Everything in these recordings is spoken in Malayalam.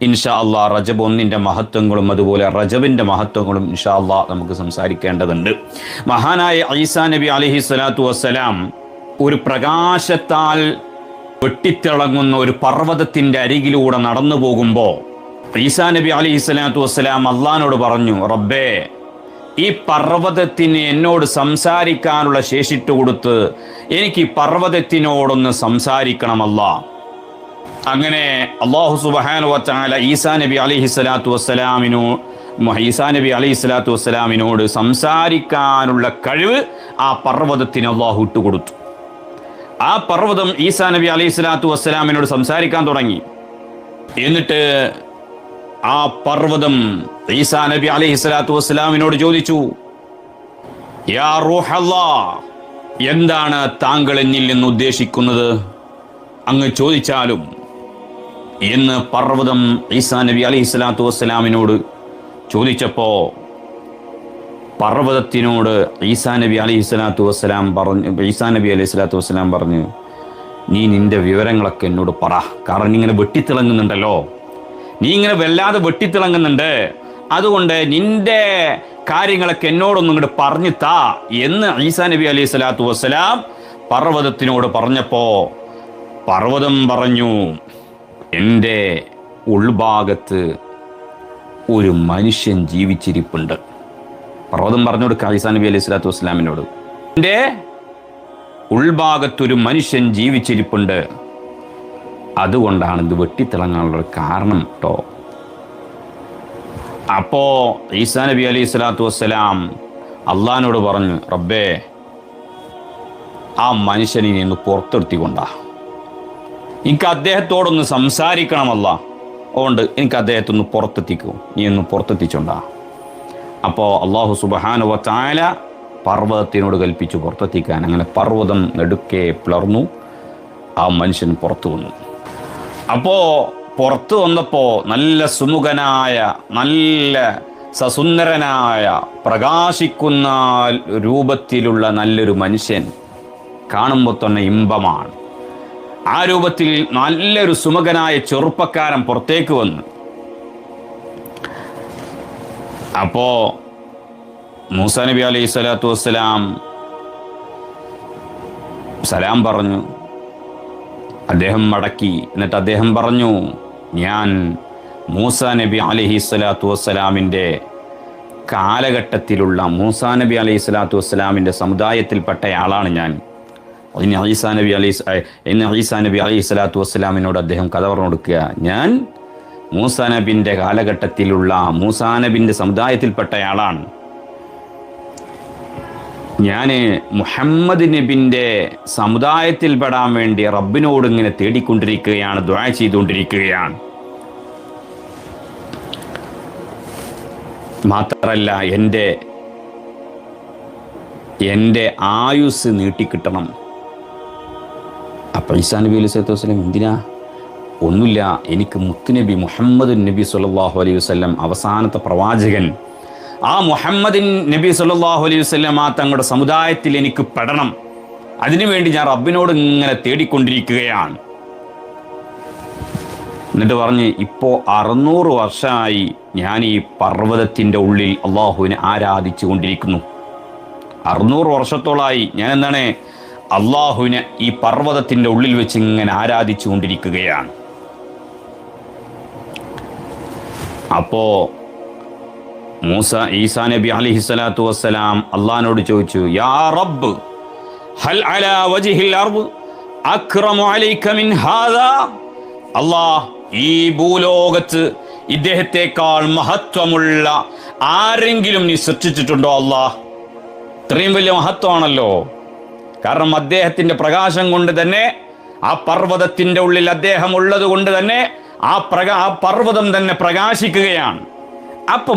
ഇൻഷാ അള്ളാ റജബ് 1 മഹത്വങ്ങളും അതുപോലെ റജബിൻ്റെ മഹത്വങ്ങളും ഇൻഷാ അള്ളാ നമുക്ക് സംസാരിക്കേണ്ടതുണ്ട്. മഹാനായ ഈസാ നബി അലൈഹി സ്വലാത്തു വസ്സലാം ഒരു പ്രകാശത്താൽ വെട്ടിത്തിളങ്ങുന്ന ഒരു പർവ്വതത്തിൻ്റെ അരികിലൂടെ നടന്നു പോകുമ്പോൾ ഈസാ നബി അലൈഹി സ്വലാത്തു വസ്സലാം അള്ളാഹിനോട് പറഞ്ഞു, റബ്ബേ, ഈ പർവ്വതത്തിന് എന്നോട് സംസാരിക്കാനുള്ള ശേഷിട്ട് കൊടുത്ത് എനിക്ക് ഈ പർവ്വതത്തിനോടൊന്ന് സംസാരിക്കണമല്ല. അങ്ങനെ അല്ലാഹു സുബ്ഹാനഹു വ തആല ഈസാ നബി അലൈഹി സ്വലാത്തു വസ്സലാമിനോട് സംസാരിക്കാനുള്ള കഴിവ് ആ പർവ്വതത്തിന് അല്ലാഹു ഇട്ടുകൊടുത്തു. ആ പർവ്വതം ഈസാ നബി അലൈഹി സ്വലാത്തു വസ്സലാമിനോട് സംസാരിക്കാൻ തുടങ്ങി. എന്നിട്ട് ആ പർവ്വതം ഈസാ നബി അലൈഹി സ്വലാത്തു വസ്സലാമിനോട് ചോദിച്ചു, യാ റൂഹല്ലാഹ്, എന്താണ് താങ്കൾ എന്നിൽ നിന്ന് ഉദ്ദേശിക്കുന്നത്? അങ്ങ് ചോദിച്ചാലും എന്ന് പർവ്വതം ഈസാ നബി അലൈഹി സ്വലാത്തു വസ്സലാമിനോട് ചോദിച്ചപ്പോൾ പർവ്വതത്തിനോട് ഈസാ നബി അലൈഹി സ്വലാത്തു വസ്സലാം പറഞ്ഞു, നീ നിന്റെ വിവരങ്ങളൊക്കെ എന്നോട് പറ. കാരണം നീ ഇങ്ങനെ വെട്ടിത്തിളങ്ങുന്നുണ്ടല്ലോ, നീ ഇങ്ങനെ വല്ലാതെ വെട്ടിത്തിളങ്ങുന്നുണ്ട്, അതുകൊണ്ട് നിന്റെ കാര്യങ്ങളൊക്കെ എന്നോടൊന്നും ഇങ്ങോട്ട് പറഞ്ഞു താ എന്ന് ഈസാ നബി അലൈഹി സ്വലാത്തു വസ്സലാം പർവ്വതത്തിനോട് പറഞ്ഞപ്പോൾ പർവ്വതം പറഞ്ഞു, എൻ്റെ ഉൾഭാഗത്ത് ഒരു മനുഷ്യൻ ജീവിച്ചിരിപ്പുണ്ട്. പർവ്വതം പറഞ്ഞു കൊടുക്കുക ഈസാ നബി അലൈഹി സ്വലാത്തു വസ്സലാമിനോട്, എൻ്റെ ഉൾഭാഗത്തൊരു മനുഷ്യൻ ജീവിച്ചിരിപ്പുണ്ട്, അതുകൊണ്ടാണ് ഇത് വെട്ടിത്തിളങ്ങാനുള്ള കാരണം കേട്ടോ. അപ്പോ ഈസാ നബി അലൈഹി സ്വലാത്തു വസ്സലാം അള്ളാഹിനോട് പറഞ്ഞു, റബ്ബേ, ആ മനുഷ്യനെ നീ ഒന്ന് പുറത്തെടുത്തിക്കൊണ്ടാ, എനിക്ക് അദ്ദേഹത്തോടൊന്ന് സംസാരിക്കണമല്ല, അതുകൊണ്ട് എനിക്ക് അദ്ദേഹത്തെ ഒന്ന് പുറത്തെത്തിക്കൂ, നീ ഒന്ന് പുറത്തെത്തിച്ചോണ്ടാ. അപ്പോൾ അല്ലാഹു സുബ്ഹാനഹു വ തആല പർവ്വതത്തിനോട് കൽപ്പിച്ചു പുറത്തെത്തിക്കാൻ. അങ്ങനെ പർവ്വതം നെടുക്കെ പിളർന്നു, ആ മനുഷ്യൻ പുറത്തു വന്നു. അപ്പോൾ പുറത്തു വന്നപ്പോൾ നല്ല സുമുഖനായ, നല്ല സസുന്ദരനായ, പ്രകാശിക്കുന്ന രൂപത്തിലുള്ള നല്ലൊരു മനുഷ്യൻ, കാണുമ്പോൾ തന്നെ ഇമ്പമാണ്. ആ രൂപത്തിൽ നല്ലൊരു സുമുഖനായ ചെറുപ്പക്കാരൻ പുറത്തേക്ക് വന്നു. അപ്പോ മൂസാ നബി അലൈഹി സ്വലാത്തു വസ്സലാം സലാം പറഞ്ഞു. അദ്ദേഹം മടക്കി. എന്നിട്ട് അദ്ദേഹം പറഞ്ഞു, ഞാൻ മൂസാ നബി അലൈഹി സ്വലാത്തു വസ്സലാമിൻ്റെ കാലഘട്ടത്തിലുള്ള മൂസാ നബി അലൈഹി സ്വലാത്തു വസ്സലാമിൻ്റെ സമുദായത്തിൽപ്പെട്ട ആളാണ് ഞാൻ. അതിന് ഈസാ നബി അലൈഹി സ്വലാത്തു വസ്സലാമിനോട് അദ്ദേഹം കഥ പറഞ്ഞു കൊടുക്കുക, ഞാൻ മൂസാ നബിൻ്റെ കാലഘട്ടത്തിലുള്ള മൂസാ നബിൻ്റെ സമുദായത്തിൽപ്പെട്ടയാളാണ്. ഞാൻ മുഹമ്മദ് നബിൻ്റെ സമുദായത്തിൽപ്പെടാൻ വേണ്ടി റബ്ബിനോട് ഇങ്ങനെ തേടിക്കൊണ്ടിരിക്കുകയാണ്, ദുആ ചെയ്തുകൊണ്ടിരിക്കുകയാണ്. മാത്രമല്ല എൻ്റെ ആയുസ് നീട്ടിക്കിട്ടണം. അപ്പോൾ ഈസാ നബി അലൈഹി സ്വലാത്തു വസ്സലാം എന്തിനാ? ഒന്നുമില്ല, എനിക്ക് മുത്തുനബി മുഹമ്മദ് നബി സല്ലല്ലാഹു അലൈഹി വസല്ലം അവസാനത്തെ പ്രവാചകൻ, ആ മുഹമ്മദ് നബി സല്ലല്ലാഹു അലൈഹി വസല്ലം ആ തങ്ങളുടെ സമുദായത്തിൽ എനിക്ക് പെടണം, അതിനുവേണ്ടി ഞാൻ റബ്ബിനോട് ഇങ്ങനെ തേടിക്കൊണ്ടിരിക്കുകയാണ്. എന്നിട്ട് പറഞ്ഞ്, ഇപ്പോൾ 600 വർഷമായി ഞാൻ ഈ പർവ്വതത്തിൻ്റെ ഉള്ളിൽ അള്ളാഹുവിനെ ആരാധിച്ചു കൊണ്ടിരിക്കുന്നു. 600 വർഷത്തോളമായി ഞാൻ എന്താണ് അള്ളാഹുവിനെ ഈ പർവ്വതത്തിൻ്റെ ഉള്ളിൽ വെച്ച് ഇങ്ങനെ ആരാധിച്ചു കൊണ്ടിരിക്കുകയാണ്. അപ്പോ ഈസാ നബി അലൈഹി സ്വലാത്തു വസ്സലാം അള്ളാഹിനോട് ചോദിച്ചു, യാ റബ്ബ്, ഹൽ അലാ വജ്ഹിൽ അർദ് അക്റമു അലൈക മിൻ ഹാദാ? അല്ലാഹ്, ഈ ഭൂലോകത്ത് ഇദ്ദേഹത്തെക്കാൾ മഹത്വമുള്ള ആരെങ്കിലും നീ സൃഷ്ടിച്ചിട്ടുണ്ടോ? അല്ലാഹ്, ഇത്രയും വലിയ മഹത്വമാണല്ലോ. കാരണം അദ്ദേഹത്തിൻ്റെ പ്രകാശം കൊണ്ട് തന്നെ, ആ പർവ്വതത്തിൻ്റെ ഉള്ളിൽ അദ്ദേഹം ഉള്ളത് കൊണ്ട് തന്നെ ആ പർവ്വതം തന്നെ പ്രകാശിക്കുകയാണ്. അപ്പൊ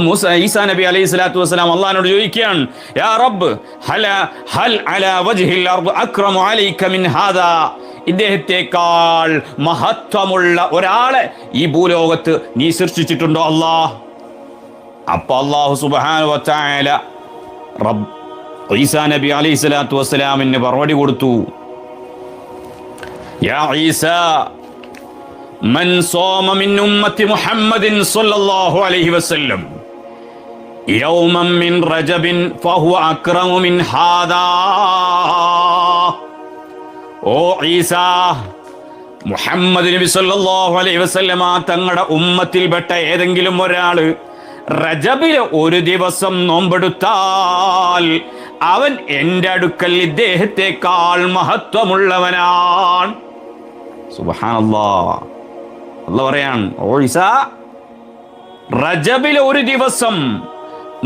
ഈസാ നബി അലൈഹി സ്വലാത്തു വസ്സലാം അള്ളാഹിനോട് ചോദിക്കുകയാണ്, യാ റബ്ബ്, ഹൽ അലാ വജ്ഹിൽ അർദ് അക്റമു അലൈക മിൻ ഹാദാ? ഇദ്ദേഹത്തെക്കാൾ മഹത്വമുള്ള ഒരാളെ ഈ ഭൂലോകത്ത് നീ സൃഷ്ടിച്ചിട്ടുണ്ടോ അല്ലാഹ്? അപ്പൊ അല്ലാഹു സുബ്ഹാനഹു വ തആല ഈസാ നബി അലൈഹി സ്വലാത്തു വസ്സലാമിന് മറുപടി കൊടുത്തു, യാ ഈസാ, മൻ സോമ മിൻ ഉമ്മത്തി മുഹമ്മദിൻ സ്വല്ലല്ലാഹു അലൈഹി വസല്ലം യൗമൻ മിൻ റജബിൻ ഫഹുവ അക്റമു മിൻ ഹാദാ. ഓ ഈസാ, മുഹമ്മദ് നബി സല്ലല്ലാഹു അലൈഹി വസല്ലമ തങ്ങളുടെ ഉമ്മത്തിൽപ്പെട്ട ഏതെങ്കിലും ഒരാള് റജബിലെ ഒരു ദിവസം നോമ്പെടുത്താൽ അവൻ എൻ്റെ അടുക്കൽ ഇദ്ദേഹത്തെക്കാൾ മഹത്വമുള്ളവനാണ്. സുബ്ഹാനല്ലാഹ്. അല്ലാഹ് പറയാൻ, ഓ ഈസാ, റജബിലെ ഒരു ദിവസം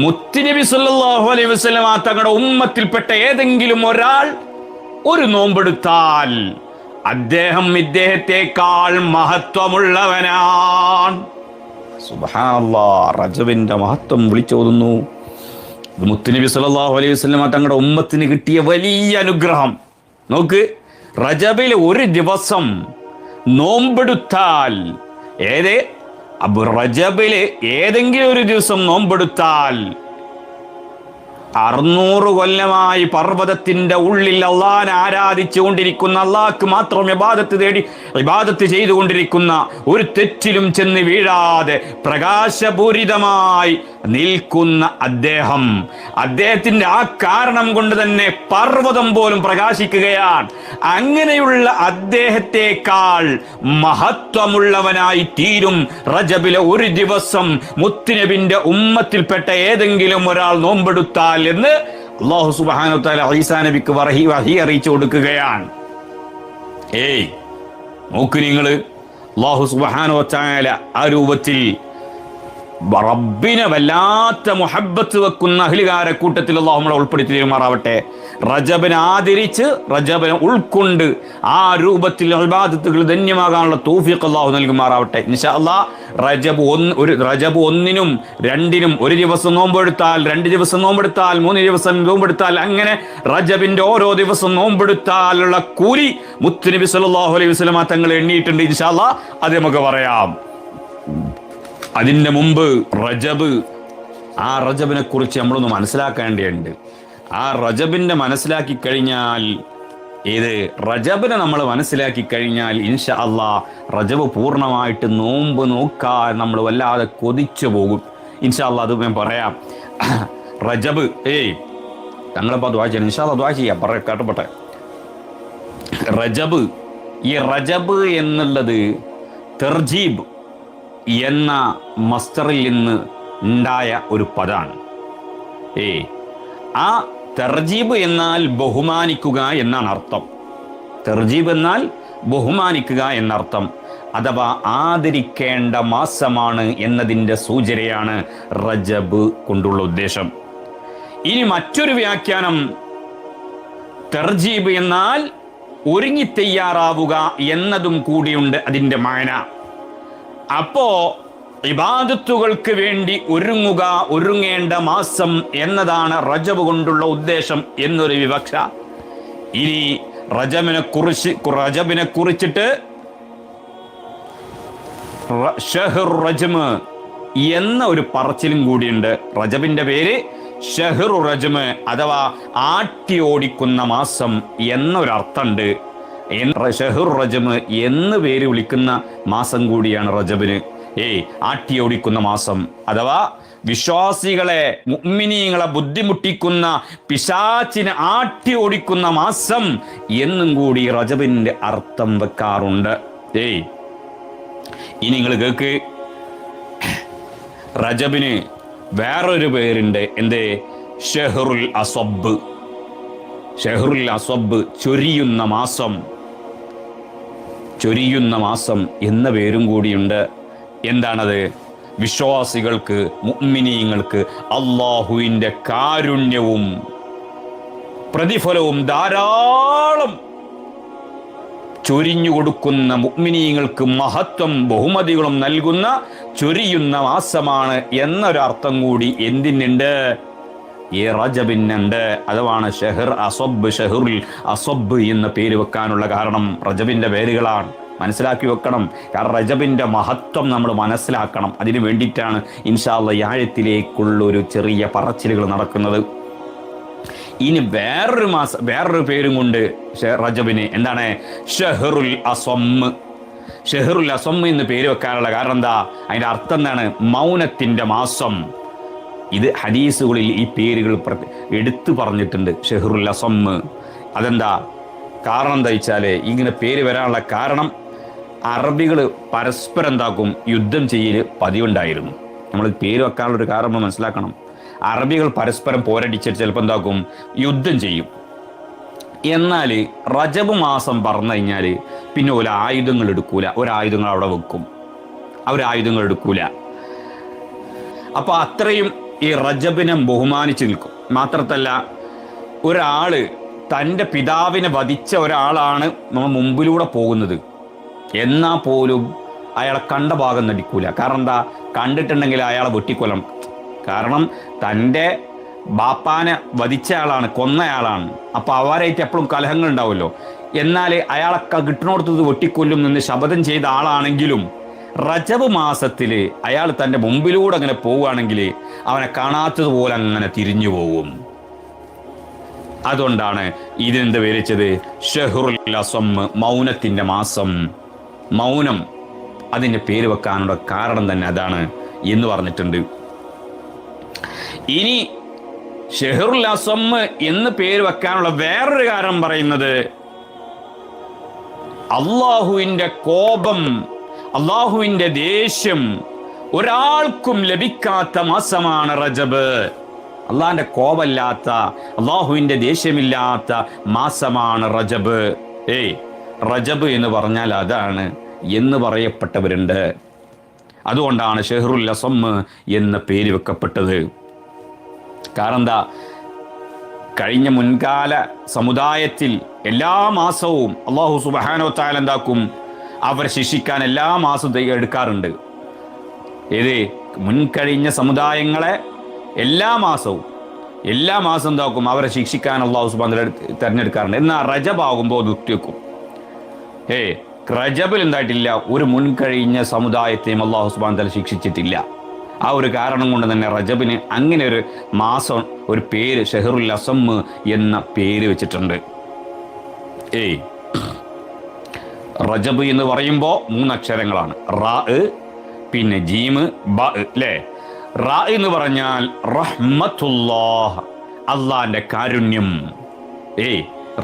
മുത്തുനബി സല്ലല്ലാഹു അലൈഹി വസല്ലമ തങ്ങളുടെ ഉമ്മത്തിൽപ്പെട്ട ഏതെങ്കിലും ഒരാൾ ഒരു നോമ്പെടുത്താൽ അദ്ദേഹം ഇദ്ദേഹത്തെക്കാൾ മഹത്വമുള്ളവനാണ്. സുബ്ഹാനല്ലാഹ്. റജബിന്റെ മഹത്വം വിളിച്ചോതുന്നു. മുത്തുനബി സല്ലല്ലാഹു അലൈഹി വസല്ലമ തങ്ങളുടെ ഉമ്മത്തിന് കിട്ടിയ വലിയ അനുഗ്രഹം നോക്ക്. റജബിലെ ഒരു ദിവസം നോമ്പെടുത്താൽ, റജബില് ഏതെങ്കിലും ഒരു ദിവസം നോമ്പെടുത്താൽ 600 കൊല്ലമായി പർവ്വതത്തിന്റെ ഉള്ളിൽ അള്ളാഹനെ ആരാധിച്ചു കൊണ്ടിരിക്കുന്ന, അള്ളാഹ്ക്ക് മാത്രം ഇബാദത്ത് ചെയ്തുകൊണ്ടിരിക്കുന്ന, ഒരു തെറ്റിലും ചെന്ന് വീഴാതെ പ്രകാശപൂരിതമായി നിൽക്കുന്ന അദ്ദേഹത്തിന്റെ ആ കാരണം കൊണ്ട് തന്നെ പർവ്വതം പോലും പ്രകാശിക്കുകയാണ്. അങ്ങനെയുള്ള അദ്ദേഹത്തെക്കാൾ മഹത്വമുള്ളവനായി തീരും റജബിലെ ഒരു ദിവസം മുത്തുനബിന്റെ ഉമ്മത്തിൽപ്പെട്ട ഏതെങ്കിലും ഒരാൾ നോമ്പെടുത്താൽ എന്ന് അല്ലാഹു സുബ്ഹാനഹു വ തആല ഈസാ നബിക്ക് വഹി അറിയിച്ചു കൊടുക്കുകയാണ്. നോക്ക് നിങ്ങൾ, അല്ലാഹു സുബ്ഹാനഹു വ തആല ആ രൂപത്തിൽ റബ്ബിനെ വല്ലാത്ത മുഹബ്ബത്ത് വെക്കുന്ന അഹ്ലുകാരെ കൂട്ടത്തിൽ അല്ലാഹു നമ്മളെ ഉൾപ്പെടുത്തി തീരുമാറാവട്ടെ. റജബിനെ ആദരിച്ച് റജബിനെ ഉൾക്കൊണ്ട് ആ രൂപത്തിൽ ഇബാദത്തുകൾ ധന്യമാകാനുള്ള തൗഫീഖ് അല്ലാഹു നൽകുമാറാവട്ടെ. ഇൻഷാ അല്ലാഹ് റജബ് 1-നും 2-നും ഒരു ദിവസം നോമ്പെടുത്താൽ, 2 ദിവസം നോമ്പെടുത്താൽ, 3 ദിവസം നോമ്പെടുത്താൽ, അങ്ങനെ റജബിന്റെ ഓരോ ദിവസം നോമ്പെടുത്താലുള്ള കൂലി മുത്തുനബി സല്ലല്ലാഹു അലൈഹി വസല്ലമ തങ്ങൾ എണ്ണിയിട്ടുണ്ട്. ഇൻഷാ അല്ലാഹ് അത് നമുക്ക് പറയാം. അതിൻ്റെ മുമ്പ് ആ റജബിനെ കുറിച്ച് നമ്മളൊന്ന് മനസ്സിലാക്കേണ്ടതുണ്ട്. ആ റജബിന്റെ മനസ്സിലാക്കി കഴിഞ്ഞാൽ, റജബിനെ നമ്മൾ മനസ്സിലാക്കി കഴിഞ്ഞാൽ ഇൻഷാ അല്ലാഹ് റജബ് പൂർണ്ണമായിട്ട് നോമ്പ് നോക്കാൻ നമ്മൾ വല്ലാതെ കൊതിച്ചു പോകും. ഇൻഷാ അല്ലാഹ് അത് ഞാൻ പറയാം. റജബ് ഞങ്ങളിപ്പോൾ ദുആ ചെയ്യണം. ഇൻഷാ അല്ലാഹ് ദുആ ചെയ്യാം, കേട്ടപ്പെട്ടെ. ഈ റജബ് എന്നുള്ളത് തർജീബ് എന്ന മസ്തറിൽ നിന്ന് ഉണ്ടായ ഒരു പദാണ്. ആ തർജീബ് എന്നാൽ ബഹുമാനിക്കുക എന്നാണ് അർത്ഥം. തർജീബ് എന്നാൽ ബഹുമാനിക്കുക എന്നർത്ഥം, അഥവാ ആദരിക്കേണ്ട മാസമാണ് എന്നതിൻ്റെ സൂചനയാണ് റജബ് കൊണ്ടുള്ള ഉദ്ദേശം. ഇനി മറ്റൊരു വ്യാഖ്യാനം, തർജീബ് എന്നാൽ ഒരുങ്ങി തയ്യാറാവുക എന്നതും കൂടിയുണ്ട് അതിൻ്റെ മാന. അപ്പോ ഇബാദത്തുകൾക്ക് വേണ്ടി ഒരുങ്ങേണ്ട മാസം എന്നതാണ് റജബ് കൊണ്ടുള്ള ഉദ്ദേശം എന്നൊരു വിവക്ഷ. ഇനി റജബിനെ കുറിച്ചിട്ട് ഷഹ്ർ റജ്മ് എന്ന ഒരു പറച്ചിലും കൂടിയുണ്ട്. റജബിന്റെ പേര് ഷഹ്ർ റജ്മ് അഥവാ ആട്ടി ഓടിക്കുന്ന മാസം എന്നൊരർത്ഥമുണ്ട്. ഷഹ്ർ റജബ് എന്ന് പേര് വിളിക്കുന്ന മാസം കൂടിയാണ് റജബിന്. ആട്ടി ഓടിക്കുന്ന മാസം അഥവാ വിശ്വാസികളെ, മുഅ്മിനീങ്ങളെ ബുദ്ധിമുട്ടിക്കുന്ന പിശാചിനെ ആട്ടി ഓടിക്കുന്ന മാസം എന്നും കൂടി റജബിന്റെ അർത്ഥം വെക്കാറുണ്ട്. ഇനി നിങ്ങൾ കേക്ക്, റജബിന് വേറൊരു പേരുണ്ട്. ഷഹ്റുൽ അസബ്. ഷഹ്റുൽ അസബ്, ചൊരിയുന്ന മാസം എന്ന പേരും കൂടിയുണ്ട്. എന്താണത്? വിശ്വാസികൾക്ക്, മുഅ്മിനീങ്ങൾക്ക് അല്ലാഹുവിൻ്റെ കാരുണ്യവും പ്രതിഫലവും ധാരാളം ചൊരിഞ്ഞു കൊടുക്കുന്ന, മുഅ്മിനീങ്ങൾക്ക് മഹത്വം ബഹുമതികളും നൽകുന്ന ചൊരിയുന്ന മാസമാണ് എന്നൊരർത്ഥം കൂടി എന്തിനുണ്ട്? ഈ റജബിനുണ്ട്. അതാണ് ഷഹ്റുൽ അസബ് എന്ന പേര് വെക്കാനുള്ള കാരണം റജബിന്റെ പേരുകളാണ്. മനസ്സിലാക്കി വെക്കണം. കാരണം റജബിന്റെ മഹത്വം നമ്മൾ മനസ്സിലാക്കണം. അതിനു വേണ്ടിയിട്ടാണ് ഇൻഷാ അല്ലാഹ് ഈ ആയത്തിലേക്കുള്ളൊരു ചെറിയ പറച്ചിലുകൾ നടക്കുന്നത്. ഇനി വേറൊരു പേരും കൊണ്ട് റജബിന്. എന്താണ്? ഷഹ്റുൽ അസം. ഷെഹറുൽ അസം എന്ന് പേര് വെക്കാനുള്ള കാരണം എന്താ? അതിന്റെ അർത്ഥം എന്താണ്? മൗനത്തിന്റെ മാസം. ഇത് ഹദീസുകളിൽ ഈ പേരുകൾ എടുത്തു പറഞ്ഞിട്ടുണ്ട്, ഷെഹറുൽ അസം. അതെന്താ കാരണം? എന്താ വെച്ചാൽ ഇങ്ങനെ പേര് വരാനുള്ള കാരണം അറബികൾ പരസ്പരം എന്താക്കും? യുദ്ധം ചെയ്യൽ പതിവുണ്ടായിരുന്നു. നമ്മൾ പേര് വെക്കാനുള്ള ഒരു കാരണം മനസ്സിലാക്കണം. അറബികൾ പരസ്പരം പോരടിച്ചിട്ട് ചിലപ്പോൾ എന്താക്കും? യുദ്ധം ചെയ്യും. എന്നാൽ റജബ് മാസം പറഞ്ഞു കഴിഞ്ഞാൽ പിന്നെ ഒരു ആയുധങ്ങൾ എടുക്കൂല, ഒരായുധങ്ങൾ അവിടെ വെക്കും, അവരായുധങ്ങൾ എടുക്കൂല. അപ്പൊ അത്രയും ഈ റജബിനെ ബഹുമാനിച്ച് നിൽക്കും. മാത്രത്തല്ല, ഒരാള് തൻ്റെ പിതാവിനെ വധിച്ച ഒരാളാണ് നമ്മൾ മുമ്പിലൂടെ പോകുന്നത്, എന്നാ പോലും അയാളെ കണ്ട ഭാഗം നടിക്കൂല. കാരണം എന്താ? കണ്ടിട്ടുണ്ടെങ്കിൽ അയാളെ വെട്ടിക്കൊല്ലണം. കാരണം തൻ്റെ ബാപ്പാനെ വധിച്ച ആളാണ്, കൊന്നയാളാണ്. അപ്പൊ അവരായിട്ട് എപ്പോഴും കലഹങ്ങൾ ഉണ്ടാവുമല്ലോ. എന്നാൽ അയാളെ കിട്ടുന്നിടത്തത് വെട്ടിക്കൊല്ലും എന്ന് ശപഥം ചെയ്ത ആളാണെങ്കിലും റജബ് മാസത്തിൽ അയാൾ തൻ്റെ മുമ്പിലൂടെ അങ്ങനെ പോവുകയാണെങ്കിൽ അവനെ കാണാത്തതുപോലെ അങ്ങനെ തിരിഞ്ഞു പോകും. അതുകൊണ്ടാണ് ഇതിനെന്ത് വിവരിച്ചത്? ഷഹ്റുൽ അസം, മൗനത്തിന്റെ മാസം. മൗനം, അതിൻ്റെ പേര് വെക്കാനുള്ള കാരണം തന്നെ അതാണ് എന്ന് പറഞ്ഞിട്ടുണ്ട്. ഇനി ഷെഹറുൽ അസം എന്ന് പേര് വെക്കാനുള്ള വേറൊരു കാരണം പറയുന്നത്, അള്ളാഹുവിൻ്റെ കോപം, അള്ളാഹുവിൻ്റെ ദേഷ്യം ഒരാൾക്കും ലഭിക്കാത്ത മാസമാണ് റജബ്. അള്ളാഹിന്റെ കോപമില്ലാത്ത, അള്ളാഹുവിൻ്റെ ദേഷ്യമില്ലാത്ത മാസമാണ് റജബ്. റജബ് എന്ന് പറഞ്ഞാൽ അതാണ് എന്ന് പറയപ്പെട്ടവരുണ്ട്. അതുകൊണ്ടാണ് ഷെഹറുൽ അസം എന്ന പേര് വെക്കപ്പെട്ടത്. കാരണം എന്താ? കഴിഞ്ഞ മുൻകാല സമുദായത്തിൽ എല്ലാ മാസവും അള്ളാഹു സുബ്ഹാനഹു വ തആല എന്താക്കും? അവരെ ശിക്ഷിക്കാൻ എല്ലാ മാസവും എടുക്കാറുണ്ട്. മുൻകഴിഞ്ഞ സമുദായങ്ങളെ എല്ലാ മാസവും എന്താക്കും? അവരെ ശിക്ഷിക്കാൻ അള്ളാഹു സുബ്ഹാനഹു വ തആല തിരഞ്ഞെടുക്കാറുണ്ട്. എന്നാൽ റജബ് ആകുമ്പോൾ നിർത്തിവെക്കും. റജബിൽ എന്തായിട്ടില്ല, ഒരു മുൻകഴിഞ്ഞ സമുദായത്തെയും അള്ളാഹു സുബ്ഹാനഹു വ തആല ശിക്ഷിച്ചിട്ടില്ല. ആ ഒരു കാരണം കൊണ്ട് തന്നെ റജബിന് അങ്ങനെ ഒരു മാസം, ഒരു പേര് ഷെഹറുൽ അസം എന്ന പേര് വെച്ചിട്ടുണ്ട്. റജബ് എന്ന് പറയുമ്പോൾ 3 അക്ഷരങ്ങളാണ്. റാ, പിന്നെ ജീം, ബ. അല്ലേ? റാ എന്ന് പറഞ്ഞാൽ റഹ്മത്തുല്ലാഹ്, അള്ളാന്റെ കാരുണ്യം.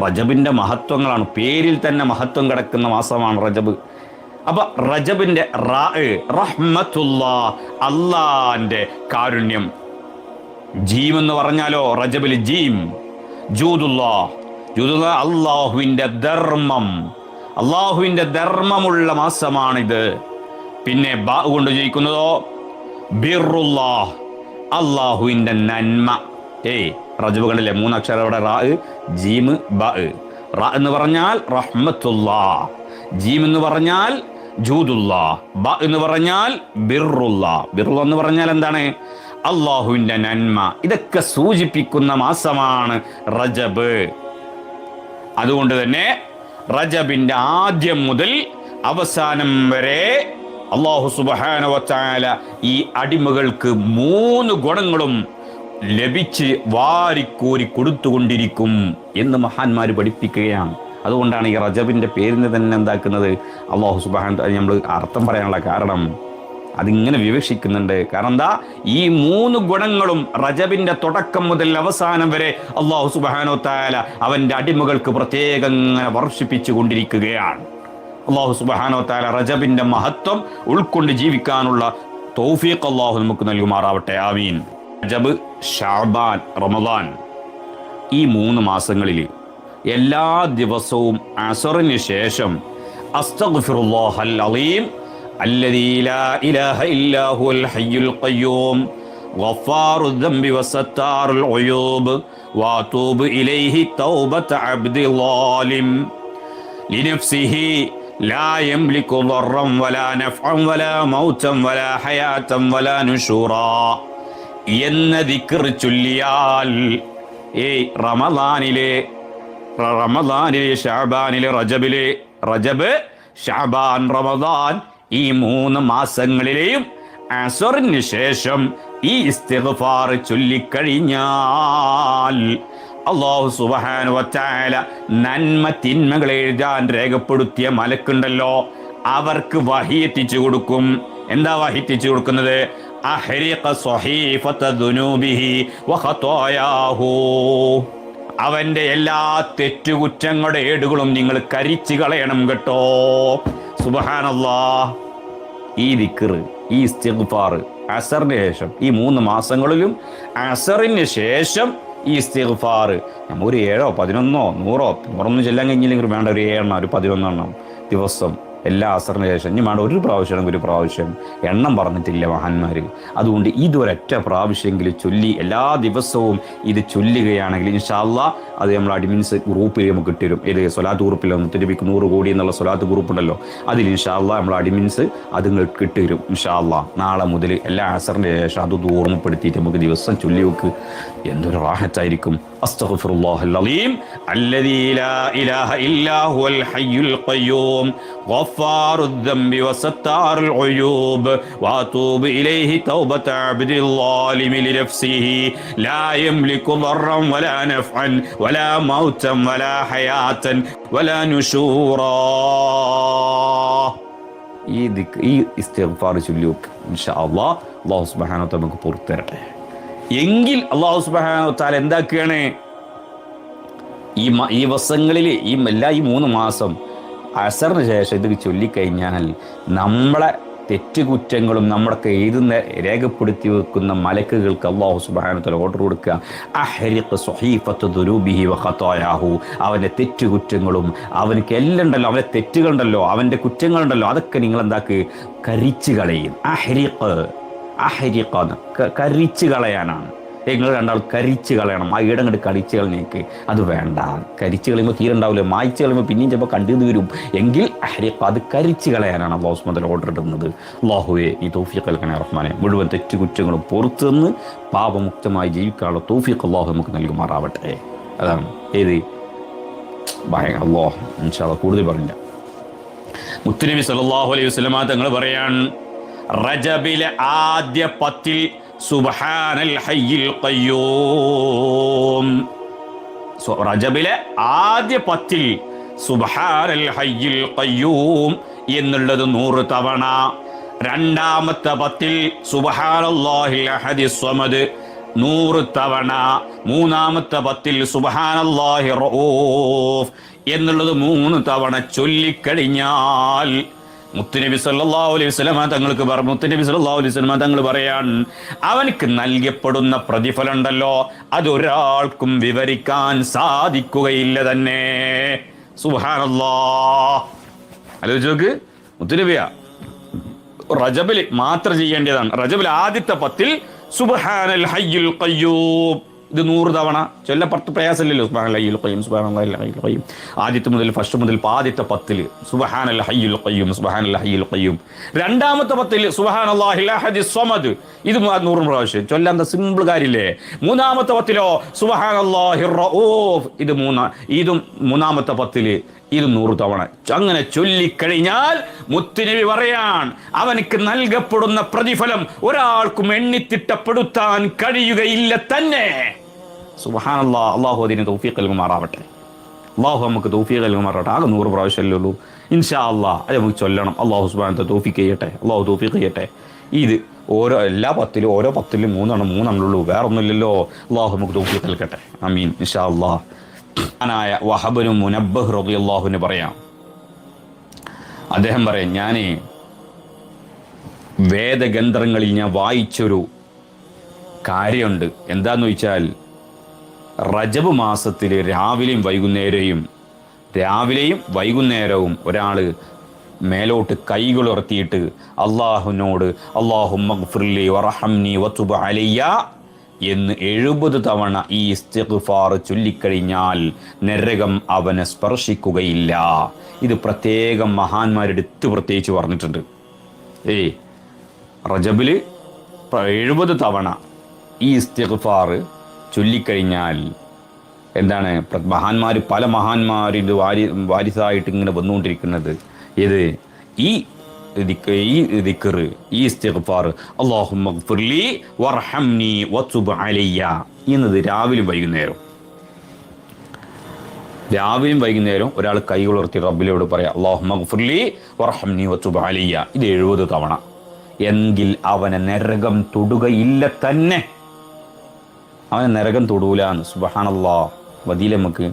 റജബിന്റെ മഹത്വങ്ങളാണ്, പേരിൽ തന്നെ മഹത്വം കിടക്കുന്ന മാസമാണ് റജബ്. അപ്പൊ റജബിന്റെ റാ, റഹ്മത്തുല്ലാഹ്, അള്ളാന്റെ കാരുണ്യം. ജീം എന്ന് പറഞ്ഞാലോ റജബിൽ ജീം, ജൂദുല്ലാഹ്, അള്ളാഹുവിന്റെ ധർമ്മം, അള്ളാഹുവിന്റെ ധർമ്മമുള്ള മാസമാണിത്. പിന്നെ ബ കൊണ്ട് ജയിക്കുന്നതോ ബിറുല്ലാഹ്, അള്ളാഹുവിന്റെ നന്മ. റജബുകളിലെ 3 അക്ഷരം അവിടെ റാ, ജീം, ബ. റാ എന്ന് പറഞ്ഞാൽ റഹ്മത്തുല്ലാഹ്, ജീം എന്ന് പറഞ്ഞാൽ ജൂദുല്ലാഹ്, ബ എന്ന് പറഞ്ഞാൽ ബിറുല്ലാഹ്. ബിറുല്ലാഹ് എന്ന് പറഞ്ഞാൽ എന്താണ്? അള്ളാഹുവിന്റെ നന്മ. ഇതൊക്കെ സൂചിപ്പിക്കുന്ന മാസമാണ് റജബ്. അതുകൊണ്ട് തന്നെ റജബിന്റെ ആദ്യം മുതൽ അവസാനം വരെ അല്ലാഹു സുബ്ഹാനഹു വ തആല ഈ അടിമകൾക്ക് 3 ഗുണങ്ങളും ലഭിച്ച് വാരിക്കോരി കൊടുത്തുകൊണ്ടിരിക്കും എന്ന് മഹാന്മാർ പഠിപ്പിക്കുകയാണ്. അതുകൊണ്ടാണ് ഈ റജബിന്റെ പേരിന് തന്നെ എന്താക്കുന്നത്? അല്ലാഹു സുബ്ഹാനഹു വ തആല നമ്മൾ അർത്ഥം പറയാനുള്ള കാരണം അതിങ്ങനെ വിവക്ഷിക്കുന്നുണ്ട്. കാരണം എന്താ? ഈ 3 ഗുണങ്ങളും റജബിന്റെ തുടക്കം മുതൽ അവസാനം വരെ അല്ലാഹു സുബ്ഹാനഹു വ തആല അവന്റെ അടിമകൾക്ക് പ്രത്യേകം ഇങ്ങനെ വർഷിപ്പിച്ചു കൊണ്ടിരിക്കുകയാണ്. അല്ലാഹു സുബ്ഹാനഹു വ തആല റജബിന്റെ മഹത്വം ഉൾക്കൊണ്ട് ജീവിക്കാനുള്ള തൗഫീഖ് അല്ലാഹു നമുക്ക് നൽകുമാറാവട്ടെ. ആമീൻ. റജബ്, ശഅബാൻ, റമദാൻ, ഈ 3 മാസങ്ങളിൽ എല്ലാ ദിവസവും അസറിന് ശേഷം അസ്തഗ്ഫിറുല്ലാഹൽ അലീം അല്ലദീ ലാ ഇലാഹ ഇല്ലാ ഹുവൽ ഹയ്യുൽ ഖയ്യൂം ഗഫാറുദ് ദംബി വസത്താറുൽ ഉയൂബ് വഅതൂബു ഇലൈഹി തൗബത അബ്ദി ളാലിം ലിനഫ്സിഹി ലാ യംലികു ദർറൻ വലാ നഫ്അൻ വലാ മൗതൻ വലാ ഹയാതൻ വലാ നുശൂറാ എന്ന ദിക്ർ ചൊല്ലിയാൽ റമദാനിലെ, ശഅബാനിലെ, റജബ്, ശഅബാൻ, റമദാൻ ഈ 3 മാസങ്ങളിലെയും അസറിന് ശേഷം ഈ ഇസ്തിഗ്ഫാർ ചൊല്ലിക്കഴിഞ്ഞാൽ അല്ലാഹു സുബ്ഹാനഹു വ തആല നന്മ തിന്മകൾ എഴുതാൻ രേഖപ്പെടുത്തിയ മലക്കുണ്ടല്ലോ, അവർക്ക് വഹി എത്തിച്ചു കൊടുക്കും. എന്താ വഹി എത്തിച്ചു കൊടുക്കുന്നത്? അഹ്രിഖ സ്വഹീഫത ദുനൂബിഹി വഖതായാഹു, അവന്റെ എല്ലാ തെറ്റുകുറ്റങ്ങളുടെ ഏടുകളും നിങ്ങൾ കരിച്ചു കളയണം കേട്ടോ. സുബ്ഹാനല്ലാഹ്. ഈ ദിക്ർ, ഈ ഇസ്തിഗ്ഫാർ അസറിന് ശേഷം, ഈ 3 മാസങ്ങളിലും അസറിന് ശേഷം ഈ ഇസ്തിഗ്ഫാർ ഒരു 7 11 100 100 ചെല്ലാൻ കഴിഞ്ഞില്ലെങ്കിൽ വേണ്ട ഒരു 7 ഒരു 11 ദിവസം എല്ലാ അസറിന് ശേഷം. ഇനി വേണ്ട ഒരു പ്രാവശ്യം എണ്ണം പറഞ്ഞിട്ടില്ല മഹാന്മാർ. അതുകൊണ്ട് ഇതൊരൊറ്റ പ്രാവശ്യമെങ്കിലും ചൊല്ലി എല്ലാ ദിവസവും ഇത് ചൊല്ലുകയാണെങ്കിൽ ഇൻഷാ അല്ലാഹ് അത് നമ്മൾ അഡ്മിൻസ് ഗ്രൂപ്പിൽ നമുക്ക് കിട്ടിരും. ഏത് സ്വലാത്ത് ഗ്രൂപ്പിൽ മുത്തുനബിക്ക് 100 കോടി എന്നുള്ള സ്വലാത്ത് ഗ്രൂപ്പ് ഉണ്ടല്ലോ, അതിൽ ഇൻഷാ അല്ലാഹ് നമ്മൾ അഡ്മിൻസ് അത് കിട്ടിരും ഇൻഷാ അല്ലാഹ്. നാളെ മുതൽ എല്ലാ അസറിന് ശേഷം അത് ഓർമ്മപ്പെടുത്തിയിട്ട് നമുക്ക് ദിവസം ചൊല്ലി വെക്ക്. എന്തൊരു റാഹത്തായിരിക്കും. അസ്തഗ്ഫിറുല്ലാഹൽ അലീം അല്ലദീ ലാ ഇലാഹ ഇല്ലാ ഹുവൽ ഹയ്യുൽ ഖയ്യൂം ഗഫാറുദ് ദംബി വസത്താറുൽ ഉയൂബ് വഅതൂബു ഇലൈഹി തൗബത അബ്ദിൽ ളാലിമി ലിനഫ്സിഹി ലാ യംലികു ദർറൻ വലാ നഫ്അൻ വലാ മൗതൻ വലാ ഹയാതൻ വലാ നുശൂറാ. ഈ ഇസ്തിഗ്ഫാർ ചൊല്ലി വെക്ക്. ഇൻഷാ അല്ലാഹ് അല്ലാഹു സുബ്ഹാനഹു വ തആല നമുക്ക് പുറത്തു തരട്ടെ. എങ്കിൽ അല്ലാഹു സുബ്ഹാനഹു വ തആല എന്താക്കുകയാണ്? ഈ വസങ്ങളിൽ ഈ 3 മാസം അസറിന് ശേഷം ഇത് ചൊല്ലിക്കഴിഞ്ഞാൽ നമ്മളെ തെറ്റുകുറ്റങ്ങളും നമ്മളൊക്കെ എഴുതുന്ന രേഖപ്പെടുത്തി വെക്കുന്ന മലക്കുകൾക്ക് അല്ലാഹു സുബ്ഹാനഹു വ തആല ഓർഡർ കൊടുക്കുക. അഹ്രിഖ് സ്വഹീഫത ദുനൂബിഹി വഖതായാഹു, അവൻ്റെ തെറ്റുകുറ്റങ്ങളും അവനക്ക് എല്ലാം ഉണ്ടല്ലോ, അവൻ്റെ തെറ്റുകളുണ്ടല്ലോ, അവൻ്റെ കുറ്റങ്ങളുണ്ടല്ലോ, അതൊക്കെ നിങ്ങൾ എന്താക്ക് കരിച്ചു കളയും. അഹ്രിഖ് കരിച്ചു കളയാനാണ്. നിങ്ങൾ രണ്ടാൾ കരിച്ചു കളയണം. ആ ഇടങ്ങോട്ട് കരിച്ചു കളഞ്ഞേക്ക്. അത് വേണ്ട. കരിച്ചു കളയുമ്പോൾ തീരെ ഉണ്ടാവില്ല. മായ്ച്ചു കളയുമ്പോൾ പിന്നെയും ചിലപ്പോൾ കണ്ടു വരും. എങ്കിൽ അത് കരിച്ചു കളയാനാണ് അല്ലാഹു സുബ്ഹാനഹു വ തആല ഓർഡർ ഇടുന്നത്. അല്ലാഹുവേ ഈ തൗഫീഖ് നൽകണേ റഹ്മാനെ. മുഴുവൻ തെറ്റുകുറ്റങ്ങളും പുറത്തു നിന്ന് പാപമുക്തമായി ജീവിക്കാനുള്ള തൗഫീഖ് അല്ലാഹു നമുക്ക് നൽകുമാറാവട്ടെ. അതാണ് ഏത് ഭയങ്കര അല്ലാഹ് ഇൻഷാ അല്ലാഹ് കൂടുതൽ പറഞ്ഞില്ല. മുത്തുനബി സല്ലല്ലാഹു അലൈഹി വസല്ലമ തങ്ങൾ പറയാൻ, റജബിലെ ആദ്യ 10 സുബ്ഹാനൽ ഹയ്യിൽ ഖയ്യൂം. റജബിലെ ആദ്യ 10 സുബ്ഹാനൽ ഹയ്യിൽ ഖയ്യൂം എന്നുള്ളത് 100 തവണ. രണ്ടാമത്തെ 10 സുബ്ഹാനല്ലാഹിൽ അഹദിസ് സ്വമദ് 100 തവണ. മൂന്നാമത്തെ 10 സുബ്ഹാനല്ലാഹി റഊഫ് എന്നുള്ളത് 3 തവണ ചൊല്ലിക്കഴിഞ്ഞാൽ മുത്തുനബി സല്ലല്ലാഹു അലൈഹി വസല്ലമ തങ്ങൾ പറയാൻ, അവനക്ക് നൽകപ്പെടുന്ന പ്രതിഫലം ഉണ്ടല്ലോ, അതൊരാൾക്കും വിവരിക്കാൻ സാധിക്കുകയില്ല തന്നെ. സുബ്ഹാനല്ലാഹ്. ആലോചിച്ച് നോക്ക്. മുത്തുനബിയാ റജബിൽ മാത്രം ചെയ്യേണ്ടതാണ്. റജബിൽ ആദ്യത്തെ 10 സുബ്ഹാനൽ ഹയ്യുൽ ഖയ്യൂം ഇത് 100 തവണ ചൊല്ലപ്പുറത്ത് പ്രയാസമില്ലല്ലോ. സുബ്ഹാനൽ ഹയ്യുൽ ഖയ്യൂം, സുബ്ഹാനൽ ഹയ്യുൽ ഖയ്യൂം. ആദ്യത്തെ മുതൽ ആദ്യത്തെ 10 സുബ്ഹാനൽ ഹയ്യുൽ ഖയ്യൂം, സുബ്ഹാനൽ ഹയ്യുൽ ഖയ്യൂം. രണ്ടാമത്തെ 10 സുബ്ഹാനല്ലാഹിൽ അഹദിസ് സ്വമദ് ഇത് 100 പ്രാവശ്യം ചൊല്ലാൻ സിമ്പിൾ കാര്യമില്ലേ. മൂന്നാമത്തെ 10 സുബ്ഹാനല്ലാഹിർ റഊഫ് ഇതും മൂന്നാമത്തെ 10 ഇത് 100 തവണ. അങ്ങനെ ചൊല്ലിക്കഴിഞ്ഞാൽ മുത്തുനബി പറയാൻ, അവനക്ക് നൽകപ്പെടുന്ന പ്രതിഫലം ഒരാൾക്കും എണ്ണിത്തിട്ടപ്പെടുത്താൻ കഴിയുകയില്ല തന്നെ. സുബ്ഹാനല്ലാഹ്. അല്ലാഹു അതിന് തൗഫീഖ് നൽകുമാറാവട്ടെ. അല്ലാഹു നമുക്ക് തൗഫീഖ് നൽകുമാറാവട്ടെ. ആകെ 100 പ്രാവശ്യമല്ലേ ഉള്ളൂ. ഇൻഷാ അല്ലാഹ് അത് നമുക്ക് ചൊല്ലണം. അല്ലാഹു സുബ്ഹാനഹു വ തആല തൗഫീഖ് ചെയ്യട്ടെ. അല്ലാഹു തൗഫീഖ് ചെയ്യട്ടെ. ഇത് എല്ലാ 10 ഓരോ 10 3 ഉള്ളൂ, വേറെ ഒന്നുമില്ലല്ലോ. അല്ലാഹു നമുക്ക് തൗഫീഖ് നൽകട്ടെ. ആമീൻ. ഇൻഷാ അല്ലാഹ്. വഹബ് മുനബ്ബഹ് റളിയല്ലാഹു അൻഹു പറയാം, അദ്ദേഹം പറയാം, ഞാൻ വേദഗ്രന്ഥങ്ങളിൽ ഞാൻ വായിച്ചൊരു കാര്യമുണ്ട്. എന്താന്ന് ചോദിച്ചാൽ, റജബ് മാസത്തിൽ രാവിലെയും വൈകുന്നേരവും ഒരാൾ മേലോട്ട് കൈകൾ ഉയർത്തിയിട്ട് അള്ളാഹുവിനോട് അല്ലാഹുമ്മഗ്ഫിർലി വറഹംനി വതുബ് അലയ്യ എന്ന് 70 തവണ ഈ ഇസ്തിഗ്ഫാർ ചൊല്ലിക്കഴിഞ്ഞാൽ നരകം അവനെ സ്പർശിക്കുകയില്ല. ഇത് പ്രത്യേകം മഹാന്മാരെടുത്ത് പ്രത്യേകിച്ച് പറഞ്ഞിട്ടുണ്ട്. റജബിൽ 70 തവണ ഈ ഇസ്തിഗ്ഫാർ ചൊല്ലിക്കഴിഞ്ഞാൽ എന്താണ് പല മഹാന്മാർ ഇത് വാരിസായിട്ട് ഇങ്ങനെ വന്നുകൊണ്ടിരിക്കുന്നത്. ഇത് ഈ ദിക്ർ, ഈ ഇസ്തിഗ്ഫാർ അല്ലാഹുമ്മഗ്ഫിർലി വർഹംനി വതുബ് അലയ്യ എന്നത് രാവിലെ വൈകുന്നേരം. രാവിലെയും വൈകുന്നേരവും ഒരാൾ കൈകൾ ഉയർത്തി റബ്ബിലോട് പറയാം അല്ലാഹുമ്മ ഗ്ഫിർലി വർഹംനി വതുബ് അലയ്യ. ഇത് 70 തവണ. എങ്കിൽ അവനെ നരകം തൊടുകയില്ല തന്നെ. അവനെ നരകം തൊടൂലാന്ന്. സുബ്ഹാനല്ലാഹ്. മതിയിലെ നമുക്ക്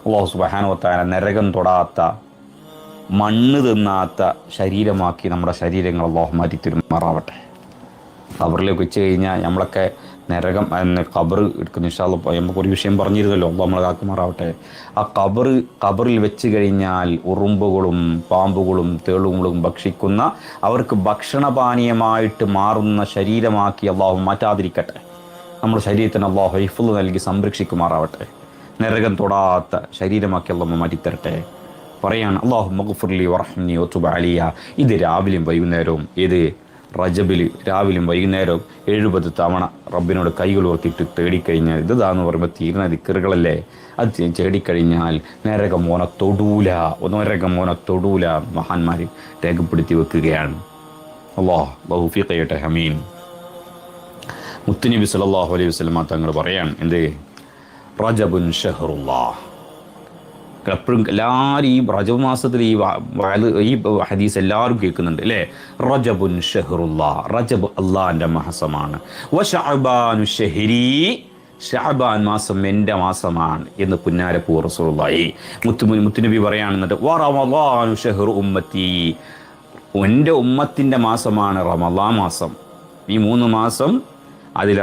അല്ലാഹു സുബ്ഹാനഹു വ തആല നരകം തൊടാത്ത, മണ്ണ് തിന്നാത്ത ശരീരമാക്കി നമ്മുടെ ശരീരങ്ങൾ അല്ലാഹു മാറ്റി തരുമാറാവട്ടെ. ഖബറിലേക്ക് വെച്ച് കഴിഞ്ഞാൽ നമ്മളൊക്കെ നരകം ഖബർ എടുക്കുന്ന ഇൻഷാ അല്ലാഹ് നമുക്ക് ഒരു വിഷയം പറഞ്ഞിരുന്നല്ലോ, അല്ലാഹു നമ്മളെ കാക്കുമാറാവട്ടെ. ആ ഖബറിൽ വെച്ച് കഴിഞ്ഞാൽ ഉറുമ്പുകളും പാമ്പുകളും തേളുകളും ഭക്ഷിക്കുന്ന, അവർക്ക് ഭക്ഷണപാനീയമായിട്ട് മാറുന്ന ശരീരമാക്കി അല്ലാഹു മാറ്റാതിരിക്കട്ടെ. നമ്മുടെ ശരീരത്തിന് അല്ലാഹു ഹിഫ്ള് നൽകി സംരക്ഷിക്കുമാറാവട്ടെ. നരകം തൊടാത്ത ശരീരമാക്കി അല്ലാഹു മാറ്റിത്തരട്ടെ. പറയാണ് അല്ലാഹുമ്മ ഗ്ഫിർലി വർഹംനി വതുബ് അലയ്യ. ഇത് രാവിലെയും വൈകുന്നേരവും, ഇത് റജബിൽ രാവിലെയും വൈകുന്നേരവും 70 തവണ റബ്ബിനോട് കൈകൾ ഉയർത്തിയിട്ട് തേടിക്കഴിഞ്ഞാൽ, ഇതാന്ന് പറയുമ്പോൾ തീർന്ന ദിക്റുകളല്ലേ, അത് തേടിക്കഴിഞ്ഞാൽ നരകം മോനെ തൊടൂല, മഹാന്മാർ രേഖപ്പെടുത്തി വെക്കുകയാണ്. അല്ലാഹു തൗഫീഖ് ചെയ്യട്ടെ. ആമീൻ. മുത്തുനബി സല്ലല്ലാഹു അലൈഹി വസല്ലം തങ്ങൾ പറയാണ്, എന്ത് റജബുൻ ഷഹ്റുല്ലാഹ്. എപ്പോഴും എല്ലാവരും ഈ റജബ് മാസത്തിൽ ഈ ഹദീസ് എല്ലാവരും കേൾക്കുന്നുണ്ട് അല്ലേ. റജബുൻ ഷഹ്റുല്ലാഹ്, റജബ് അള്ളാഹിൻ്റെ മാസമാണ്. വശഅബാനു ഷഹ്രി, ഷഅബാൻ മാസം എൻ്റെ മാസമാണ് എന്ന് പുന്നാരപ്പൂ റസൂലുള്ളാഹി മുത്തുനബി പറയാണ്. എന്നിട്ട് വറമളാനു ഷഹ്റു ഉമ്മത്തി, എൻ്റെ ഉമ്മത്തിൻ്റെ മാസമാണ് റമളാൻ മാസം. ഈ 3 മാസം അതിൽ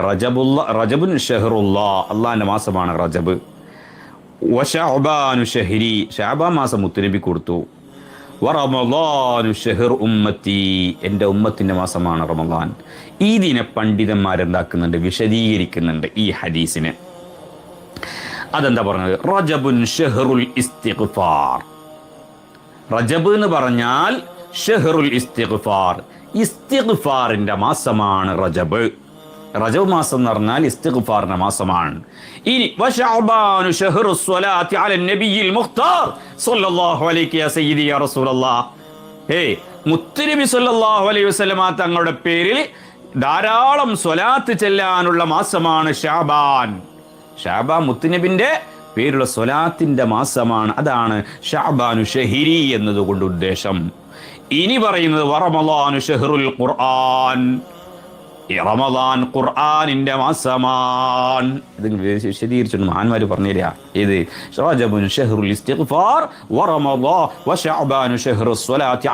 റജബുൻ ഷഹ്റുല്ലാഹ്, അള്ളാഹിൻ്റെ മാസമാണ് റജബ്. വശഅബാനു ഷഹ്രി, ഷഅബാൻ മാസം മുത്തുനബി കൊടുത്തു. വറമളാനു ഷഹ്റു ഉമ്മത്തി, എൻ്റെ ഉമ്മത്തിൻ്റെ മാസമാണ് റമളാൻ. ഇതിനെ പണ്ഡിതന്മാരെന്താക്കുന്നുണ്ട്, വിശദീകരിക്കുന്നുണ്ട് ഈ ഹദീസിനെ. അതെന്താ പറഞ്ഞത്? റജബുൻ ഷഹ്റുൽ ഇസ്തിഗ്ഫാർ. റജബ് എന്ന് പറഞ്ഞാൽ ഷഹ്റുൽ ഇസ്തിഗ്ഫാർ, ഇസ്തിഗ്ഫാറിൻ്റെ മാസമാണ് റജബ്. റജബ് മാസം എന്ന് പറഞ്ഞാൽ ഇസ്തിഗ്ഫാറിന്റെ മാസമാണ്. ഇനി വശഅബാനു ഷഹ്റു സ്വലാത്തി അലൻ നബിയിൽ മുഖ്താർ സല്ലല്ലാഹു അലൈഹി യാ സയ്യിദി യാ റസൂലല്ലാഹ്. മുത്തുനബി സല്ലല്ലാഹു അലൈഹി വസല്ലമ തങ്ങളുടെ പേരിൽ ധാരാളം സ്വലാത്ത് ചെല്ലാനുള്ള മാസമാണ് ഷഅബാൻ. ഷഅബാൻ മുത്തുനബിന്റെ പേരുള്ള സ്വലാത്തിന്റെ മാസമാണ്. അതാണ് ഷഅബാനു ഷഹ്രി എന്നതുകൊണ്ട് ഉദ്ദേശം. ഇനി പറയുന്നത് വറമളാനു ഷഹ്റുൽ ഖുർആൻ, റമളാൻ ഖുർആനിന്റെ മാസമാണ്. ഇത് വിശദീകരിച്ചിട്ട് മഹാന്മാർ പറഞ്ഞുതരാ. ഇത് റജബുൻ ഷഹ്റുൽ ഇസ്തിഗ്ഫാർ വറമളാൻ വശഅബാനു ഷഹ്റു സ്വലാത്തി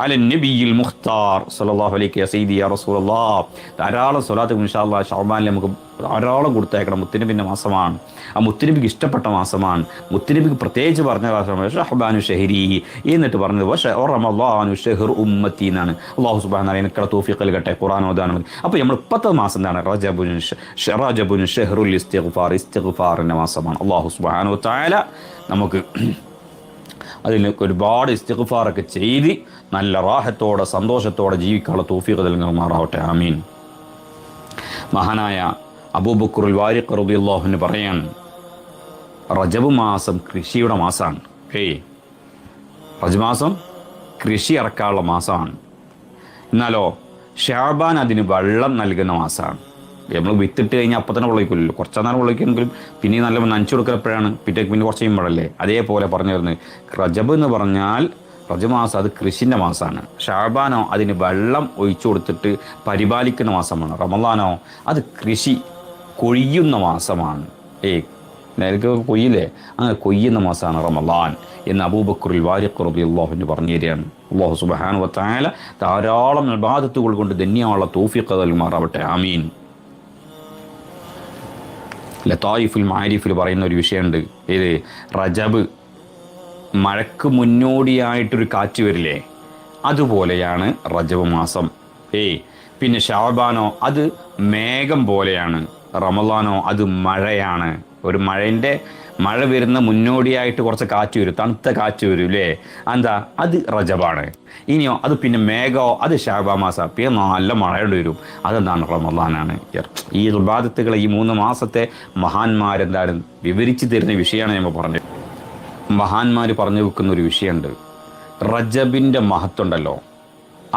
അലൻ നബിയിൽ മുഖ്താർ സല്ലല്ലാഹു അലൈഹി വസല്ലം യാ റസൂലല്ലാഹ്. ധാരാളം സ്വലാത്ത് ഇൻഷാ അല്ലാഹ് ശഅബാനിൽ നമുക്ക് ധാരാളം കൊടുത്തേക്കണം. മുത്തുനബിൻ്റെ മാസമാണ്, ആ മുത്തുനബിക്ക് ഇഷ്ടപ്പെട്ട മാസമാണ്. മുത്തുനബിക്ക് പ്രത്യേകിച്ച് പറഞ്ഞ മാസമാണ് ഷഅബാനു ഷഹ്രി. എന്നിട്ട് പറഞ്ഞത് റമളാനു ഷഹ്റു ഉമ്മത്തി എന്നാണ്. അല്ലാഹു സുബ്ഹാനഹു വ തആല എനിക്കുള്ള തൗഫീഖ് നൽകട്ടെ. ഖുർആൻ ഓതാൻ. അപ്പോൾ നമ്മൾ 10 മാസം എന്താണ്? റജബുൻ ഷഹ്റുൽ ഇസ്തിഗ്ഫാർ, ഇസ്തിഗ്ഫാറിൻ്റെ മാസമാണ്. അല്ലാഹു സുബ്ഹാനഹു വ തആല നമുക്ക് അതിൽ ഒരുപാട് ഇസ്തിഗ്ഫാറൊക്കെ ചെയ്ത് നല്ല റാഹത്തോടെ സന്തോഷത്തോടെ ജീവിക്കാനുള്ള തൗഫീഖ് നൽകുമാറാവട്ടെ. ആമീൻ. മഹാനായ അബൂബക്കറുൽ വാരിഖ് റളിയല്ലാഹു അൻഹു പറയാണ്, റജബ് മാസം കൃഷിയുടെ മാസമാണ്. റജബ് മാസം കൃഷി ഇറക്കാനുള്ള മാസമാണ്. എന്നാലോ ഷഅബാൻ അതിന് വെള്ളം നൽകുന്ന മാസമാണ്. നമ്മൾ വിത്തിട്ട് കഴിഞ്ഞാൽ അപ്പം തന്നെ വിളയിക്കില്ലല്ലോ, കുറച്ച് നേരം വിളയിക്കുമെങ്കിലും പിന്നെ നല്ല നനച്ചു കൊടുക്കലപ്പോഴാണ്, പിന്നെ കുറച്ച് കഴിയുമ്പോഴല്ലേ. അതേപോലെ പറഞ്ഞു വരുന്നത് റജബ് എന്ന് പറഞ്ഞാൽ റജബ് മാസം അത് കൃഷിൻ്റെ മാസമാണ്. ഷഅബാനോ അതിന് വെള്ളം ഒഴിച്ചു കൊടുത്തിട്ട് പരിപാലിക്കുന്ന മാസമാണ്. റമളാനോ അത് കൃഷി കൊയ്യുന്ന മാസമാണ്. നേരത്തെ കൊയ്യില്ലേ, അങ്ങനെ കൊയ്യുന്ന മാസമാണ് റമളാൻ എന്ന് അബൂബക്കറുൽ വാരിഖ് റളിയല്ലാഹു അൻഹു പറഞ്ഞു തരികയാണ്. അല്ലാഹു സുബ്ഹാനഹു വ തആല ധാരാളം ഇബാദത്തുകൾ കൊണ്ട് ധന്യമുള്ള തൗഫീഖ് നൽകുമാറാവട്ടെ. ആമീൻ. ലതായിഫുൽ മആരിഫിൽ പറയുന്ന ഒരു വിഷയമുണ്ട്. ഇത് റജബ് മഴക്ക് മുന്നോടിയായിട്ടൊരു കാറ്റ് വരില്ലേ, അതുപോലെയാണ് റജബ് മാസം. പിന്നെ ഷഅബാനോ അത് മേഘം പോലെയാണ്. റമളാനോ അത് മഴയാണ്. ഒരു മഴ വരുന്ന മുന്നോടിയായിട്ട് കുറച്ച് കാറ്റ് വരും, തണുത്ത കാറ്റ് വരും അല്ലേ, എന്താ അത് റജബാണ്. ഇനിയോ അത് പിന്നെ മേഘോ അത് ഷഅബാൻ മാസം, പിന്നെ നല്ല മഴയോട് വരും, അതെന്താണ് റമളാനാണ്. ഈ ഇബാദത്തുകളെ ഈ 3 മാസത്തെ മഹാന്മാരെന്താണ് വിവരിച്ചു തരുന്ന വിഷയമാണ് നമ്മൾ പറഞ്ഞത്. മഹാന്മാർ പറഞ്ഞു വെക്കുന്ന ഒരു വിഷയമുണ്ട്. റജബിൻ്റെ മഹത്വം ഉണ്ടല്ലോ,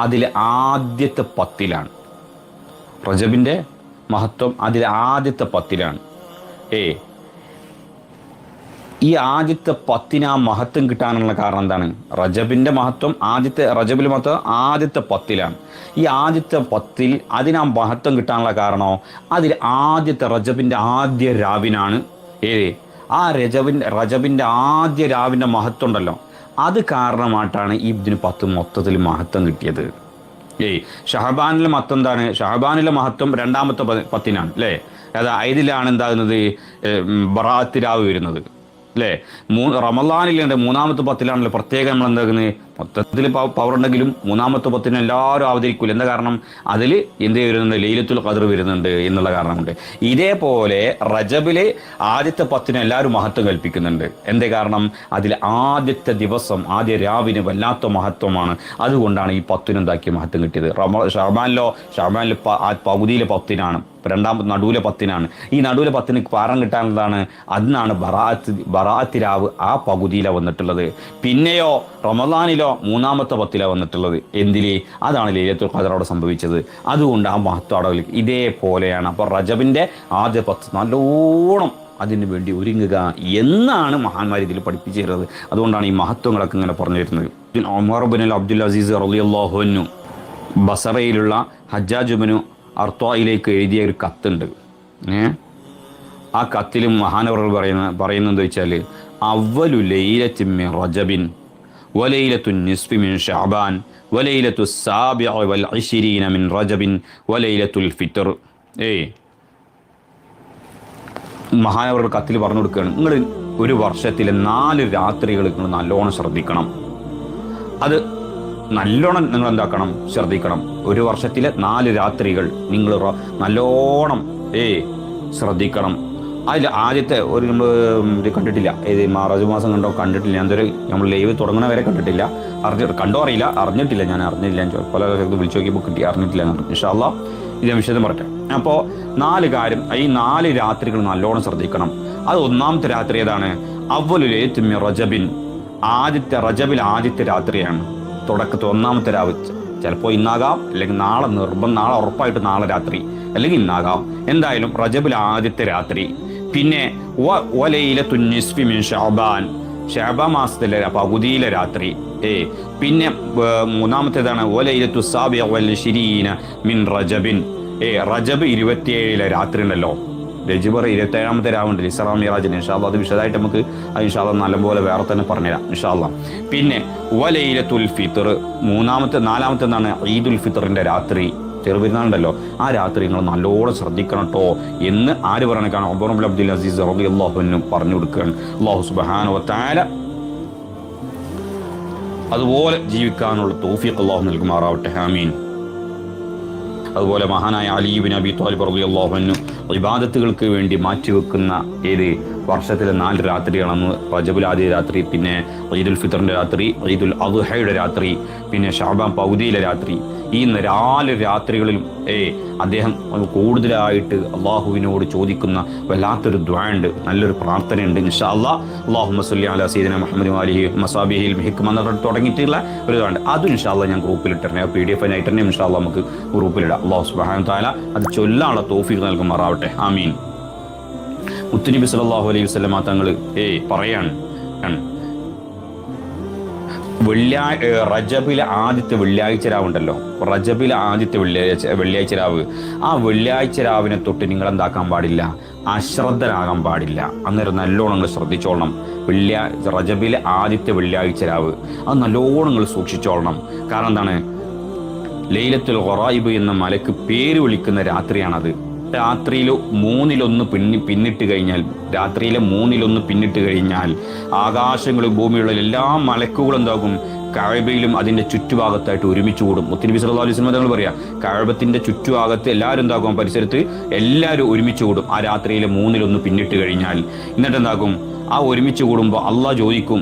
അതിൽ ആദ്യത്തെ 10ലാണ്. റജബിൻ്റെ മഹത്വം അതിൽ ആദ്യത്തെ 10ലാണ്. ഈ ആദ്യത്തെ 10 ആ മഹത്വം കിട്ടാനുള്ള കാരണം എന്താണ്? റജബിൻ്റെ മഹത്വം റജബിൽ മഹത്വം ആദ്യത്തെ 10 ഈ ആദ്യത്തെ 10 അതിനാ മഹത്വം കിട്ടാനുള്ള കാരണമോ അതിൽ ആദ്യത്തെ റജബിൻ്റെ ആദ്യ രാവിനാണ് ആ റജബിൻ്റെ ആദ്യ രാവിൻ്റെ മഹത്വം ഉണ്ടല്ലോ, അത് കാരണമായിട്ടാണ് ഈ ഇതിന് 10 മൊത്തത്തിൽ മഹത്വം കിട്ടിയത്. ഷഹബാനിലെ മഹത്വം എന്താണ്? ഷഹബാനിലെ മഹത്വം രണ്ടാമത്തെ 10 അല്ലേ? അതിലാണ് എന്താകുന്നത്? ബറാഅത്ത് രാവ് വരുന്നത് അല്ലേ? റമളാനിലുണ്ട് മൂന്നാമത്തെ 10 പ്രത്യേകം നമ്മൾ എന്താക്കുന്നത്? മൊത്തത്തിൽ പവർ ഉണ്ടെങ്കിലും മൂന്നാമത്തെ 10 എല്ലാവരും അവതരിക്കില്ല. എന്താ കാരണം? അതിൽ എന്ത് വരുന്നുണ്ട്? ലൈലത്തുൽ ഖദ്ർ വരുന്നുണ്ട് എന്നുള്ള കാരണമുണ്ട്. ഇതേപോലെ റജബിലെ ആദ്യത്തെ 10 എല്ലാവരും മഹത്വം കൽപ്പിക്കുന്നുണ്ട്. എന്തേ കാരണം? അതിൽ ആദ്യത്തെ ദിവസം ആദ്യ രാവിന് വല്ലാത്ത മഹത്വമാണ്. അതുകൊണ്ടാണ് ഈ 10 എന്താക്കിയ മഹത്വം കിട്ടിയത്. ഷാബാനിൽ പകുതിയിലെ 10 രണ്ടാമത്തെ നടുവിലെ 10 ഈ നടുവിലെ 10 പാരം കിട്ടാനുള്ളതാണ്. അതിനാണ് ബറാഅത്ത് രാവ് ആ പകുതിയിലാണ് വന്നിട്ടുള്ളത്. പിന്നെയോ റമളാനിലോ മൂന്നാമത്തെ 10 വന്നിട്ടുള്ളത്. എന്തില്? അതാണ് ലൈലത്തുൽ ഖദ്ർ അവിടെ സംഭവിച്ചത്. അതുകൊണ്ട് ആ മഹത്വം അവിടെ ഇതേപോലെയാണ്. അപ്പോൾ റജബിൻ്റെ ആദ്യ 10 നല്ലോണം അതിനു വേണ്ടി ഒരുങ്ങുക എന്നാണ് മഹാന്മാർ ഇതിൽ പഠിപ്പിച്ചു തരുന്നത്. അതുകൊണ്ടാണ് ഈ മഹത്വങ്ങളൊക്കെ ഇങ്ങനെ പറഞ്ഞു വരുന്നത്. ഉമർ ഇബ്നു അബ്ദുൽ അസീസ് റളിയല്ലാഹു അൻഹു ബസറയിലുള്ള ഹജ്ജാജ് ഇബ്നു അർത്വായിലേക്ക് എഴുതിയ ഒരു കത്തുണ്ട്. ആ കത്തിലും മഹാനവറുകൾ പറയുന്നത് വെച്ചാൽ അവ്വലു ലൈലത്തിൻ മിൻ റജബിൻ വലൈലത്തുൻ നിസ്ഫി മിൻ ശഅബാൻ വലൈലത്തു സാബിഅ വൽ 20 മിൻ റജബിൻ വലൈലത്തുൽ ഫിത്ർ. മഹാനവറുകൾ കത്തിൽ പറഞ്ഞു കൊടുക്കുകയാണ്, നിങ്ങൾ ഒരു വർഷത്തിലെ 4 രാത്രികൾ നിങ്ങൾ നല്ലോണം ശ്രദ്ധിക്കണം. അത് നല്ലോണം നിങ്ങൾ എന്താക്കണം? ശ്രദ്ധിക്കണം. ഒരു വർഷത്തിലെ 4 രാത്രികൾ നിങ്ങൾ നല്ലോണം ശ്രദ്ധിക്കണം. അതിൽ ആദ്യത്തെ നമ്മൾ കണ്ടിട്ടില്ല, മാർച്ച് മാസം കണ്ടോ കണ്ടിട്ടില്ല. എന്തൊരു നമ്മൾ ലൈവ് തുടങ്ങണ വരെ കണ്ടിട്ടില്ല. കണ്ടോ അറിയില്ല, അറിഞ്ഞിട്ടില്ല. ഞാൻ അറിഞ്ഞില്ല, പല വിളിച്ചു നോക്കിയപ്പോൾ കിട്ടി, അറിഞ്ഞിട്ടില്ല. ഇൻഷാ അല്ലാഹ് ഇത് വിശദം പറട്ടെ. അപ്പോൾ 4 കാര്യം, ഈ 4 രാത്രികൾ നല്ലോണം ശ്രദ്ധിക്കണം. അത് ഒന്നാമത്തെ രാത്രി ഏതാണ്? അവ്വലു ലൈലത്തിൻ മിൻ റജബിൻ, റജബിൽ ആദ്യത്തെ രാത്രിയാണ്. തുടക്കത്തിൽ ഒന്നാമത്തെ രാവ്. ചിലപ്പോൾ ഇന്നാകാം, അല്ലെങ്കിൽ നാളെ ഉറപ്പായിട്ട് നാളെ രാത്രി, അല്ലെങ്കിൽ ഇന്നാകാം. എന്തായാലും റജബിൽ ആദ്യത്തെ രാത്രി. പിന്നെ വലൈലത്തുൻ നിസ്ഫി മിൻ ശഅബാൻ, ശഅബാൻ മാസത്തിലെ പകുതിയിലെ രാത്രി. പിന്നെ മൂന്നാമത്തേതാണ് വലൈലത്തു സാബിഅ വൽ 20 മിൻ റജബിൻ. റജബ് 27 രാത്രി ഉണ്ടല്ലോ. രജബർ 27ാമത്തെ രാവുണ്ട് ഇസ്രാ മിറാജിന്. ഇൻഷാ അല്ലാഹ് അത് വിശദമായിട്ട് നമുക്ക് ഇൻഷാ അല്ലാഹ് നല്ലപോലെ വേറെ തന്നെ പറഞ്ഞുതരാം ഇൻഷാ അല്ലാഹ്. പിന്നെ വലൈലത്തുൽ ഫിത്ർ, നാലാമത്തെ എന്താണ്? ഈദുൽ ഫിത്റിന്റെ രാത്രി, ചെറുപെരുന്നാളുണ്ടല്ലോ. ആ രാത്രി നിങ്ങൾ നല്ലോണം ശ്രദ്ധിക്കണം കേട്ടോ എന്ന് ആര് പറയണേക്കാണ്? ഉമർ ഇബ്നു അബ്ദുൽ അസീസ് റളിയല്ലാഹു അൻഹു പറഞ്ഞു കൊടുക്കുകയാണ്. അല്ലാഹു സുബ്ഹാനഹു വ തആല അതുപോലെ ജീവിക്കാനുള്ള തൗഫീഖ് അല്ലാഹു നൽകുമാറാവട്ടെ. ആമീൻ. അതുപോലെ മഹാനായ അലി ഇബ്നു അബി ത്വാലിബ് റളിയല്ലാഹു അൻഹു ഇബാദത്തുകൾക്ക് വേണ്ടി മാറ്റിവെക്കുന്ന വർഷത്തിലെ 4 രാത്രികളാണ് റജബുൽ ആദ്യ രാത്രി, പിന്നെ ഈദുൽ ഫിത്റിന്റെ രാത്രി, ഈദുൽ അദ്ഹയുടെ രാത്രി, പിന്നെ ശഅബാൻ പൗദിയിലെ രാത്രി. ഈ 4 രാത്രികളിലും അദ്ദേഹം കൂടുതലായിട്ട് അള്ളാഹുവിനോട് ചോദിക്കുന്ന വല്ലാത്തൊരു ദുആ ഉണ്ട്, നല്ലൊരു പ്രാർത്ഥനയുണ്ട്. ഇൻഷാ അല്ലാഹ് അല്ലാഹുമ്മ സ്വല്ലി അലാ സയ്യിദിനാ മുഹമ്മദ് വഅലിഹി മസാബിഹിൽ ഹിക്മ എന്ന് തുടങ്ങിയിട്ടുള്ള ഒരു ദുആ ഉണ്ട്. അതും ഇൻഷാ അല്ലാഹ് ഞാൻ ഗ്രൂപ്പിൽ ഇട്ടിരുന്നേ, PDF ആയിട്ട് തന്നെ ഇൻഷാ അല്ലാഹ് നമുക്ക് ഗ്രൂപ്പിലിടാം. അല്ലാഹു സുബ്ഹാനഹു തആല അത് ചൊല്ലാനുള്ള തൗഫീഖ് നൽകുമാറാവട്ടെ. ആമീൻ. മുത്തുനബി സല്ലല്ലാഹു അലൈഹി വസല്ലമ തങ്ങൾ പറയാണ്, റജബിലെ ആദ്യത്തെ വെള്ളിയാഴ്ച രാവുണ്ടല്ലോ, റജബിലെ ആദ്യത്തെ വെള്ളിയാഴ്ച രാവ്, ആ വെള്ളിയാഴ്ച രാവിനെ തൊട്ട് നിങ്ങൾ എന്താക്കാൻ പാടില്ല? അശ്രദ്ധരാകാൻ പാടില്ല. അന്നേരം നല്ലോണം നിങ്ങൾ ശ്രദ്ധിച്ചോളണം. റജബിലെ ആദ്യത്തെ വെള്ളിയാഴ്ച രാവ് അത് നല്ലോണം നിങ്ങൾ സൂക്ഷിച്ചോളണം. കാരണം എന്താണ്? ലൈലത്തുൽ ഖറായിബ് എന്ന മലക്ക് പേര് വിളിക്കുന്ന രാത്രിയാണത്. രാത്രിയിൽ 1/3 പിന്നിട്ട് കഴിഞ്ഞാൽ, രാത്രിയിലെ 1/3 പിന്നിട്ട് കഴിഞ്ഞാൽ ആകാശങ്ങളും ഭൂമിയുള്ള എല്ലാ മലക്കുകളും എന്താകും? കഅബയിലും അതിൻ്റെ ചുറ്റുഭാഗത്തായിട്ട് ഒരുമിച്ച് കൂടും. മുത്തുനബി സല്ലല്ലാഹു അലൈഹി വസല്ലം തങ്ങൾ പറയാം, കഅബത്തിന്റെ ചുറ്റുഭാഗത്ത് എല്ലാവരും എന്താകും? പരിസരത്ത് എല്ലാവരും ഒരുമിച്ച് കൂടും ആ രാത്രിയിലെ 1/3 പിന്നിട്ട് കഴിഞ്ഞാൽ. എന്നിട്ട് എന്താകും? ആ ഒരുമിച്ച് കൂടുമ്പോൾ അള്ളാഹ് ചോദിക്കും,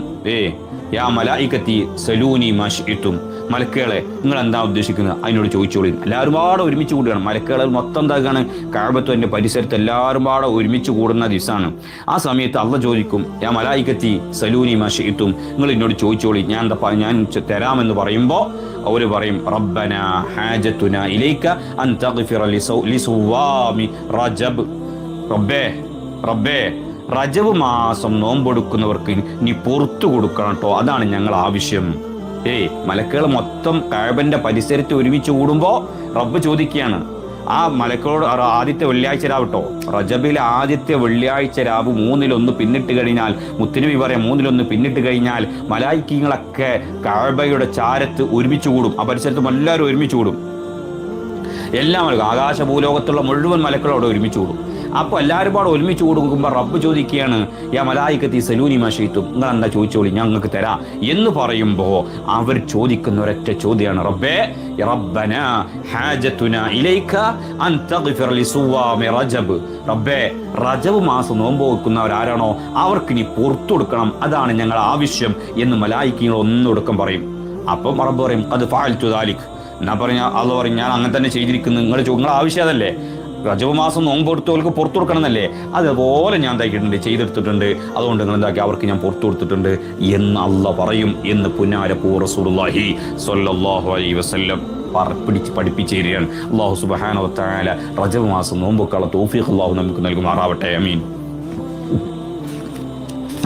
യാ മലായികത്തി സലൂനി മാ ശിഅ്തും, മലക്കുകളെ നിങ്ങൾ എന്താ ഉദ്ദേശിക്കുന്നത്? അതിനോട് ചോദിച്ചോളി. എല്ലാവരും പാടെ ഒരുമിച്ച് കൂടുകയാണ്. മലക്കുകൾ മൊത്തം എന്താക്കുകയാണ്? കഅബത്തിന്റെ പരിസരത്ത് എല്ലാവരും പാടെ ഒരുമിച്ച് കൂടുന്ന ദിവസമാണ്. ആ സമയത്ത് അള്ളാഹ് ചോദിക്കും, യാ മലായികത്തി സലൂനി മാ ശിഅ്തും, നിങ്ങൾ എന്നോട് ചോദിച്ചോളി, ഞാൻ തരാമെന്ന് പറയുമ്പോൾ അവർ പറയും, റബ്ബന ഹാജത്തുന ഇലൈക അൻ തഗ്ഫിറ ലിസുവാമി റജബ്. റബ്ബേ റജബ് മാസം നോമ്പെടുക്കുന്നവർക്ക് നീ പുറത്തു കൊടുക്കണം കേട്ടോ, അതാണ് ഞങ്ങൾ ആവശ്യം. മലക്കുകൾ മൊത്തം കഅബന്റെ പരിസരത്ത് ഒരുമിച്ച് കൂടുമ്പോൾ റബ്ബ് ചോദിക്കുകയാണ്, ആ മലക്കുകളോട് ആദ്യത്തെ വെള്ളിയാഴ്ച രാവ് കേട്ടോ, റജബിലെ ആദ്യത്തെ വെള്ളിയാഴ്ച രാവ് 1/3 പിന്നിട്ട് കഴിഞ്ഞാൽ, മുത്തുനബി പറയാം 1/3 പിന്നിട്ട് കഴിഞ്ഞാൽ മലായിക്കീങ്ങളൊക്കെ കഅബയുടെ ചാരത്ത് ഒരുമിച്ച് കൂടും. ആ പരിസരത്ത് എല്ലാവരും ഒരുമിച്ച് കൂടും. എല്ലാ മലക്കും, ആകാശഭൂലോകത്തുള്ള മുഴുവൻ മലക്കളോട് ഒരുമിച്ച് കൂടും. അപ്പോൾ എല്ലാവരും പാടെ ഒരുമിച്ച് കൊടുക്കുമ്പോൾ റബ്ബ് ചോദിക്കുകയാണ്, യാ മലായികത്തി സലൂനി മാഷയിത്തും, നിങ്ങൾ എന്താ ചോദിച്ചോളി ഞങ്ങൾക്ക് തരാം എന്ന് പറയുമ്പോൾ അവർ ചോദിക്കുന്ന ഒരൊറ്റ ചോദ്യമാണ്, റബ്ബേ റബ്ബന ഹാജത്തുന ഇലൈക അൻ തഗ്ഫിർ ലിസുവാമി റജബ്. റബ്ബേ റജബ് മാസം നോമ്പ് വെക്കുന്നവരാരാണോ അവർക്ക് നീ പുറത്തു കൊടുക്കണം, അതാണ് ഞങ്ങൾ ആവശ്യം എന്ന് മലായികകൾ ഒന്നൊടുക്കം പറയും. അപ്പം റബ്ബ് പറയും, അത് ഫഅൽതു ദാലിക്. എന്നാ പറഞ്ഞ അള്ളാഹു പറയും, ഞാൻ അങ്ങനെ തന്നെ ചെയ്തിരിക്കുന്നു, നിങ്ങളുടെ ആവശ്യം അതല്ലേ, റജബ് മാസം നോമ്പ് എടുത്തവർക്ക് പുറത്തു കൊടുക്കണം എന്നല്ലേ, അതുപോലെ ഞാൻ എന്താക്കിയിട്ടുണ്ട്, ചെയ്തെടുത്തിട്ടുണ്ട്, അതുകൊണ്ട് നിങ്ങൾ എന്താക്കി അവർക്ക് ഞാൻ പുറത്തു കൊടുത്തിട്ടുണ്ട് എന്ന് അള്ളാഹ് പറയും എന്ന് പുന്നാരപ്പൂ റസൂലുള്ളാഹി സ്വല്ലല്ലാഹു അലൈഹി വസല്ലം പഠിപ്പിച്ചു തരികയാണ്. അല്ലാഹു സുബ്ഹാനഹു വ തആല റജബ് മാസം നോമ്പൊക്കെയുള്ള തൗഫീഖ് അല്ലാഹു നമുക്ക് നൽകുമാറാവട്ടെ, ആമീൻ.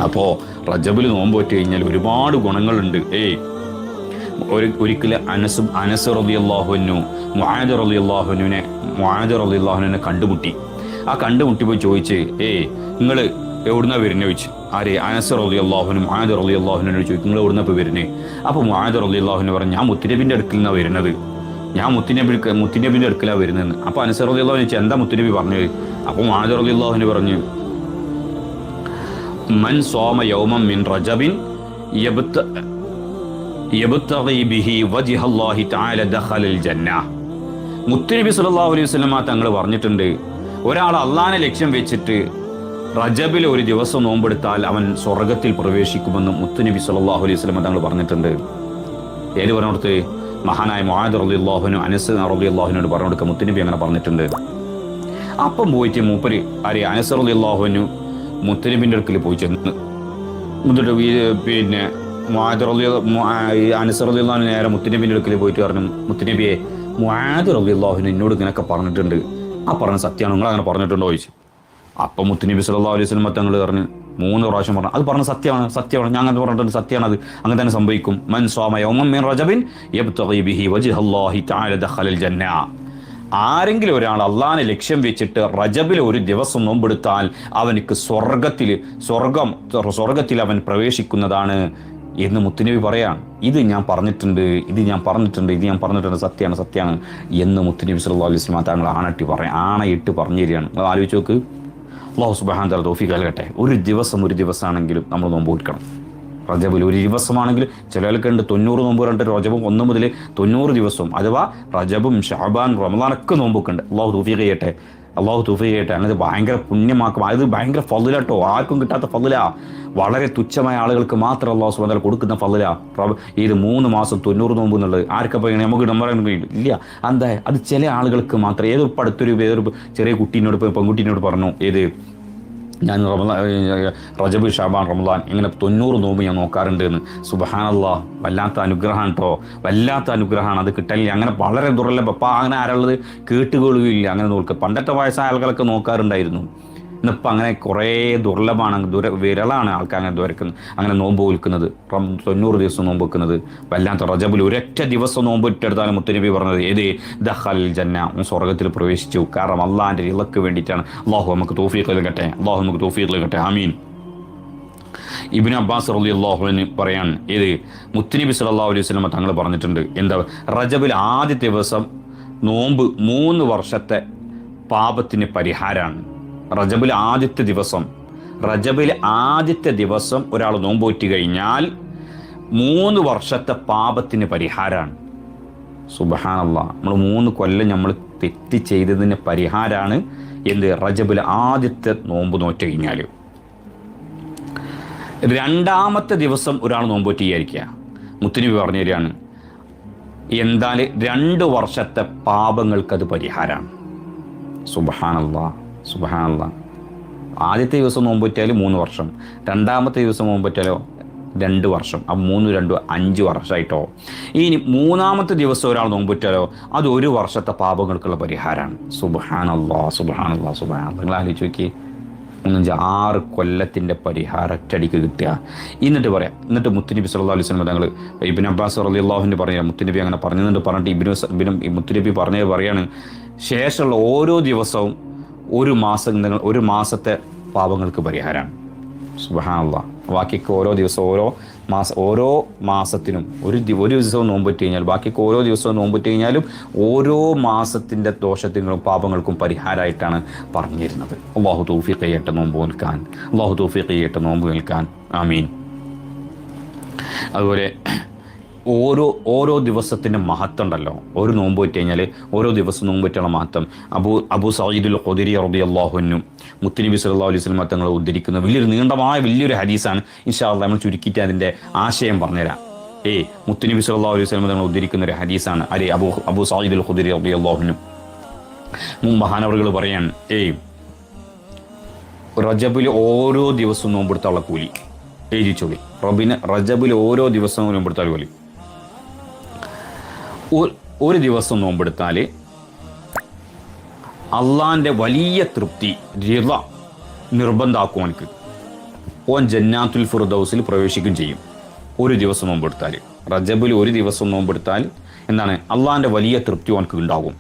അപ്പോൾ റജബിൽ നോമ്പ് വെച്ച് കഴിഞ്ഞാൽ ഒരുപാട് ഗുണങ്ങളുണ്ട്. ഒരിക്കൽ അനസ് റളിയല്ലാഹു അൻഹു മുആദ് റളിയല്ലാഹു അൻഹുവിനെ കണ്ടുമുട്ടി. ആ കണ്ടുമുട്ടിപ്പോൾ ചോദിച്ച്, നിങ്ങൾ എവിടുന്നാ വരുന്നത് ചോദിച്ചു. ആര്? അനസ് റളിയല്ലാഹു അൻഹു മുആദ് റളിയല്ലാഹു അൻഹുവിനോട് ചോദിച്ചു, നിങ്ങൾ എവിടുന്നാ ഇപ്പോൾ വരുന്നത്? അപ്പോൾ മുആദ് റളിയല്ലാഹു അൻഹു പറഞ്ഞു, ഞാൻ മുത്തുനബിൻ്റെ അടുക്കൽ നിന്നാണ് വരുന്നത്, ഞാൻ മുത്തുനബിൻ്റെ അടുക്കലാണ് വരുന്നതെന്ന്. അപ്പോൾ അനസ് റളിയല്ലാഹു അൻഹു ചോദിച്ചു, എന്താ മുത്തുനബി പറഞ്ഞത്? അപ്പോൾ മുആദ് റളിയല്ലാഹു അൻഹു പറഞ്ഞു, മൻ സ്വാമ യൗമൻ മിൻ റജബിൻ യബ്തഗി ബിഹി വജ്ഹല്ലാഹി തആല ദഖലൽ ജന്ന. മുത്തുനബി സല്ലല്ലാഹു അലൈഹി വസല്ലം തങ്ങൾ പറഞ്ഞിട്ടുണ്ട്, ഒരാൾ അള്ളാഹനെ ലക്ഷ്യം വെച്ചിട്ട് റജബിൽ ഒരു ദിവസം നോമ്പെടുത്താൽ അവൻ സ്വർഗത്തിൽ പ്രവേശിക്കുമെന്ന് മുത്തുനബി സല്ലല്ലാഹു അലൈഹി വസല്ലം തങ്ങൾ പറഞ്ഞിട്ടുണ്ട്. ഏത് പറഞ്ഞിടത്ത്? മഹാനായ മുആദ് റളിയല്ലാഹു അൻഹു അനസ് റളിയല്ലാഹു അൻഹുവിനോട് പറഞ്ഞിട്ട് മുത്തുനബി അങ്ങനെ പറഞ്ഞിട്ടുണ്ട്. അപ്പം പോയിട്ട് മൂപ്പര് അനസ് റളിയല്ലാഹു അൻഹു മുത്തുനബിൻ്റെ അടുക്കൽ പോയി ചെന്ന് എന്നിട്ട് പിന്നെ അനസ് റളിയല്ലാഹു അൻഹു നേരെ മുത്തുനബിൻ്റെ അടുക്കൽ പോയിട്ട് പറഞ്ഞു, മുത്തുനബിയെ മുആദ് റളിയല്ലാഹു അൻഹു എന്നോട് ഇങ്ങനെയൊക്കെ പറഞ്ഞിട്ടുണ്ട്, ആ പറഞ്ഞ സത്യമാണ്, നിങ്ങൾ അങ്ങനെ പറഞ്ഞിട്ടുണ്ടോ ചോദിച്ചു. അപ്പം മുത്തുനബി സല്ലല്ലാഹു അലൈഹി വസല്ലം തങ്ങൾ പറഞ്ഞു, 3 പ്രാവശ്യം പറഞ്ഞു, അത് പറഞ്ഞ സത്യമാണ്, ഞാൻ അങ്ങനെ പറഞ്ഞിട്ടുണ്ട്, സത്യമാണ്, അത് അങ്ങനെ തന്നെ സംഭവിക്കും. മൻ സ്വാമ യൗമൻ മിൻ റജബിൻ യബ്തഗി ബിഹി വജ്ഹല്ലാഹി തആല ദഖലൽ ജന്ന. ആരെങ്കിലും ഒരാൾ അള്ളാഹനെ ലക്ഷ്യം വെച്ചിട്ട് റജബിൽ ഒരു ദിവസം നോമ്പെടുത്താൽ അവനക്ക് സ്വർഗത്തിൽ അവൻ പ്രവേശിക്കുന്നതാണ് എന്ന് മുത്തുനബി പറയാം. ഇത് ഞാൻ പറഞ്ഞിട്ടുണ്ട്, സത്യമാണ് എന്ന് മുത്തുനബി സല്ലല്ലാഹു അലൈഹി വസല്ലം തങ്ങൾ ആണയിട്ട് പറഞ്ഞു തരികയാണ്. അത് ആലോചിച്ച് നോക്ക്. അല്ലാഹു സുബ്ഹാനഹു വ തആല തൗഫീഖ് നൽകട്ടെ. ഒരു ദിവസമാണെങ്കിലും നമ്മൾ നോമ്പ് കൊടുക്കണം. റജബിൽ ഒരു ദിവസമാണെങ്കിൽ ചിലർക്കുണ്ട് 90 നോമ്പ് പറഞ്ഞിട്ട് റജബും 1 മുതൽ 90 ദിവസവും, അഥവാ റജബും ഷഅബാൻ റമളാനൊക്കെ നോമ്പൊക്കെ ഉണ്ട്. അല്ലാഹു തൗഫീഖ് ചെയ്യട്ടെ. അങ്ങനെ ഭയങ്കര പുണ്യമാക്കും. അത് ഭയങ്കര ഫളിലാട്ടോ, ആർക്കും കിട്ടാത്ത ഫളിലാ, വളരെ തുച്ഛമായ ആളുകൾക്ക് മാത്രം അല്ലാഹു സുബ്ഹാനഹു വ തആല കൊടുക്കുന്ന ഫളിലാ. ഇത് 3 മാസം 90 നോമ്പ് എന്നുള്ളത് ആർക്കപ്പോൾ നമുക്ക് പറയാൻ കഴിയില്ല, ഇല്ല. എന്താ അത് ചില ആളുകൾക്ക് മാത്രം. ഏതൊരു അടുത്തൊരു ചെറിയ പെൺകുട്ടീനോട് പറഞ്ഞു, ഞാൻ റജബ് ഷാബാൻ റമളാൻ ഇങ്ങനെ 90 നോമ്പ് ഞാൻ നോക്കാറുണ്ട് എന്ന്. സുബ്ഹാനല്ലാഹ്, വല്ലാത്ത അനുഗ്രഹമാണ് അത് കിട്ടലില്ല. അങ്ങനെ വളരെ ദുർലഭം. അപ്പം അങ്ങനെ ആരുള്ളത് കേട്ടുകൊള്ളുകയില്ല. അങ്ങനെ നോക്കുക. പണ്ടത്തെ വയസ്സായ ആളുകളൊക്കെ നോക്കാറുണ്ടായിരുന്നു. ഇന്നിപ്പോൾ അങ്ങനെ കുറേ ദുർലഭമാണ്, വിരളാണ് ആൾക്കാർ അങ്ങനെ നോമ്പ് വിൽക്കുന്നത്, 90 ദിവസം നോമ്പ് വെക്കുന്നത്. വല്ലാത്ത റജബിൽ ഒരൊറ്റ ദിവസം നോമ്പ് ഇട്ടെടുത്താലും മുത്തുനബി പറഞ്ഞത് ദഖൽ ജന്ന, സ്വർഗത്തിൽ പ്രവേശിച്ചു. കാരണം അള്ളാഹിൻ്റെ റിളക്ക് വേണ്ടിയിട്ടാണ്. അല്ലാഹു നമുക്ക് തൗഫീഖ് നൽകട്ടെ, ആമീൻ. ഇബ്നു അബ്ബാസ് റളിയല്ലാഹു അൻഹു പറയാൻ, മുത്തുനബി സല്ലല്ലാഹു അലൈഹി വസല്ലം തങ്ങൾ പറഞ്ഞിട്ടുണ്ട്, എന്താ, റജബിൽ ആദ്യത്തെ ദിവസം നോമ്പ് 3 വർഷത്തെ പാപത്തിന് പരിഹാരമാണ്. റജബിൽ ആദ്യത്തെ ദിവസം ഒരാൾ നോമ്പോറ്റ് കഴിഞ്ഞാൽ 3 വർഷത്തെ പാപത്തിന് പരിഹാരമാണ്. സുബ്ഹാനല്ലാഹ്, നമ്മൾ 3 കൊല്ലം നമ്മൾ തെറ്റ് ചെയ്തതിന് പരിഹാരമാണ് റജബിൽ ആദ്യത്തെ നോമ്പ് നോറ്റ് കഴിഞ്ഞാൽ. 2ാമത്തെ ദിവസം ഒരാൾ നോമ്പോറ്റ് വിചാരിക്കുക, മുത്തുനബി പറഞ്ഞു തരികയാണ്, എന്നാൽ 2 വർഷത്തെ പാപങ്ങൾക്കത് പരിഹാരമാണ്. സുബ്ഹാനല്ലാഹ്. ആദ്യത്തെ ദിവസം നോമ്പറ്റാലും 3 വർഷം, 2ാമത്തെ ദിവസം നോമ്പറ്റാലോ 2 വർഷം. ആ 3 2 5 വർഷമായിട്ടോ. ഇനി 3ാമത്തെ ദിവസം ഒരാൾ നോമ്പറ്റാലോ അത് 1 വർഷത്തെ പാപങ്ങൾക്കുള്ള പരിഹാരമാണ്. സുബ്ഹാനല്ലാഹ്. നിങ്ങൾ ആലോചിച്ച് നോക്കി, എന്നുവെച്ചാൽ 6 കൊല്ലത്തിൻ്റെ പരിഹാരം ഒറ്റയടിക്ക് കിട്ടുക. എന്നിട്ട് മുത്തുനബി സല്ലല്ലാഹു അലൈഹി വസല്ലം തങ്ങൾ ഇബ്നു അബ്ബാസ് റളിയല്ലാഹു പറയാം, മുത്തുനബി അങ്ങനെ പറഞ്ഞിട്ട് മുത്തുനബി പറയാണ്, ശേഷമുള്ള ഓരോ ദിവസവും ഒരു മാസത്തെ പാപങ്ങൾക്ക് പരിഹാരമാണ്. സുബ്ഹാനല്ലാഹ്. ബാക്കിയൊക്കെ ഓരോ ദിവസവും ഓരോ മാസത്തിനും ഒരു ദിവസവും നോമ്പറ്റ് കഴിഞ്ഞാൽ ബാക്കിയൊക്കെ ഓരോ ദിവസവും നോമ്പറ്റ് കഴിഞ്ഞാലും ഓരോ മാസത്തിൻ്റെ ദോഷത്തിനും പാപങ്ങൾക്കും പരിഹാരമായിട്ടാണ് പറഞ്ഞിരുന്നത്. അല്ലാഹു തൗഫീഖ് ചെയ്യട്ടെ നോമ്പ് നിൽക്കാൻ. ആമീൻ. അതുപോലെ ഓരോ ദിവസത്തിൻ്റെ മഹത്വം ഉണ്ടല്ലോ. ഒരു നോമ്പ് വെച്ച് കഴിഞ്ഞാൽ ഓരോ ദിവസം നോമ്പ് വെച്ചുള്ള മഹത്വം അബൂ സഈദുൽ ഖുദരി റളിയല്ലാഹു അൻഹു മുത്തുനബി സല്ലല്ലാഹു അലൈഹി വസല്ലം തങ്ങൾ ഉദ്ധരിക്കുന്ന വലിയൊരു ഹദീസാണ്. ഇൻഷാ അല്ലാഹ് നമ്മൾ ചുരുക്കിയിട്ട് അതിൻ്റെ ആശയം പറഞ്ഞുതരാം. മുത്തുനബി സല്ലല്ലാഹു അലൈഹി വസല്ലം തങ്ങൾ ഉദ്ധരിക്കുന്ന ഒരു ഹദീസാണ്. അബൂ സഈദുൽ ഖുദരി റളിയല്ലാഹു അൻഹു മഹാനവറുകൾ പറയാൻ, റജബിൽ ഓരോ ദിവസവും നോമ്പെടുത്തുള്ള കൂലി എഴുതിച്ചോളി. റജബിൽ ഓരോ ദിവസവും നോമ്പെടുത്താൽ കൂലി. ഒരു ദിവസം നോമ്പെടുത്താൽ അള്ളാന്റെ വലിയ തൃപ്തി റിള നിർബന്ധമാക്കും. ഓൻ ജന്നാത്തുൽ ഫിർദൗസിൽ പ്രവേശിക്കുകയും ചെയ്യും. ഒരു ദിവസം നോമ്പെടുത്താൽ, റജബിൽ ഒരു ദിവസം നോമ്പെടുത്താൽ എന്താണ്, അള്ളാന്റെ വലിയ തൃപ്തി ഓനക്ക് ഉണ്ടാകും.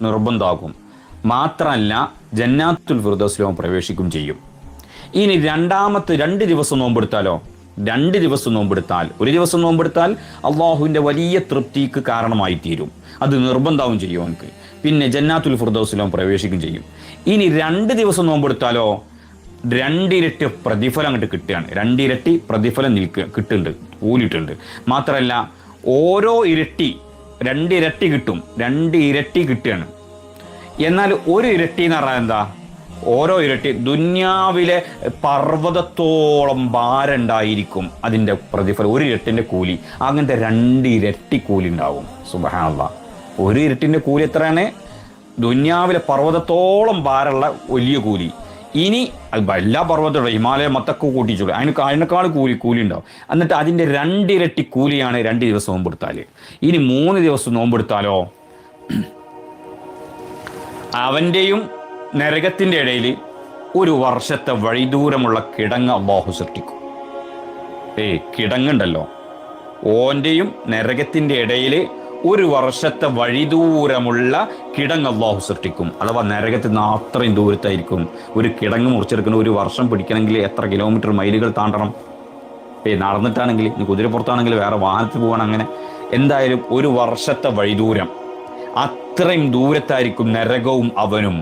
നിർബന്ധമാക്കും. മാത്രമല്ല ജന്നാത്തുൽ ഫിർദൗസിൽ ഓൻ പ്രവേശിക്കുകയും ചെയ്യും. ഇനി 2 ദിവസം നോമ്പെടുത്താലോ, 2 ദിവസം നോമ്പെടുത്താൽ, ഒരു ദിവസം നോമ്പെടുത്താൽ അള്ളാഹുവിൻ്റെ വലിയ തൃപ്തിക്ക് കാരണമായി തീരും. അത് നിർബന്ധവും ചെയ്യും അവനക്ക്. പിന്നെ ജന്നാത്തുൽ ഫിർദൗസിലും പ്രവേശിക്കുകയും ചെയ്യും. ഇനി 2 ദിവസം നോമ്പെടുത്താലോ 2 ഇരട്ടി പ്രതിഫലം അങ്ങോട്ട് കിട്ടുകയാണ്. 2 ഇരട്ടി പ്രതിഫലം കിട്ടുന്നുണ്ട്, കൂലിയിട്ടുണ്ട്. മാത്രമല്ല ഓരോ ഇരട്ടി 2 ഇരട്ടി കിട്ടും, 2 ഇരട്ടി കിട്ടുകയാണ്. എന്നാൽ ഒരു ഇരട്ടി എന്ന് പറഞ്ഞാൽ എന്താ, ഓരോ ഇരട്ടി ദുന്യാവിലെ പർവ്വതത്തോളം ഭാരമുണ്ടായിരിക്കും അതിൻ്റെ പ്രതിഫലം. ഒരു ഇരട്ടിൻ്റെ കൂലി, അങ്ങനത്തെ 2 ഇരട്ടി കൂലി ഉണ്ടാവും. സുബ്ഹാനല്ലാഹ്. ഒരു ഇരട്ടിൻ്റെ കൂലി എത്രയാണ്? ദുന്യാവിലെ പർവ്വതത്തോളം ഭാരമുള്ള വലിയ കൂലി. ഇനി എല്ലാ പർവ്വതത്തോളം ഹിമാലയ മൊത്തമൊക്കെ കൂട്ടിച്ചോളൂ, അതിനേക്കാൾ കൂലി ഉണ്ടാവും. എന്നിട്ട് അതിൻ്റെ 2 ഇരട്ടി കൂലിയാണ് 2 ദിവസം നോമ്പെടുത്താൽ. ഇനി 3 ദിവസം നോമ്പെടുത്താലോ അവൻ്റെയും നരകത്തിൻ്റെ ഇടയിൽ 1 വർഷത്തെ വഴിദൂരമുള്ള കിടങ്ങ് അല്ലാഹു സൃഷ്ടിക്കും. കിടങ്ങുണ്ടല്ലോ, ഓൻ്റെയും നരകത്തിൻ്റെ ഇടയിൽ 1 വർഷത്തെ വഴിദൂരമുള്ള കിടങ്ങ് അല്ലാഹു സൃഷ്ടിക്കും. അഥവാ നരകത്തിൽ നിന്ന് അത്രയും ദൂരത്തായിരിക്കും. ഒരു കിടങ്ങ് മുറിച്ചെടുക്കുന്ന 1 വർഷം പിടിക്കണമെങ്കിൽ എത്ര കിലോമീറ്റർ മൈലുകൾ താണ്ടണം? നടന്നിട്ടാണെങ്കിൽ, കുതിരപ്പുറത്താണെങ്കിൽ, വേറെ വാഹനത്തിൽ പോകണം, അങ്ങനെ എന്തായാലും 1 വർഷത്തെ വഴിദൂരം. അത്രയും ദൂരത്തായിരിക്കും നരകവും അവനും.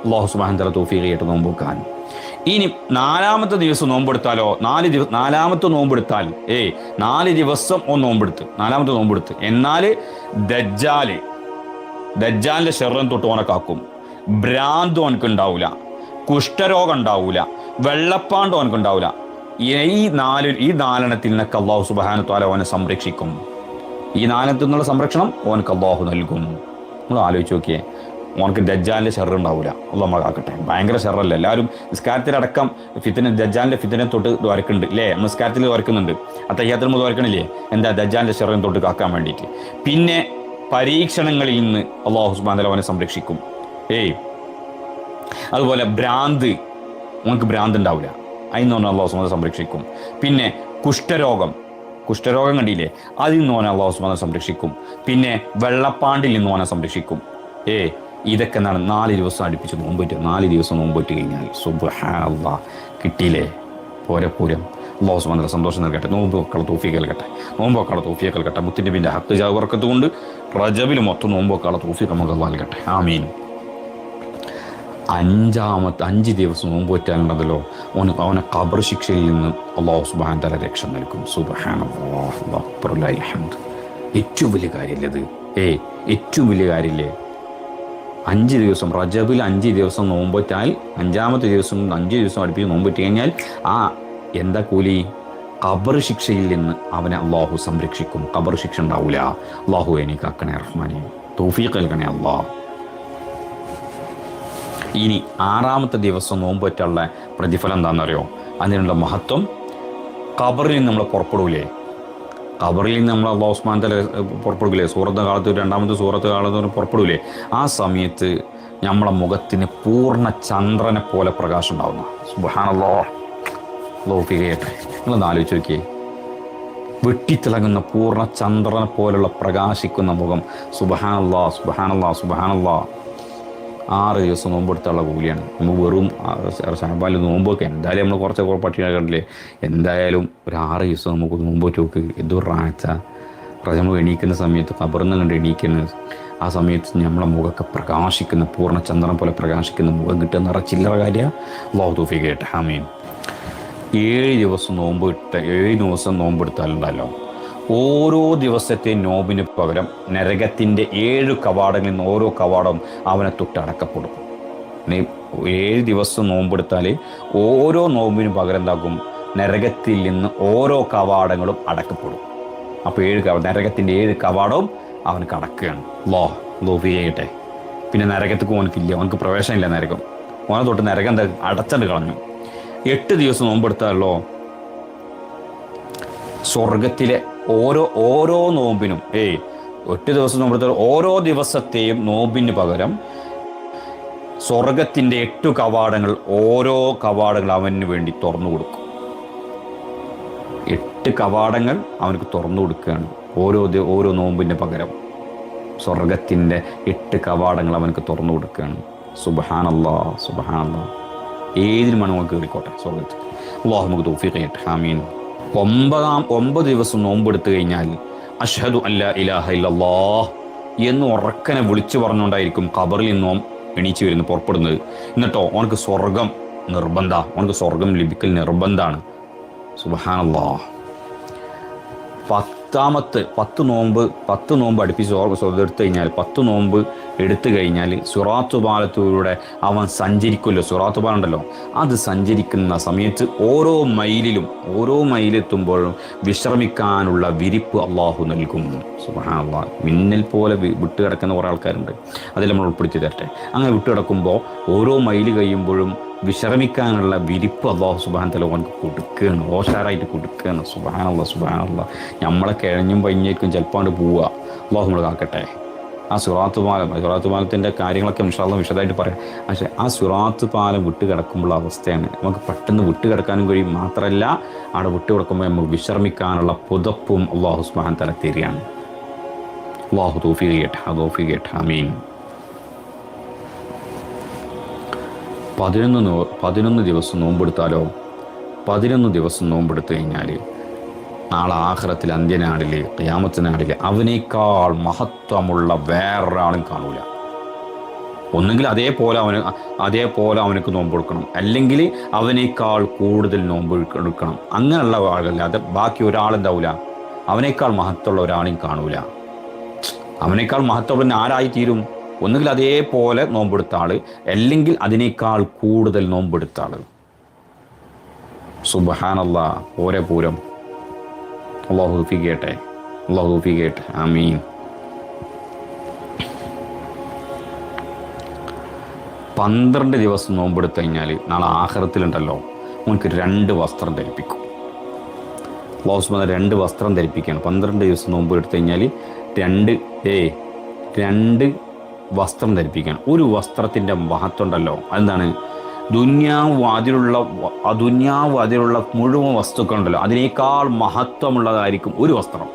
അല്ലാഹു സുബ്ഹാനഹു വ തആല തൗഫീഖ് ചെയ്യട്ടെ നോമ്പ് വെക്കാൻ. ഇനി 4-ാമത്തെ ദിവസം നോമ്പെടുത്താലോ, 4-ാമത്തെ നോമ്പെടുത്താൽ 4 ദിവസം നോമ്പെടുത്ത് 4-ാമത്തെ നോമ്പെടുത്ത്, എന്നാൽ ദജ്ജാലിന്റെ ശർറൻ തൊട്ട് ഓനെ കാക്കും. ഭ്രാന്ത് ഓനക്ക് ഉണ്ടാവില്ല, കുഷ്ഠരോഗം ഉണ്ടാവില്ല, വെള്ളപ്പാണ്ട് ഓനക്ക് ഉണ്ടാവില്ല. ഈ 4 നിന്നൊക്കെ അല്ലാഹു സുബ്ഹാനഹു വ തആല ഓനെ സംരക്ഷിക്കും. ഈ 4 നിന്നുള്ള സംരക്ഷണം ഓനക്ക് അല്ലാഹു നൽകും. നമ്മൾ ആലോചിച്ച് നോക്കിയേ, ഓനക്ക് ദജ്ജാലിൻ്റെ ഷർറ് ഉണ്ടാവില്ല. അല്ലാഹു നമ്മളെ കാക്കട്ടെ. ഭയങ്കര ഷർറല്ല. എല്ലാവരും നിസ്കാരത്തിലടക്കം ദജ്ജാലിൻ്റെ ഫിത്ന തൊട്ട് വരക്കുന്നുണ്ട് അല്ലേ? നിസ്കാരത്തിൽ വരക്കുന്നുണ്ട്, അത്തഹിയ്യാത്തിൽ നമ്മൾ വരക്കണില്ലേ? എന്താ? ദജ്ജാലിൻ്റെ ഷർറിനെ തൊട്ട് കാക്കാൻ വേണ്ടിയിട്ട്. പിന്നെ പരീക്ഷണങ്ങളിൽ നിന്ന് അല്ലാഹു സുബ്ഹാനഹു വ തആല അവനെ സംരക്ഷിക്കും. അതുപോലെ ഭ്രാന്ത്, ഓനക്ക് ഭ്രാന്ത് ഉണ്ടാവില്ല, അതിൽ നിന്ന് അല്ലാഹു സുബ്ഹാനഹു വ തആല സംരക്ഷിക്കും. പിന്നെ കുഷ്ഠരോഗം കണ്ടില്ലേ, അതിൽ നിന്ന് ഓനെ അല്ലാഹു സുബ്ഹാനഹു വ തആല സംരക്ഷിക്കും. പിന്നെ വെള്ളപ്പാണ്ടിൽ നിന്ന് ഓനെ സംരക്ഷിക്കും. ഇതൊക്കെ എന്താണ്? 4 ദിവസം അടുപ്പിച്ച് നോമ്പറ്റ്. 4 ദിവസം നോമ്പറ്റ് കഴിഞ്ഞാൽ സുബ്ഹാനല്ലാഹ് കിട്ടിയില്ലേ പൂരം. അല്ലാഹു സുബ്ഹാനഹു വ തആല സന്തോഷം നൽകട്ടെ. നോമ്പ് വെക്കാനുള്ള തൗഫീഖ് നൽകട്ടെ. മുത്തുനബിൻ്റെ ഹക്ക് ജാ ബർക്കത്ത് കൊണ്ട് റജബിൽ മൊത്തം നോമ്പ് വെക്കാനുള്ള തൗഫീഖ് നമുക്ക് അല്ലാഹു നൽകട്ടെ. ആമീൻ. 5 ദിവസം നോമ്പ് വെറ്റാനുണ്ടല്ലോ, അവനെ ഖബർ ശിക്ഷയിൽ നിന്ന് അല്ലാഹു സുബ്ഹാനഹു വ തആല രക്ഷ നൽകും. സുബ്ഹാനല്ലാഹ്, അല്ലാഹു ലൽ ഹംദ്. ഏറ്റവും വലിയ കാര്യമല്ലേ ഇത്? ഏറ്റവും വലിയ കാര്യമില്ലേ? 5 ദിവസം റജബിൽ 5 ദിവസം നോമ്പറ്റാൽ 5-ാമത്തെ ദിവസം 5 ദിവസം അടുപ്പിച്ച് നോമ്പറ്റ് കഴിഞ്ഞാൽ എന്താ കൂലി? ഖബർ ശിക്ഷയിൽ നിന്ന് അവനെ അല്ലാഹു സംരക്ഷിക്കും. ഖബർ ശിക്ഷ ഉണ്ടാവില്ല. അല്ലാഹു എനിക്ക് ആക്കണേ റഹ്മാനെ, തൗഫീഖ് നൽകണേ അല്ലാഹ്. ഇനി 6-ാമത്തെ ദിവസം നോമ്പറ്റുള്ള പ്രതിഫലം എന്താണെന്നറിയോ? അതിനുള്ള മഹത്വം, ഖബറിൽ നിന്ന് നമ്മൾ പുറപ്പെടൂലേ? ഖബറിൽ നിന്ന് നമ്മൾ അല്ലാഹു സുബ്ഹാനഹു വ തആല പുറപ്പെടില്ലേ? സൂറത്ത് കാലത്ത്, 2-ാമത്തെ സൂറത്ത് കാലത്ത് പുറപ്പെടൂലേ? ആ സമയത്ത് നമ്മളെ മുഖത്തിന് പൂർണ്ണ ചന്ദ്രനെ പോലെ പ്രകാശം ഉണ്ടാവുന്ന. സുബ്ഹാനല്ലാഹ്. ലോകികയട്ടെ. നിങ്ങളൊന്ന് ആലോചിച്ച് നോക്കിയേ, വെട്ടിത്തിളങ്ങുന്ന പൂർണ്ണ ചന്ദ്രനെ പോലുള്ള പ്രകാശിക്കുന്ന മുഖം. സുബ്ഹാനല്ലാഹ് സുബ്ഹാനല്ലാഹ് സുബ്ഹാനല്ലാഹ്. 6 ദിവസം നോമ്പെടുത്തുള്ള കൂലിയാണ്. നമ്മൾ വെറും ഷഅബാനിൽ നോമ്പൊക്കെ എന്തായാലും നമ്മൾ കുറച്ചൊക്കെ പട്ടിണി കണ്ടില്ലേ, എന്തായാലും ഒരു 6 ദിവസം നമുക്ക് നോമ്പോറ്റ് നോക്ക്. എന്തൊരു റാച്ച. നമ്മൾ എണീക്കുന്ന സമയത്ത് ഖബറിൽ നിന്ന് കണ്ട് എണീക്കുന്നത്, ആ സമയത്ത് നമ്മളെ മുഖമൊക്കെ പ്രകാശിക്കുന്ന പൂർണ്ണ ചന്ദ്രൻ പോലെ പ്രകാശിക്കുന്ന മുഖം കിട്ടുക എന്ന് പറഞ്ഞാൽ ചില്ലറ കാര്യം. അല്ലാഹു തൗഫീഖ് ചെയ്യട്ടെ. ആമീൻ. 7 ദിവസം നോമ്പെടുത്ത 7 ദിവസം നോമ്പെടുത്താലുണ്ടല്ലോ, ഓരോ ദിവസത്തെ നോമ്പിന് പകരം നരകത്തിൻ്റെ 7 കവാടങ്ങളിൽ നിന്ന് ഓരോ കവാടവും അവനെ തൊട്ട് അടക്കപ്പെടും. 7 ദിവസം നോമ്പെടുത്താൽ ഓരോ നോമ്പിന് പകരം എന്താക്കും, നരകത്തിൽ നിന്ന് ഓരോ കവാടങ്ങളും അടക്കപ്പെടും. അപ്പോൾ 7 നരകത്തിൻ്റെ 7 കവാടവും അവന് കടക്കുകയാണ്. ലോഫി ചെയ്യട്ടെ. പിന്നെ നരകത്തേക്ക് ഓനക്കില്ല, അവനക്ക് പ്രവേശനമില്ല നരകം. ഓനെ തൊട്ട് നരകം എന്താ അടച്ചണ്ട് കളഞ്ഞു. 8 ദിവസം നോമ്പെടുത്താലോ, സ്വർഗത്തിലെ ഓരോ നോമ്പിനും 8 ദിവസം നോമ്പെടുത്താൽ ഓരോ ദിവസത്തെയും നോമ്പിന് പകരം സ്വർഗത്തിൻ്റെ 8 കവാടങ്ങൾ ഓരോ കവാടങ്ങൾ അവന് വേണ്ടി തുറന്നു കൊടുക്കും. 8 കവാടങ്ങൾ അവനക്ക് തുറന്നു കൊടുക്കുകയാണ് ഓരോ നോമ്പിന് പകരം. സ്വർഗത്തിൻ്റെ 8 കവാടങ്ങൾ അവനക്ക് തുറന്നു കൊടുക്കുകയാണ്. സുബ്ഹാനല്ലാഹ് സുബ്ഹാനല്ലാഹ്. ഏതിനും വേണം നമുക്ക് കയറിക്കോട്ടെ സ്വർഗത്തിൽ. അല്ലാഹു നമുക്ക് തൗഫീഖ് ചെയ്യട്ടെ. ആമീൻ. 9 ദിവസം നോമ്പെടുത്തു കഴിഞ്ഞാൽ അഷ്ഹദു അല്ലാ ഇലാഹ ഇല്ലല്ലാഹ് എന്ന് ഉറക്കനെ വിളിച്ചു പറഞ്ഞുകൊണ്ടായിരിക്കും ഖബറിൽ നിന്നും എണീച്ചു വരുന്നത്, പുറപ്പെടുന്നത്. എന്നിട്ടോ അവനക്ക് സ്വർഗം നിർബന്ധമാണ്, അവനക്ക് സ്വർഗം ലഭിക്കൽ നിർബന്ധമാണ്. സുബ്ഹാനല്ലാഹ്. 10 നോമ്പ് അടുപ്പിച്ച് എടുത്തു കഴിഞ്ഞാൽ 10 നോമ്പ് എടുത്തു കഴിഞ്ഞാൽ സിറാത്ത് പാലത്തിലൂടെ അവൻ സഞ്ചരിക്കുമല്ലോ. സിറാത്ത് പാലം ഉണ്ടല്ലോ, അത് സഞ്ചരിക്കുന്ന സമയത്ത് ഓരോ മൈലെത്തുമ്പോഴും വിശ്രമിക്കാനുള്ള വിരിപ്പ് അള്ളാഹു നൽകും. സുബ്ഹാനല്ലാഹ്. മിന്നൽ പോലെ വിട്ട് കിടക്കുന്ന കുറേ ആൾക്കാരുണ്ട്, അതിൽ നമ്മൾ ഉൾപ്പെടുത്തി തരട്ടെ. അങ്ങനെ വിട്ട് കിടക്കുമ്പോൾ ഓരോ മൈല് കഴിയുമ്പോഴും വിശ്രമിക്കാനുള്ള വിരിപ്പ് അല്ലാഹു സുബ്ഹാനഹു വ തആല അവനക്ക് കൊടുക്കുകയാണ്, ഓഷാറായിട്ട് കൊടുക്കുകയാണ്. സുബ്ഹാനല്ലാഹ് സുബ്ഹാനല്ലാഹ്. നമ്മളെ കിഴഞ്ഞും പഞ്ഞേക്കും ചിലപ്പോൾ പോവുക. അല്ലാഹു നമ്മളെ കാക്കട്ടെ. ആ സിറാത്ത് പാലത്തിൻ്റെ കാര്യങ്ങളൊക്കെ ഇൻഷാ അല്ലാഹ് വിശദമായിട്ട് പറയാം. പക്ഷേ ആ സിറാത്ത് പാലം വിട്ട് കിടക്കുമ്പോൾ അവസ്ഥയാണ്, നമുക്ക് പെട്ടെന്ന് വിട്ട് കിടക്കാനും കഴിയും. മാത്രമല്ല അവിടെ വിട്ട് കിടക്കുമ്പോൾ നമുക്ക് വിശ്രമിക്കാനുള്ള പുതപ്പും അല്ലാഹു സുബ്ഹാനഹു വ തആല തരികയാണ്. അല്ലാഹു തൗഫീഖ് ചെയ്യട്ടെ. ആമീൻ. 11 ദിവസം നോമ്പെടുത്താലോ, 11 ദിവസം നോമ്പെടുത്തു കഴിഞ്ഞാൽ നാളെ ആഖിറത്തിൽ അന്ത്യനാടിൽ ഖിയാമത്ത് നാടിൽ അവനേക്കാൾ മഹത്വമുള്ള വേറൊരാളും കാണൂല. ഒന്നുകിൽ അതേപോലെ അവനക്ക് നോമ്പെടുക്കണം, അല്ലെങ്കിൽ അവനേക്കാൾ കൂടുതൽ നോമ്പെടുക്കണം. അങ്ങനെയുള്ള ആളല്ലാതെ ബാക്കി ഒരാളെന്താവൂല, അവനേക്കാൾ മഹത്വമുള്ള ഒരാളെയും കാണൂല. അവനേക്കാൾ മഹത്വമുള്ള ആരായി തീരും? ഒന്നുകിൽ അതേപോലെ നോമ്പെടുത്ത ആള്, അല്ലെങ്കിൽ അതിനേക്കാൾ കൂടുതൽ നോമ്പെടുത്ത ആള്. സുബ്ഹാനല്ലാഹ്. ഓരോ പൂരം. അല്ലാഹു തൗഫീഖ് ചെയ്യട്ടെ. ആമീൻ. 12 ദിവസം നോമ്പെടുത്തു കഴിഞ്ഞാൽ നാളെ ആഖിറത്തിലുണ്ടല്ലോ, നമുക്ക് 2 വസ്ത്രം ധരിപ്പിക്കും. അല്ലാഹു സുബ്ഹാനഹു 2 വസ്ത്രം ധരിപ്പിക്കുകയാണ്. 12 ദിവസം നോമ്പ് എടുത്തു കഴിഞ്ഞാൽ 2 വസ്ത്രം ധരിപ്പിക്കുകയാണ്. ഒരു വസ്ത്രത്തിൻ്റെ മഹത്വം ഉണ്ടല്ലോ, അതെന്താണ്? ദുന്യാവ് അതിലുള്ള മുഴുവൻ വസ്തുക്കളുണ്ടല്ലോ, അതിനേക്കാൾ മഹത്വമുള്ളതായിരിക്കും ഒരു വസ്ത്രം.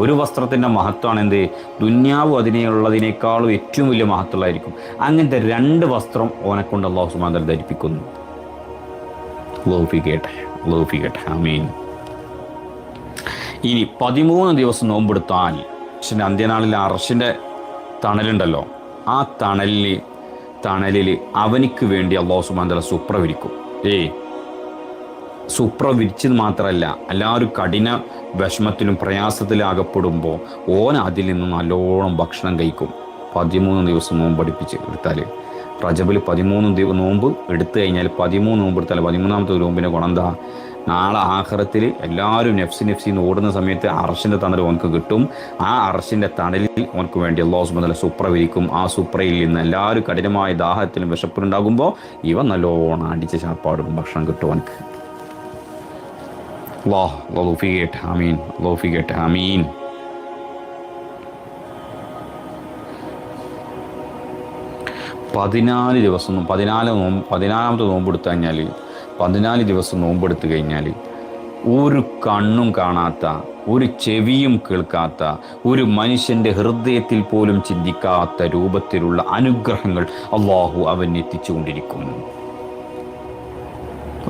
ഒരു വസ്ത്രത്തിൻ്റെ മഹത്വമാണ് എന്ത്? ദുന്യാവ് അതിനുള്ളതിനേക്കാളും ഏറ്റവും വലിയ മഹത്വമുള്ളതായിരിക്കും. അങ്ങനത്തെ 2 വസ്ത്രം ഓനെക്കൊണ്ട് അല്ലാഹു സുബ്ഹാനഹു വ തആല ധരിപ്പിക്കുന്നു. അല്ലാഹു ഫികട്ടെ. ആമീൻ. ഇനി 13 ദിവസം നോമ്പെടുത്താൽ അന്ത്യനാളിൽ അർശിൻ്റെ തണലുണ്ടല്ലോ, ആ തണലിൽ അവനിക്ക് വേണ്ടി അല്ലാഹു സുബ്ഹാനഹു വ തആല സുപ്ര വിരിക്കും. സുപ്ര വിരിച്ചത് മാത്രമല്ല, എല്ലാവരും കഠിന വിഷമത്തിലും പ്രയാസത്തിലും അകപ്പെടുമ്പോൾ അതിൽ നിന്ന് നല്ലോണം ഭക്ഷണം കഴിക്കും. 13 ദിവസം നോമ്പ് അടുപ്പിച്ച് എടുത്താൽ, റജബിൽ 13 നോമ്പ് എടുത്തു കഴിഞ്ഞാൽ 13 നോമ്പ് എടുത്താൽ 13ാമത്തെ നോമ്പിൻ്റെ ഗുണം എന്താ? നാളെ ആഖിറത്തിൽ എല്ലാവരും നെഫ്സിന്ന് ഓടുന്ന സമയത്ത് അർശിൻ്റെ തണൽ ഓനക്ക് കിട്ടും. ആ അർശിൻ്റെ തണലിൽ ഓനക്ക് വേണ്ടി അല്ലാഹു സുബ്ഹാനഹു വ തആല സുപ്ര വിരിക്കും. ആ സുപ്രയിൽ നിന്ന് എല്ലാവരും കഠിനമായ ദാഹത്തിലും വിശപ്പിലുണ്ടാകുമ്പോൾ ഇവ നല്ലോണം അടിച്ച് ചാപ്പാടും ഭക്ഷണം കിട്ടും ഓനക്ക്. അല്ലാഹു തൗഫീഖ് ചെയ്യട്ടെ. ആമീൻ. 14 ദിവസം 14 നോമ്പെടുത്തു കഴിഞ്ഞാൽ 14 ദിവസം നോമ്പെടുത്തു കഴിഞ്ഞാൽ ഒരു കണ്ണും കാണാത്ത, ഒരു ചെവിയും കേൾക്കാത്ത, ഒരു മനുഷ്യൻ്റെ ഹൃദയത്തിൽ പോലും ചിന്തിക്കാത്ത രൂപത്തിലുള്ള അനുഗ്രഹങ്ങൾ അള്ളാഹു അവൻ എത്തിച്ചുകൊണ്ടിരിക്കും.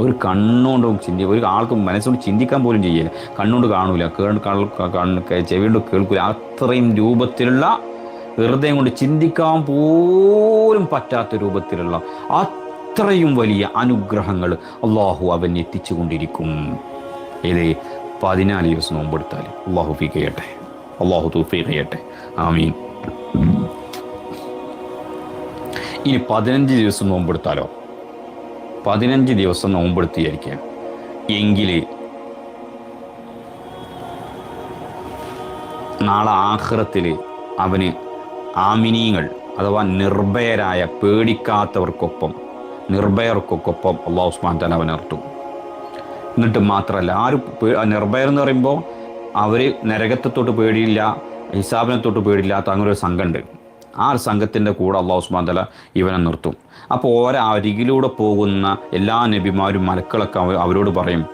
ഒരു കണ്ണുകൊണ്ടും ഒരു ആൾക്കും മനസ്സുകൊണ്ട് ചിന്തിക്കാൻ പോലും ചെയ്യില്ല, കണ്ണുകൊണ്ട് കാണൂല, ചെവികൊണ്ട് കേൾക്കൂല, അത്രയും രൂപത്തിലുള്ള ഹൃദയം കൊണ്ട് ചിന്തിക്കാൻ പോലും പറ്റാത്ത രൂപത്തിലുള്ള അത്രയും വലിയ അനുഗ്രഹങ്ങൾ അള്ളാഹു അവൻ എത്തിച്ചുകൊണ്ടിരിക്കും. ഏത് 14 ദിവസം നോമ്പെടുത്താൽ. അള്ളാഹു ഫീഖ് ചെയ്യട്ടെ, അള്ളാഹു തൗഫീഖ് ചെയ്യട്ടെ, ആമീൻ. ഇനി 15 ദിവസം നോമ്പെടുത്താലോ? 15 ദിവസം നോമ്പെടുത്തിയായിരിക്കുക എങ്കിൽ നാളെ ആഖിറത്തിൽ അവന് ആമിനീങ്ങൾ അഥവാ നിർഭയരായ, പേടിക്കാത്തവർക്കൊപ്പം, നിർഭയർക്കൊപ്പം അല്ലാഹു സുബ്ഹാനഹു വ തആല അവനെ നിർത്തും. എന്നിട്ട് മാത്രമല്ല, നിർഭയർ എന്ന് പറയുമ്പോൾ അവർ നരകത്തെ തൊട്ട് പേടിയില്ല, ഹിസാബിനെ തൊട്ട് പേടിയില്ലാത്ത അങ്ങനെ ഒരു സംഘമുണ്ട്. ആ ഒരു സംഘത്തിൻ്റെ കൂടെ അല്ലാഹു സുബ്ഹാനഹു വ തആല ഇവനെ നിർത്തും. അപ്പോൾ ഓരോ അരികിലൂടെ പോകുന്ന എല്ലാ നബിമാരും മലക്കളൊക്കെ അവരോട് പറയും,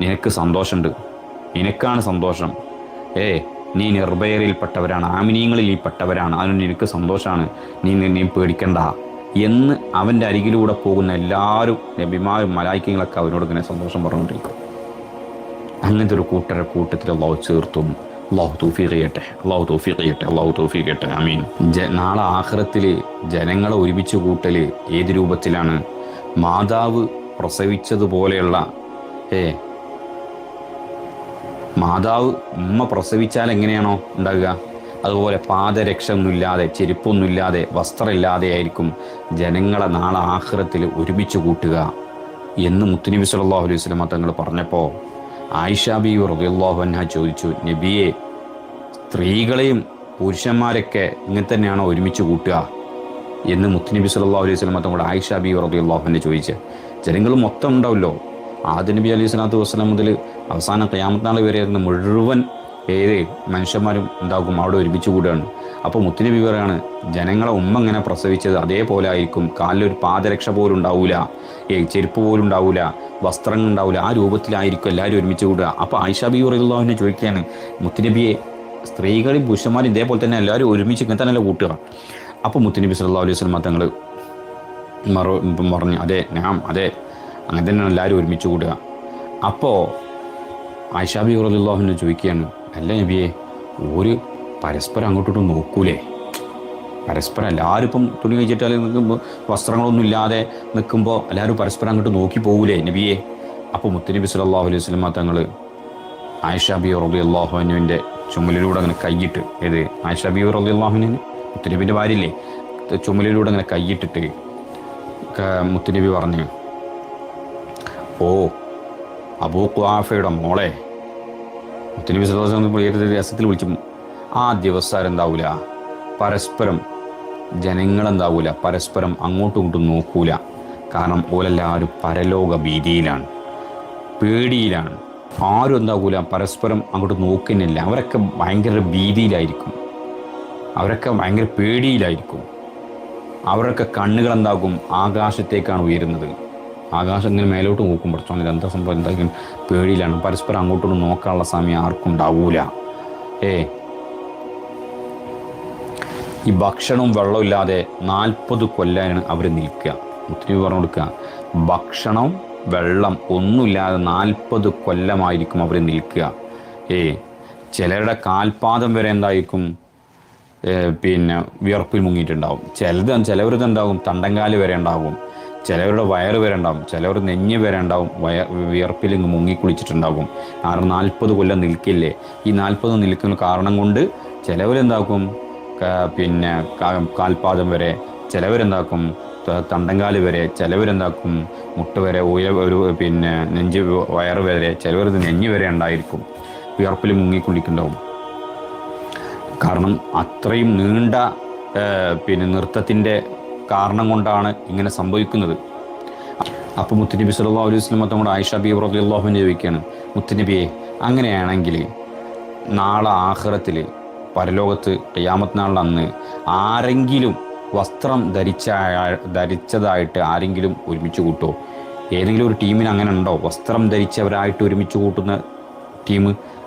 നിനക്ക് സന്തോഷമുണ്ട്, നിനക്കാണ് സന്തോഷം, നീ നിർഭയരിൽപ്പെട്ടവരാണ്, ആമിനീങ്ങളിൽപ്പെട്ടവരാണ്, അതിന് നിനക്ക് സന്തോഷമാണ്, നീ പേടിക്കണ്ട എന്ന് അവൻ്റെ അരികിലൂടെ പോകുന്ന എല്ലാവരും നബിമാരും മലായിക്കങ്ങളൊക്കെ അവനോട് ഇങ്ങനെ സന്തോഷം പറഞ്ഞുകൊണ്ടിരിക്കും. അങ്ങനത്തെ ഒരു കൂട്ടത്തിൽ അള്ളാഹു ചേർത്തും. അള്ളാഹു തൗഫീഖ് ചെയ്യട്ടെ, അള്ളാഹു തൗഫീഖ് ചെയ്യട്ടെ, അള്ളാഹു തൗഫീഖ് ചെയ്യട്ടെ, ആമീൻ. നാളെ ആഖിറത്തിൽ ജനങ്ങളെ ഒരുമിച്ച് കൂട്ടൽ ഏത് രൂപത്തിലാണ്? മാതാവ് പ്രസവിച്ചതുപോലെയുള്ള മാതാവ് ഉമ്മ പ്രസവിച്ചാൽ എങ്ങനെയാണോ ഉണ്ടാകുക, അതുപോലെ പാദരക്ഷ ഒന്നുമില്ലാതെ, ചെരുപ്പൊന്നുമില്ലാതെ, വസ്ത്രമില്ലാതെ ആയിരിക്കും ജനങ്ങളെ നാളെ ആഖിറത്തിൽ ഒരുമിച്ച് കൂട്ടുക എന്ന് മുത്തുനബി സല്ലല്ലാഹു അലൈഹി വസല്ലം തങ്ങൾ പറഞ്ഞപ്പോൾ ആയിഷ ബീവി റളിയല്ലാഹു അൻഹ ചോദിച്ചു, നബിയെ, സ്ത്രീകളെയും പുരുഷന്മാരൊക്കെ ഇങ്ങനെ തന്നെയാണോ ഒരുമിച്ച് കൂട്ടുക എന്ന് മുത്തുനബി സല്ലല്ലാഹു അലൈഹി വസല്ലം തങ്ങൾ ആയിഷ ബീവി റളിയല്ലാഹു അൻഹ ചോദിച്ചു. ജനങ്ങൾ മൊത്തം ഉണ്ടാവല്ലോ, ആദ്യ നബി അലൈഹി സ്വലാത്തു വസ്സലാം മുതൽ അവസാന ഖിയാമത്ത് നാൾ വരെ മുഴുവൻ മനുഷ്യന്മാരും ഉണ്ടാകും, അവിടെ ഒരുമിച്ച് കൂടുകയാണ്. അപ്പോൾ മുത്തുനബി പറയാണ്, ജനങ്ങളെ ഉമ്മ ഇങ്ങനെ പ്രസവിച്ചത് അതേപോലെ ആയിരിക്കും, കാലിലൊരു പാദരക്ഷ പോലും ഉണ്ടാവില്ല, ചെരുപ്പ് പോലും ഉണ്ടാവില്ല, വസ്ത്രങ്ങൾ ഉണ്ടാവില്ല, ആ രൂപത്തിലായിരിക്കും എല്ലാവരും ഒരുമിച്ച് കൂടുക. അപ്പോൾ ആയിഷ ബീവി റളിയല്ലാഹു അൻഹ ചോദിക്കുകയാണ്, മുത്തുനബിയെ, സ്ത്രീകളും പുരുഷന്മാരും ഇതേപോലെ തന്നെ എല്ലാവരും ഒരുമിച്ച് ഇങ്ങനെ തന്നെയല്ല കൂട്ടുക? അപ്പോൾ മുത്തുനബി സല്ലല്ലാഹു അലൈഹി വസല്ലം തങ്ങൾ പറഞ്ഞു, അതെ അങ്ങനെ തന്നെയാണ് എല്ലാവരും ഒരുമിച്ച് കൂടുക. അപ്പോൾ ആയിഷ ബീവി റളിയല്ലാഹു അൻഹ ചോദിക്കുകയാണ്, അല്ല നബിയെ, ഒരു പരസ്പരം അങ്ങോട്ടോട്ട് നോക്കൂലേ? പരസ്പരം എല്ലാവരും ഇപ്പം തുണി കഴിച്ചിട്ട് നിൽക്കുമ്പോൾ, വസ്ത്രങ്ങളൊന്നും ഇല്ലാതെ നിൽക്കുമ്പോൾ എല്ലാവരും പരസ്പരം അങ്ങോട്ട് നോക്കി പോകൂലേ നബിയെ? അപ്പോൾ മുത്തുനബി സല്ലല്ലാഹു അലൈഹി വസല്ലം തങ്ങൾ ആയിഷ ബീവി റളിയല്ലാഹു അൻഹയുടെ ചുമലിലൂടെ അങ്ങനെ കൈയിട്ട്, ആയിഷ ബീവി റളിയല്ലാഹു അൻഹ മുത്തുനബിൻ്റെ ഭാര്യയില്ലേ, ചുമലിലൂടെ അങ്ങനെ കൈയിട്ടിട്ട് മുത്തുനബി പറഞ്ഞു, ഓ അബൂ ഖുഹാഫയുടെ മോളെ, മുത്തുനബി സല്ലല്ലാഹു അലൈഹി വസല്ലം രസത്തിൽ വിളിച്ചു. ആ ദിവസം എന്താവൂല, പരസ്പരം ജനങ്ങളെന്താവൂല, പരസ്പരം അങ്ങോട്ടും ഇങ്ങോട്ടും നോക്കൂല. കാരണം ഓലെല്ലാവരും പരലോക ഭീതിയിലാണ്, പേടിയിലാണ്. ആരും എന്താകൂല, പരസ്പരം അങ്ങോട്ട് നോക്കുന്നില്ല. അവരൊക്കെ ഭയങ്കര ഭീതിയിലായിരിക്കും, അവരൊക്കെ ഭയങ്കര പേടിയിലായിരിക്കും. അവരൊക്കെ കണ്ണുകൾ എന്താകും, ആകാശത്തേക്കാണ് ഉയരുന്നത്. ആകാശം ഇങ്ങനെ മേലോട്ട് നോക്കും, പഠിച്ചോന്നില്ല എന്താ സംഭവം, എന്തായാലും പേടിയിലാണ്. പരസ്പരം അങ്ങോട്ടൊന്നും നോക്കാനുള്ള സമയം ആർക്കും ഉണ്ടാവൂല. ഈ ഭക്ഷണവും വെള്ളവും ഇല്ലാതെ 40 കൊല്ലാണ് അവർ നിൽക്കുക. മുസ്ലിം പറഞ്ഞു കൊടുക്കുക, ഭക്ഷണം വെള്ളം ഒന്നുമില്ലാതെ 40 കൊല്ലമായിരിക്കും അവർ നിൽക്കുക. ചിലരുടെ കാൽപാദം വരെ എന്തായിരിക്കും, വിയർപ്പിൽ മുങ്ങിയിട്ടുണ്ടാവും. ചിലവരിതുണ്ടാവും തണ്ടങ്കാല് വരെ ഉണ്ടാകും, ചിലവരുടെ വയറ് വരെ ഉണ്ടാവും, ചിലവർ നെഞ്ഞ് വരെ ഉണ്ടാവും, വിയർപ്പിൽ ഇങ്ങ് മുങ്ങിക്കുളിച്ചിട്ടുണ്ടാകും. കാരണം 40 കൊല്ലം നിൽക്കില്ലേ. ഈ 40 നിൽക്കുന്ന കാരണം കൊണ്ട് ചിലവരെന്താക്കും, കാൽപാദം വരെ, ചിലവരെന്താക്കും തണ്ടങ്കാല് വരെ, ചിലവരെന്താക്കും മുട്ട വരെ, നെഞ്ച് വയറ് വരെ, ചിലവരത് നെഞ്ഞ് വരെ ഉണ്ടായിരിക്കും, വിയർപ്പിൽ മുങ്ങിക്കുളിക്കുണ്ടാവും. കാരണം അത്രയും നീണ്ട നൃത്തത്തിൻ്റെ കാരണം കൊണ്ടാണ് ഇങ്ങനെ സംഭവിക്കുന്നത്. അപ്പോൾ മുത്തുനബി സല്ലല്ലാഹു അലൈഹി വസല്ലം തങ്ങളുടെ ആയിഷ ബീവി റളിയല്ലാഹു അൻഹ ചോദിക്കുകയാണ്, മുത്തുനബിയെ, അങ്ങനെയാണെങ്കിൽ നാളെ ആഖിറത്തിൽ, പരലോകത്ത് ഖിയാമത്ത് നാളിൽ അന്ന് വസ്ത്രം ധരിച്ചതായിട്ട് ആരെങ്കിലും ഒരുമിച്ച് കൂട്ടുമോ? ഏതെങ്കിലും ഒരു ടീമിന് അങ്ങനെ ഉണ്ടോ? വസ്ത്രം ധരിച്ചവരായിട്ട് ഒരുമിച്ച് കൂട്ടുന്ന ടീം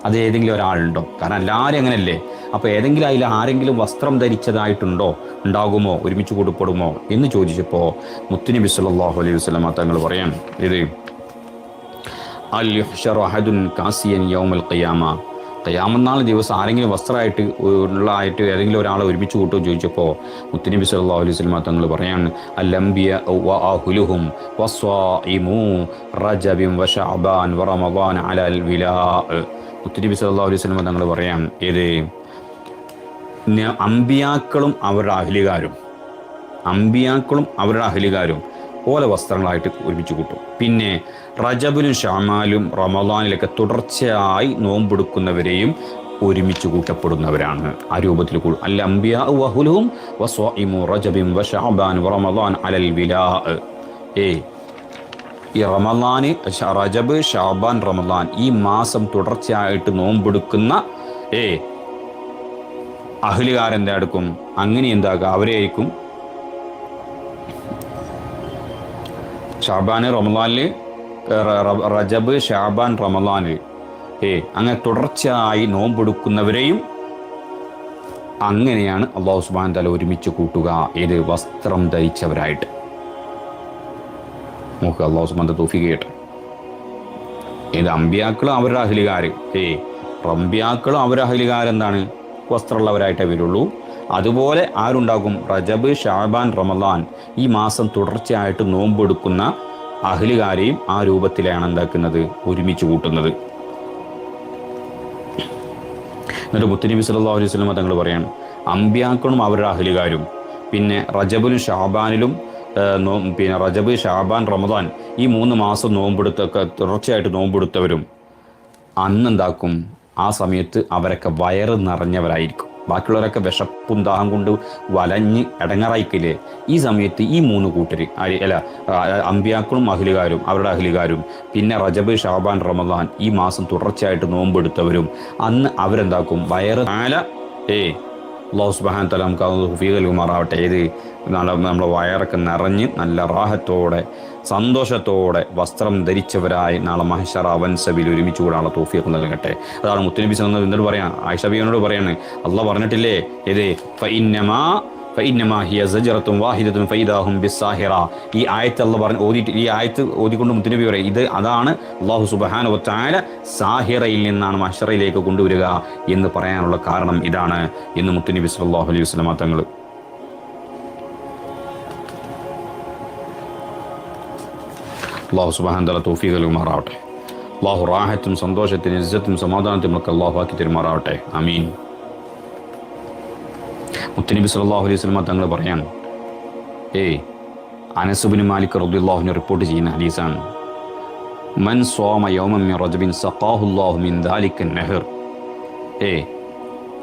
അത് ഏതെങ്കിലും ഒരാളുണ്ടോ? കാരണം എല്ലാവരും അങ്ങനെയല്ലേ. അപ്പോൾ ഏതെങ്കിലും അതിൽ ആരെങ്കിലും വസ്ത്രം ധരിച്ചതായിട്ടുണ്ടോ, ഉണ്ടാകുമോ, ഒരുമിച്ച് കൂട്ടപ്പെടുമോ എന്ന് ചോദിച്ചപ്പോൾ മുത്തുനബി സല്ലല്ലാഹു അലൈഹി വസല്ലം തങ്ങൾ പറയാൻ, ഇത് അൽ യുഹ്ശറു അഹദുൻ കാസിയൻ യൗമൽ ഖിയാമ, ഖിയാമത്ത് ദിവസം ആരെങ്കിലും വസ്ത്രമായിട്ട് ഉള്ളതായിട്ട് ഏതെങ്കിലും ഒരാളെ ഒരുമിച്ച് കൂട്ടുമെന്ന് ചോദിച്ചപ്പോൾ മുത്തുനബി സല്ലല്ലാഹു അലൈഹി വസല്ലം തങ്ങൾ പറയാണ്, അൽ അംബിയ വ അഹ്ലുഹും വസ്വാഇമു റജബിൻ വശഅബാൻ വറമദാൻ അലൽ വിലാ. മുത്തുനബി സല്ലല്ലാഹു അലൈഹി വസല്ലം തങ്ങൾ പറയാം, ഏത് അമ്പിയാക്കളും അവരുടെ അഹ്ലുകാരും ഓല വസ്ത്രങ്ങളായിട്ട് ഒരുമിച്ച് കൂട്ടും. പിന്നെ റജബിലും ഷഅബാനിലും റമദാനിലൊക്കെ തുടർച്ചയായി നോമ്പെടുക്കുന്നവരെയും ഒരുമിച്ച് കൂട്ടപ്പെടുന്നവരാണ്. ആ രൂപത്തിൽ അൽ അംബിയാ വഅഹ്ലുഹും വസ്വാഇമു റജബിൻ വശഅബാൻ വറമദാൻ അലൽ വിലാ. ഈ റമദാന്, റജബ്, ഷഅബാൻ, റമദാൻ ഈ മാസം തുടർച്ചയായിട്ട് നോമ്പെടുക്കുന്ന അഹ്ലുകാരെന്താ എടുക്കും? അങ്ങനെ എന്താക്കുക, അവരെയായിരിക്കും ഷഅബാൻ റമദാനിൽ, റജബ് ഷഅബാൻ റമദാനിൽ അങ്ങനെ തുടർച്ചയായി നോമ്പെടുക്കുന്നവരെയും അങ്ങനെയാണ് അല്ലാഹു സുബ്ഹാനഹു വതആല ഒരുമിച്ച് കൂട്ടുക. ഏത്? വസ്ത്രം ധരിച്ചവരായിട്ട്. നോക്കുക, അല്ലാഹു സുബ്ഹാനഹു വതആല തൗഫീഖ് ചെയ്യട്ടെ. ഏത്? അമ്പിയാക്കളും അവരുടെ അഹ്ലുകാർ, റംബിയാക്കളും അവരുടെ അഹ്ലുകാരെന്താണ്? വസ്ത്രമുള്ളവരായിട്ടേ വരുള്ളൂ. അതുപോലെ ആരുണ്ടാകും? റജബ്, ഷഅബാൻ, റമദാൻ ഈ മാസം തുടർച്ചയായിട്ട് നോമ്പെടുക്കുന്ന അഹ്ലുകാരെയും ആ രൂപത്തിലാണ് എന്താക്കുന്നത്? ഒരുമിച്ച് കൂട്ടുന്നത്. എന്നിട്ട് മുത്തുനബി സല്ലല്ലാഹു അലൈഹി വസല്ലം തങ്ങൾ പറയാൻ, അമ്പിയാക്കളും അവരുടെ അഹ്ലുകാരും പിന്നെ റജബിലും ഷഅബാനിലും പിന്നെ റജബ്, ഷഅബാൻ, റമദാൻ ഈ 3 മാസം തുടർച്ചയായിട്ട് നോമ്പെടുത്തവരും അന്നെന്താക്കും? ആ സമയത്ത് അവരൊക്കെ വയറ് നിറഞ്ഞവരായിരിക്കും. ബാക്കിയുള്ളവരൊക്കെ വിശപ്പും ദാഹം കൊണ്ട് വലഞ്ഞ് ഇടങ്ങറായിക്കില്ലേ? ഈ സമയത്ത് ഈ 3 കൂട്ടര് അമ്പിയാക്കളും അഹ്ലുകാരും അവരുടെ അഹ്ലുകാരും പിന്നെ റജബ്, ഷഅബാൻ, റമദാൻ ഈ മാസം തുടർച്ചയായിട്ട് നോമ്പെടുത്തവരും അന്ന് അവരെന്താക്കും? വയറ് അല്ലാഹു സുബ്ഹാനഹു വതആല നമുക്ക് തൗഫീഖ് നൽകുമാറാവട്ടെ. ഏത്? നമ്മുടെ വയറൊക്കെ നിറഞ്ഞ് നല്ല റാഹത്തോടെ സന്തോഷത്തോടെ വസ്ത്രം ധരിച്ചവരായി നാളെ മഹ്ശറ വൻസബിൽ ഒരുമിച്ച് കൂടാനുള്ള തൗഫീഖ് നൽകട്ടെ. അതാണ് മുത്തുനബി സല്ലല്ലാഹു അലൈഹി വസല്ലം എന്നോട് പറയാം, ആയിഷ ബിവിയോട് പറയാണ്, അള്ളാഹ് പറഞ്ഞിട്ടില്ലേ, ഏത്? ഫഇന്നമാ ഹിയ സജറത്തുൻ വാഹിദത്തുൻ ഫഇദാഹും ബിസ്സാഹിറ. ഈ ആയത്ത് അള്ളാഹ് ഈ ആയത്ത് ഓതിക്കൊണ്ട് മുത്തുനബി പറയും, അതാണ് അല്ലാഹു സുബ്ഹാനഹു വതആല സാഹിറയിൽ നിന്നാണ് മഹ്ശറയിലേക്ക് കൊണ്ടുവരിക എന്ന് പറയാനുള്ള കാരണം ഇതാണ് എന്ന് മുത്തുനബി സല്ലല്ലാഹു അലൈഹി വസല്ലം തങ്ങൾ. അല്ലാഹു സുബ്ഹാനഹു വതആല തൗഫീഖ് നൽകുമാറാവട്ടെ. അല്ലാഹു റാഹത്തും സന്തോഷത്തിനും ഇസ്സത്തും സമാധാനത്തിനും ഒക്കെ അല്ലാഹു ആക്കി തരുമാറാവട്ടെ. ആമീൻ. മുത്തുനബി സല്ലല്ലാഹു അലൈഹി വസല്ലം തങ്ങൾ പറയാൻ, അനസ് ഇബ്നു മാലിക് റളിയല്ലാഹു അൻഹു റിപ്പോർട്ട് ചെയ്യുന്ന ഹദീസാണ്, മൻ സ്വാമ യൗമൻ മിൻ റജബിൻ സഖാഹുല്ലാഹു മിൻ ദാലിക നഹർ.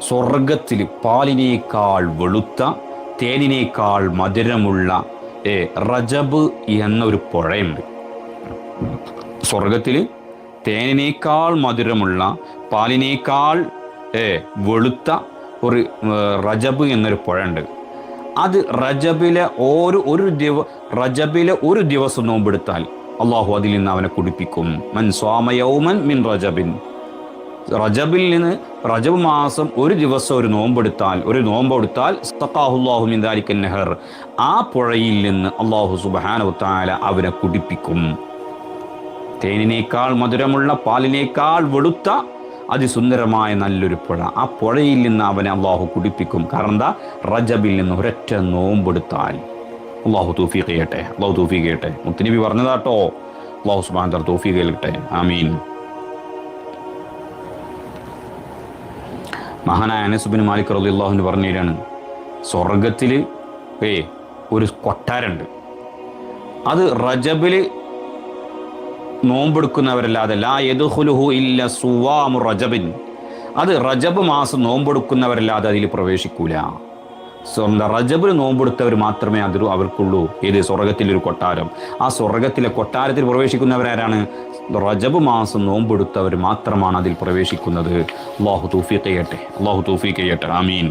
സ്വർഗത്തിൽ പാലിനേക്കാൾ വെളുത്ത തേനിനേക്കാൾ മധുരമുള്ള റജബ് എന്നൊരു പുഴയുണ്ട്. സ്വർഗത്തിൽ തേനിനേക്കാൾ മധുരമുള്ള പാലിനേക്കാൾ വെളുത്ത ഒരു റജബ് എന്നൊരു പുഴയുണ്ട്. അത് റജബിലെ ഒരു ദിവസം നോമ്പെടുത്താൽ അള്ളാഹു അതിൽ നിന്ന് അവനെ കുടിപ്പിക്കും. മൻ സ്വാമ യൗമൻ മിൻ റജബിൻ, റജബിൽ നിന്ന് റജബ് മാസം ഒരു ദിവസം ഒരു നോമ്പെടുത്താൽ സഖാഹുല്ലാഹു മിൻ ദാലിക നഹർ, ആ പുഴയിൽ നിന്ന് അള്ളാഹു സുബ്ഹാനഹു വതആല അവനെ കുടിപ്പിക്കും. തേനിനേക്കാൾ മധുരമുള്ള പാലിനേക്കാൾ വെളുത്ത അതിസുന്ദരമായ നല്ലൊരു പുഴ, ആ പുഴയിൽ നിന്ന് അവനെ അള്ളാഹു കുടിപ്പിക്കും. കാരണം എന്താ? റജബിൽ നിന്ന് ഒരൊറ്റ നോമ്പെടുത്താൽ. അള്ളാഹു തൗഫീഖ് ചെയ്യട്ടെ. മുത്തുനബി പറഞ്ഞതാട്ടോ. അള്ളാഹു സുബ്ഹാനഹു വതആല തൗഫീഖ് നൽകട്ടെ. ആമീൻ. മഹാനായ അനസ് ഇബ്നു മാലിക് റളിയല്ലാഹു അൻഹു പറഞ്ഞിട്ടാണ്, സ്വർഗത്തിൽ ഒരു കൊട്ടാരമുണ്ട്. അത് റജബിൽ നോമ്പെടുക്കുന്നവരല്ലാതെ ലാ യദ്ഖുലുഹു ഇല്ല സുവാമു റജബിൻ, അത് റജബ് മാസം നോമ്പെടുക്കുന്നവരല്ലാതെ അതിൽ പ്രവേശിക്കൂല. റജബിൽ നോമ്പെടുത്തവർ മാത്രമേ അവർക്കുള്ളൂ. ഏത്? സ്വർഗത്തിലൊരു കൊട്ടാരം. ആ സ്വർഗത്തിലെ കൊട്ടാരത്തിൽ പ്രവേശിക്കുന്നവരാരാണ്? റജബ് മാസം നോമ്പെടുത്തവർ മാത്രമാണ് അതിൽ പ്രവേശിക്കുന്നത്. അല്ലാഹു തൗഫീഖ് ചെയ്യട്ടെ. ആമീൻ.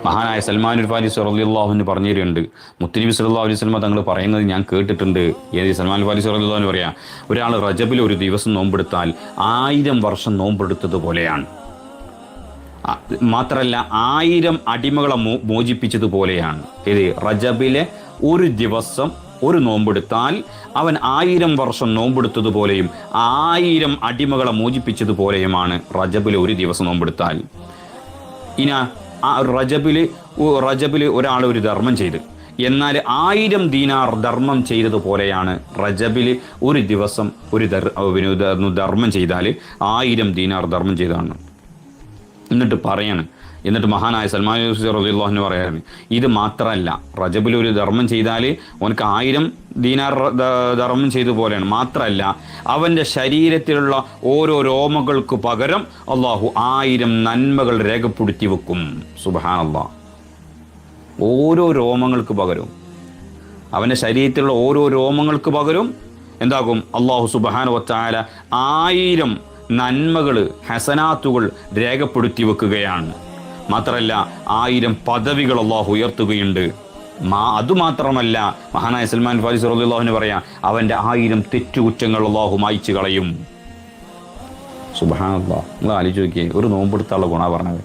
മഹാനായ സൽമാനുൽ ഫാരിസി റളിയല്ലാഹു അൻഹു പറഞ്ഞു തരുന്നുണ്ട്, മുത്തുനബി സല്ലല്ലാഹു അലൈഹി വസല്ലം തങ്ങൾ പറയുന്നത് ഞാൻ കേട്ടിട്ടുണ്ട്. സൽമാനുൽ ഫാരിസി റളിയല്ലാഹു അൻഹു പറയാം, ഒരാൾ റജബിൽ ഒരു ദിവസം നോമ്പെടുത്താൽ 1000 വർഷം നോമ്പെടുത്തത് പോലെയാണ്. മാത്രമല്ല 1000 അടിമകളെ മോചിപ്പിച്ചതുപോലെയാണ്. റജബിലെ ഒരു ദിവസം ഒരു നോമ്പെടുത്താൽ അവൻ 1000 വർഷം നോമ്പെടുത്തതുപോലെയും 1000 അടിമകളെ മോചിപ്പിച്ചതുപോലെയുമാണ് റജബിലെ ഒരു ദിവസം നോമ്പെടുത്താൽ. റജബില് ഒരാൾ ഒരു ധർമ്മം ചെയ്ത്, എന്നാൽ 1000 ദീനാർ ധർമ്മം ചെയ്തതുപോലെയാണ് റജബില് ഒരു ദിവസം ഒരു ധർമ്മം ചെയ്താൽ 1000 ദീനാർ ധർമ്മം ചെയ്തതാണ്. എന്നിട്ട് മഹാനായ സൽമാൻ റളിയല്ലാഹു അൻഹു പറയാണ്, ഇത് മാത്രമല്ല, റജബിൽ ഒരു ധർമ്മം ചെയ്താൽ അവനക്ക് 1000 ദീനാർ ധർമ്മം ചെയ്ത പോലെയാണ്. മാത്രമല്ല, അവൻ്റെ ശരീരത്തിലുള്ള ഓരോ രോമങ്ങൾക്ക് പകരം അള്ളാഹു 1000 നന്മകൾ രേഖപ്പെടുത്തി വെക്കും. സുബ്ഹാനല്ലാഹ്. ഓരോ രോമങ്ങൾക്ക് പകരം, അവൻ്റെ ശരീരത്തിലുള്ള ഓരോ രോമങ്ങൾക്ക് പകരം എന്താകും? അള്ളാഹു സുബ്ഹാനഹു വ തആല 1000 നന്മകൾ, ഹസനാത്തുകൾ രേഖപ്പെടുത്തി വെക്കുകയാണ്. മാത്രമല്ല 1000 പദവികൾ അള്ളാഹു ഉയർത്തുകയുണ്ട്. അതുമാത്രമല്ല, മഹാനായ സൽമാൻ ഫാരിസി റളിയല്ലാഹു അൻഹു പറയാം, അവൻ്റെ 1000 തെറ്റുകുറ്റങ്ങൾ അള്ളാഹു മായ്ച്ചു കളയും. സുബ്ഹാനല്ലാഹ്. നിങ്ങൾ ആലോചിച്ച് നോക്കിയേ, ഒരു നോമ്പെടുത്തുള്ള ഗുണ പറഞ്ഞത്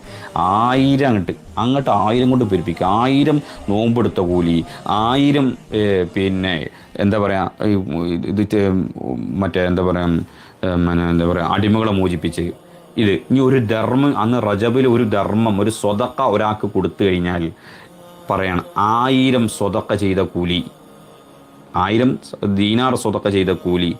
1000 അങ്ങോട്ട് 1000 കൊണ്ട് പെരുപ്പിക്കുക. 1000 നോമ്പെടുത്ത കൂലി, 1000 പിന്നെ എന്താ പറയുക, അടിമകളെ മോചിപ്പിച്ച്. ഇനി ഒരു ധർമ്മം, അന്ന് റജബിൽ ഒരു ധർമ്മം, ഒരു സ്വതക്ക ഒരാൾക്ക് കൊടുത്തു കഴിഞ്ഞാൽ പറയാണ് 1000 സ്വതക്ക ചെയ്ത കൂലി, 1000 ദീനാർ സ്വതക്ക ചെയ്ത കൂലി,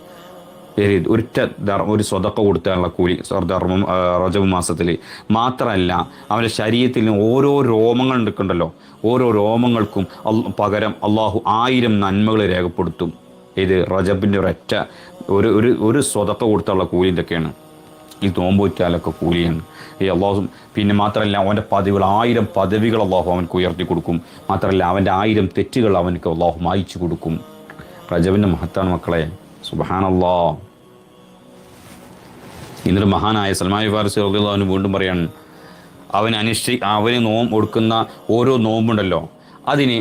ഒരു സ്വതക്ക കൊടുത്താനുള്ള കൂലി ധർമ്മം റജബ് മാസത്തിൽ. മാത്രമല്ല, അവൻ്റെ ശരീരത്തിൽ ഓരോ രോമങ്ങൾ എടുക്കണ്ടല്ലോ, ഓരോ രോമങ്ങൾക്കും പകരം അള്ളാഹു 1000 നന്മകൾ രേഖപ്പെടുത്തും. റജബിൻ്റെ ഒരൊറ്റ ഒരു സ്വതക്ക കൊടുത്തുള്ള കൂലി ഇതൊക്കെയാണ്. ഈ നോമ്പൊറ്റാലൊക്കെ കൂലിയാണ് അള്ളാഹു. പിന്നെ മാത്രമല്ല, അവൻ്റെ പദവികൾ 1000 പദവികൾ അള്ളാഹു അവനക്ക് ഉയർത്തി കൊടുക്കും. മാത്രമല്ല, അവൻ്റെ 1000 തെറ്റുകൾ അവനക്ക് അള്ളാഹു മായ്ച്ചു കൊടുക്കും. റജബിൻ്റെ മഹത്താണ് മക്കളെ. സുബ്ഹാനല്ലാഹ്. എന്നിട്ട് മഹാനായ സൽമാൻ ഫാരിസി റളിയല്ലാഹു അൻഹു വീണ്ടും പറയാണ്, അവന് നോമ്പ് കൊടുക്കുന്ന ഓരോ നോമ്പുണ്ടല്ലോ, അതിന്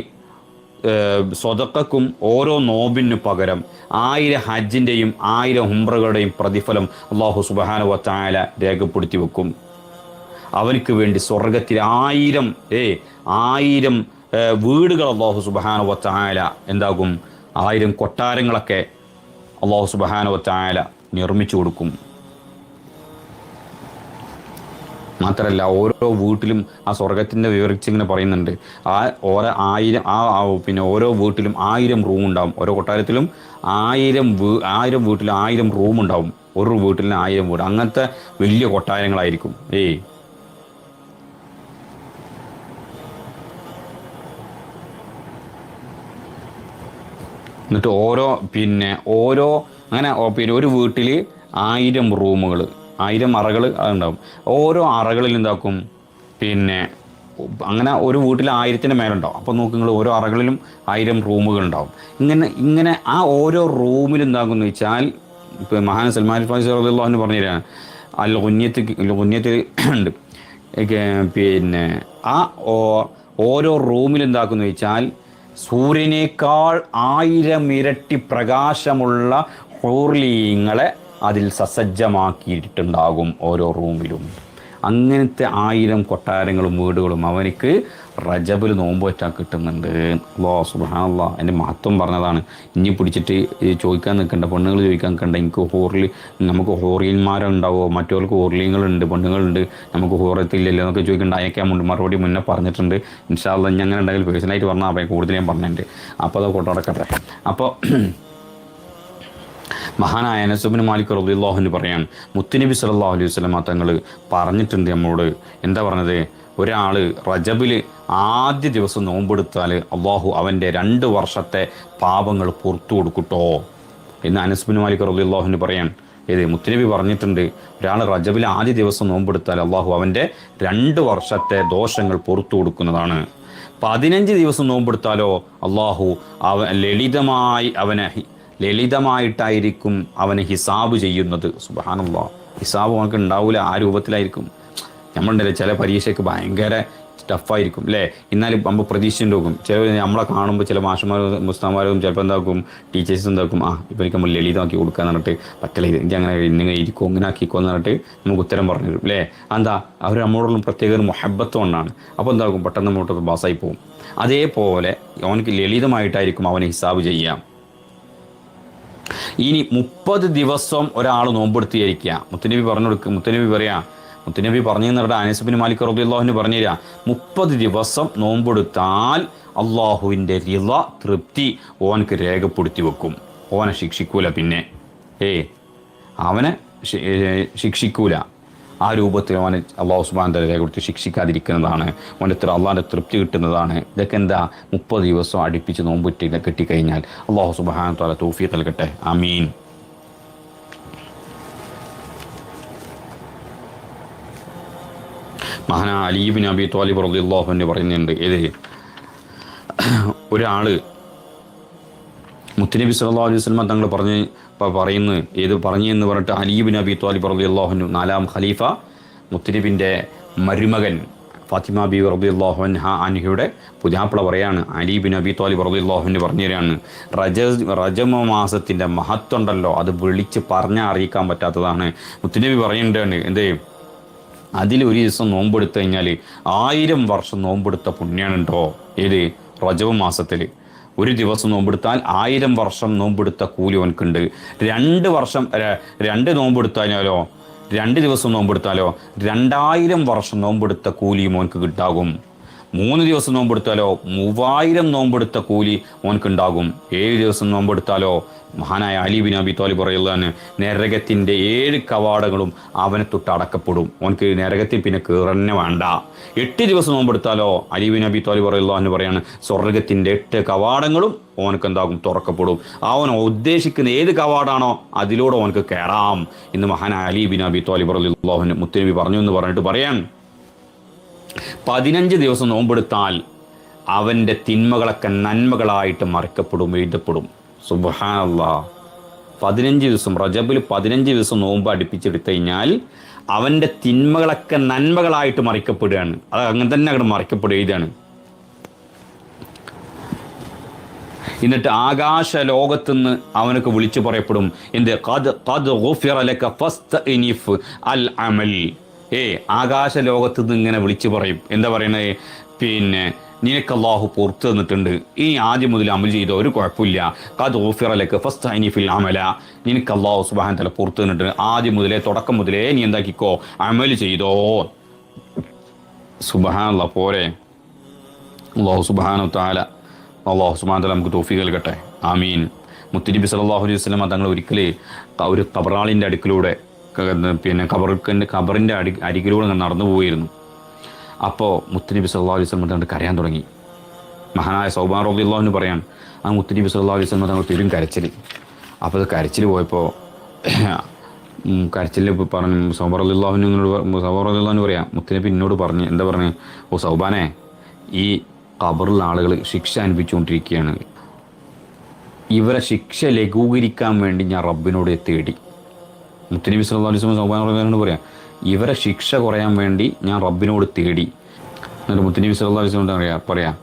സ്വതക്കക്കും ഓരോ നോമ്പിനു പകരം 1000 ഹജ്ജിൻ്റെയും 1000 ഉംറകളുടെയും പ്രതിഫലം അള്ളാഹു സുബ്ഹാനഹു വ തആല രേഖപ്പെടുത്തി വെക്കും. അവനക്ക് വേണ്ടി സ്വർഗത്തിൽ 1000 വീടുകൾ അള്ളാഹു സുബ്ഹാനഹു വ തആല എന്താകും, 1000 കൊട്ടാരങ്ങളൊക്കെ അള്ളാഹു സുബ്ഹാനഹു വ തആല നിർമ്മിച്ചു കൊടുക്കും. മാത്രമല്ല, ഓരോ വീട്ടിലും ആ സ്വർഗത്തിൻ്റെ വിവരിച്ചിങ്ങനെ പറയുന്നുണ്ട്, പിന്നെ ഓരോ വീട്ടിലും 1000 റൂം ഉണ്ടാവും. ഓരോ കൊട്ടാരത്തിലും 1000 വീട്ടിൽ 1000 റൂം ഉണ്ടാവും. ഒരു വീട്ടിൽ 1000 വീട്, അങ്ങനത്തെ വലിയ കൊട്ടാരങ്ങളായിരിക്കും. എന്നിട്ട് അങ്ങനെ ഒരു വീട്ടിൽ 1000 റൂമുകൾ, 1000 അറകൾ അതുണ്ടാവും. ഓരോ അറകളിൽ എന്താക്കും, പിന്നെ അങ്ങനെ ഒരു വീട്ടിൽ 1000-ന് മേലുണ്ടാവും. അപ്പോൾ നോക്ക് നിങ്ങൾ, ഓരോ അറകളിലും 1000 റൂമുകൾ ഉണ്ടാവും. ഇങ്ങനെ ആ ഓരോ റൂമിൽ എന്താകുമെന്ന് വെച്ചാൽ, ഇപ്പോൾ മഹാൻ സൽമാൻ ഫാരിസി റളിയല്ലാഹു അൻഹു പറഞ്ഞു തരാണ്, ഗുന്യത്തിൽ ഉണ്ട്. പിന്നെ ആ ഓരോ റൂമിൽ എന്താക്കുമെന്ന് വെച്ചാൽ, സൂര്യനേക്കാൾ 1000 ഇരട്ടി പ്രകാശമുള്ള ഹൂർലീങ്ങളെ അതിൽ സസജ്ജമാക്കിയിട്ടുണ്ടാകും ഓരോ റൂമിലും. അങ്ങനത്തെ 1000 കൊട്ടാരങ്ങളും വീടുകളും അവനക്ക് റജബിൽ നോമ്പ് വെച്ചാൽ കിട്ടുന്നുണ്ട്. അല്ലാഹു സുബ്ഹാനല്ലാഹ്. എൻ്റെ മഹത്വം പറഞ്ഞതാണ്. ഇനി പിടിച്ചിട്ട് ചോദിക്കാൻ നിൽക്കണ്ട, പെണ്ണുങ്ങൾ ചോദിക്കാൻ നിൽക്കണ്ട, നമുക്ക് ഹോറിയന്മാരുണ്ടാവോ, മറ്റവർക്ക് ഹോർലിങ്ങളുണ്ട്, പെണ്ണുങ്ങളുണ്ട്, നമുക്ക് ഹോറത്തില്ലല്ലോ എന്നൊക്കെ ചോദിക്കേണ്ട. അയക്കാൻ മറുപടി മുന്നേ പറഞ്ഞിട്ടുണ്ട്. ഇൻഷാ അല്ലാഹ് ഇനി അങ്ങനെ ഉണ്ടെങ്കിൽ പേഴ്സണലായിട്ട് പറഞ്ഞാൽ അപ്പോൾ കൂടുതൽ ഞാൻ പറഞ്ഞിട്ടുണ്ട്. അപ്പോൾ അത് കൊണ്ടടക്കട്ടെ. അപ്പോൾ മഹാനായ അനസ് ഇബ്നു മാലിക് റളിയല്ലാഹു അൻഹു പറയാൻ, മുത്തുനബി സല്ലല്ലാഹു അലൈഹി വസല്ലം തങ്ങൾ പറഞ്ഞിട്ടുണ്ട് നമ്മളോട്. എന്താ പറഞ്ഞത്? ഒരാൾ റജബിൽ ആദ്യ ദിവസം നോമ്പെടുത്താൽ അള്ളാഹു അവൻ്റെ 2 വർഷത്തെ പാപങ്ങൾ പുറത്തു കൊടുക്കട്ടോ എന്ന് അനസ് ഇബ്നു മാലിക് റളിയല്ലാഹു അൻഹു പറയാൻ. മുത്തുനബി പറഞ്ഞിട്ടുണ്ട്, ഒരാൾ റജബിൽ ആദ്യ ദിവസം നോമ്പെടുത്താൽ അള്ളാഹു അവൻ്റെ 2 വർഷത്തെ ദോഷങ്ങൾ പുറത്തു കൊടുക്കുന്നതാണ്. 15 ദിവസം നോമ്പെടുത്താലോ അള്ളാഹു ലളിതമായിട്ടായിരിക്കും അവനെ ഹിസാബ് ചെയ്യുന്നത്. സുബ്ഹാനല്ലാഹ്. ഹിസാബ് നമുക്ക് ഉണ്ടാവില്ല, ആ രൂപത്തിലായിരിക്കും. നമ്മളുണ്ടല്ലോ ചില പരീക്ഷയ്ക്ക് ഭയങ്കര ടഫായിരിക്കും അല്ലേ. എന്നാലും നമ്മൾ പ്രതീക്ഷിച്ചു നോക്കും. ചില നമ്മളെ കാണുമ്പോൾ ചില മാഷന്മാരും മുസ്താമാരും ചിലപ്പോൾ എന്താക്കും, ടീച്ചേഴ്സ് എന്താക്കും, ഇപ്പോൾ നമ്മൾ ലളിതമാക്കി കൊടുക്കാന്ന് പറഞ്ഞിട്ട് പറ്റില്ല, ഇത് അങ്ങനെ ഇങ്ങനെ ഇരിക്കോ ഇങ്ങനെ ആക്കിക്കോ എന്ന് പറഞ്ഞിട്ട് നമുക്ക് ഉത്തരം പറഞ്ഞു തരും അല്ലേ. എന്താ അവർ നമ്മളോടുള്ള പ്രത്യേക ഒരു മുഹബത്ത് കൊണ്ടാണ്. അപ്പോൾ എന്താക്കും, പെട്ടെന്ന് നമ്മോട്ട് പാസ്സായി പോകും. അതേപോലെ അവനക്ക് ലളിതമായിട്ടായിരിക്കും അവന് ഹിസാബ് ചെയ്യാം. ഇനി 30 ദിവസം ഒരാൾ നോമ്പെടുത്തിയിരിക്കുക. മുത്തുനബി പറഞ്ഞു കൊടുക്കുക, മുത്തുനബി പറഞ്ഞു തന്നിട്ട് അനസ് ബിൻ മാലിക് റളിയല്ലാഹു പറഞ്ഞു തരിക, 30 ദിവസം നോമ്പെടുത്താൽ അള്ളാഹുവിൻ്റെ റിള, തൃപ്തി ഓനക്ക് രേഖപ്പെടുത്തി വെക്കും. ഓനെ ശിക്ഷിക്കൂല. പിന്നെ അവനെ ശിക്ഷിക്കൂല. ആ രൂപത്തിൽ അവനെ അള്ളാഹു സുബ്ഹാനഹു വ തആല രേഖപ്പെടുത്തി ശിക്ഷിക്കാതിരിക്കുന്നതാണ്. അവൻ്റെ അള്ളാഹിൻ്റെ തൃപ്തി കിട്ടുന്നതാണ്. ഇതൊക്കെ എന്താ, 30 ദിവസം അടുപ്പിച്ച് നോമ്പുറ്റി കെട്ടിക്കഴിഞ്ഞാൽ അള്ളാഹു സുബ്ഹാനഹു വ തആല തൗഫീഖ് നൽകട്ടെ. ആമീൻ. മഹാനായ അലി ഇബ്നു അബീ ത്വാലിബ് റളിയല്ലാഹു അൻഹു പറയുന്നുണ്ട്, ഒരാൾ മുത്തുനബി സല്ലല്ലാഹു അലൈഹി വസല്ലം തങ്ങൾ പറഞ്ഞു എന്ന് പറഞ്ഞിട്ട് അലി ഇബ്നു അബീ ത്വാലിബ് റളിയല്ലാഹു അൻഹു 4ാം ഖലീഫ മുത്തുനബിൻ്റെ മരുമകൻ ഫാത്തിമ ബീവി റളിയല്ലാഹു അൻഹയുടെ പുതിയാപ്പിള പറയാണ്, അലി ഇബ്നു അബീ ത്വാലിബ് റളിയല്ലാഹു അൻഹു പറഞ്ഞു തരാണ്, റജബ് മാസത്തിൻ്റെ മഹത്വം ഉണ്ടല്ലോ, അത് വിളിച്ച് പറഞ്ഞാൽ അറിയിക്കാൻ പറ്റാത്തതാണ്. മുത്തുനബി പറയുന്നുണ്ട്, എന്തേ, അതിലൊരു ദിവസം നോമ്പെടുത്തു കഴിഞ്ഞാൽ 1000 വർഷം നോമ്പെടുത്ത പുണ്യാണുണ്ടോ. ഏത് റജബ് മാസത്തിൽ ഒരു ദിവസം നോമ്പെടുത്താൽ 1000 വർഷം നോമ്പെടുത്ത കൂലി അവനക്കുണ്ട്. 2 നോമ്പെടുത്താലോ 2 ദിവസം നോമ്പെടുത്താലോ 2000 വർഷം നോമ്പെടുത്ത കൂലി മോനക്ക് കിട്ടാകും. 3 ദിവസം നോമ്പെടുത്താലോ 3000 നോമ്പെടുത്ത കൂലി മോനക്കുണ്ടാകും. 7 ദിവസം നോമ്പെടുത്താലോ മഹാനായ അലി ബിൻ അബി ത്വാലിബ് പറയുള്ളതാണ്, നരകത്തിൻ്റെ 7 കവാടങ്ങളും അവനെ തൊട്ട് അടക്കപ്പെടും. ഓനക്ക് നരകത്തിൽ പിന്നെ കയറന്നെ വേണ്ട. 8 ദിവസം നോമ്പെടുത്താലോ അലി ബിൻ അബി ത്വാലിബ് പറയുള്ളതെന്ന് പറയാണ്, സ്വർഗത്തിൻ്റെ 8 കവാടങ്ങളും ഓനക്ക് എന്താകും, തുറക്കപ്പെടും. അവൻ ഉദ്ദേശിക്കുന്ന ഏത് കവാടാണോ അതിലൂടെ ഓനക്ക് കയറാം എന്ന് മഹാനായ അലി ബിൻ അബി ത്വാലിബ് റളിയല്ലാഹു മുത്തുനബി പറഞ്ഞു എന്ന് പറഞ്ഞിട്ട് പറയാൻ, 15 ദിവസം നോമ്പെടുത്താൽ അവൻ്റെ തിന്മകളൊക്കെ നന്മകളായിട്ട് മറിക്കപ്പെടും, എഴുതപ്പെടും. സുബ്ഹാനല്ലാഹ്. 15 ദിവസം റജബിൽ 15 ദിവസം നോമ്പ് അടുപ്പിച്ചെടുത്തു കഴിഞ്ഞാൽ അവൻ്റെ തിന്മകളൊക്കെ നന്മകളായിട്ട് മറിക്കപ്പെടുകയാണ്. അത് അങ്ങനെ തന്നെ അങ്ങോട്ട് മറിക്കപ്പെടുക ഇതാണ്. എന്നിട്ട് ആകാശ ലോകത്തുനിന്ന് അവനക്ക് വിളിച്ചു പറയപ്പെടും, എന്ത്, ഖദ് ഗുഫിറ ലക ഫസ്തഇനിഫ് അൽ അമൽ. ആകാശ ലോകത്തുനിന്ന് ഇങ്ങനെ വിളിച്ചു പറയും. എന്താ പറയണത്, പിന്നെ നിനക്ക് അല്ലാഹു പുറത്തു തന്നിട്ടുണ്ട്, ഈ ആദ്യം മുതൽ അമൽ ചെയ്തോ, ഒരു കുഴപ്പമില്ല. ഖദ് ഗുഫിറ ലക ഫസ്തഇനിഫിൽ അമല. നിനക്ക് അല്ലാഹു സുബ്ഹാനഹു വ തആല പുറത്തു തന്നിട്ടുണ്ട്, ആദ്യം മുതലേ തുടക്കം മുതലേ നീ എന്താക്കിക്കോ, അമൽ ചെയ്തോ. സുബ്ഹാനല്ലാഹ്. പോരെ. അല്ലാഹു സുബ്ഹാനഹു വ തആല നമുക്ക് തൗഫീഖ് നൽകട്ടെ. ആമീൻ. മുത്തുനബി സല്ലല്ലാഹു അലൈഹി വസല്ലം തങ്ങൾ ഒരിക്കൽ ഒരു ഖബറാളിൻ്റെ അടുക്കിലൂടെ, പിന്നെ ഖബറിൻ്റെ അരികിലൂടെ നടന്നു പോയിരുന്നു. അപ്പോൾ മുത്തുനബി സല്ലല്ലാഹു അലൈഹി വസല്ലം തങ്ങൾ കരയാൻ തുടങ്ങി. മഹാനായ സൗബാൻ റളിയല്ലാഹു അൻഹു പറയാൻ, ആ മുത്തുനബി സല്ലല്ലാഹു അലൈഹി വസല്ലം തങ്ങൾ പെരും കരച്ചിൽ. അപ്പോൾ അത് കരച്ചിൽ പോയപ്പോൾ കരച്ചിൽ പറഞ്ഞു, സൗബാൻ റളിയല്ലാഹു അൻഹു പറയാം, മുത്തുനബി എന്നോട് പറഞ്ഞ്, എന്താ പറഞ്ഞ്, ഓ സൗബാനെ, ഈ ഖബറിലുള്ള ആളുകൾ ശിക്ഷ അനുഭവിച്ചുകൊണ്ടിരിക്കുകയാണ്, ഇവരെ ശിക്ഷ ലഘൂകരിക്കാൻ വേണ്ടി ഞാൻ റബ്ബിനോട് തേടി. മുത്തുനബി സല്ലല്ലാഹു അലൈഹി വസല്ലം സൗബാൻ റളിയല്ലാഹു അൻഹു പറയാം, ഇവരെ ശിക്ഷ കുറയാൻ വേണ്ടി ഞാൻ റബ്ബിനോട് തേടി. എന്നിട്ട് മുത്തുനബി സല്ലല്ലാഹു അലൈഹി വസല്ലം പറയാം,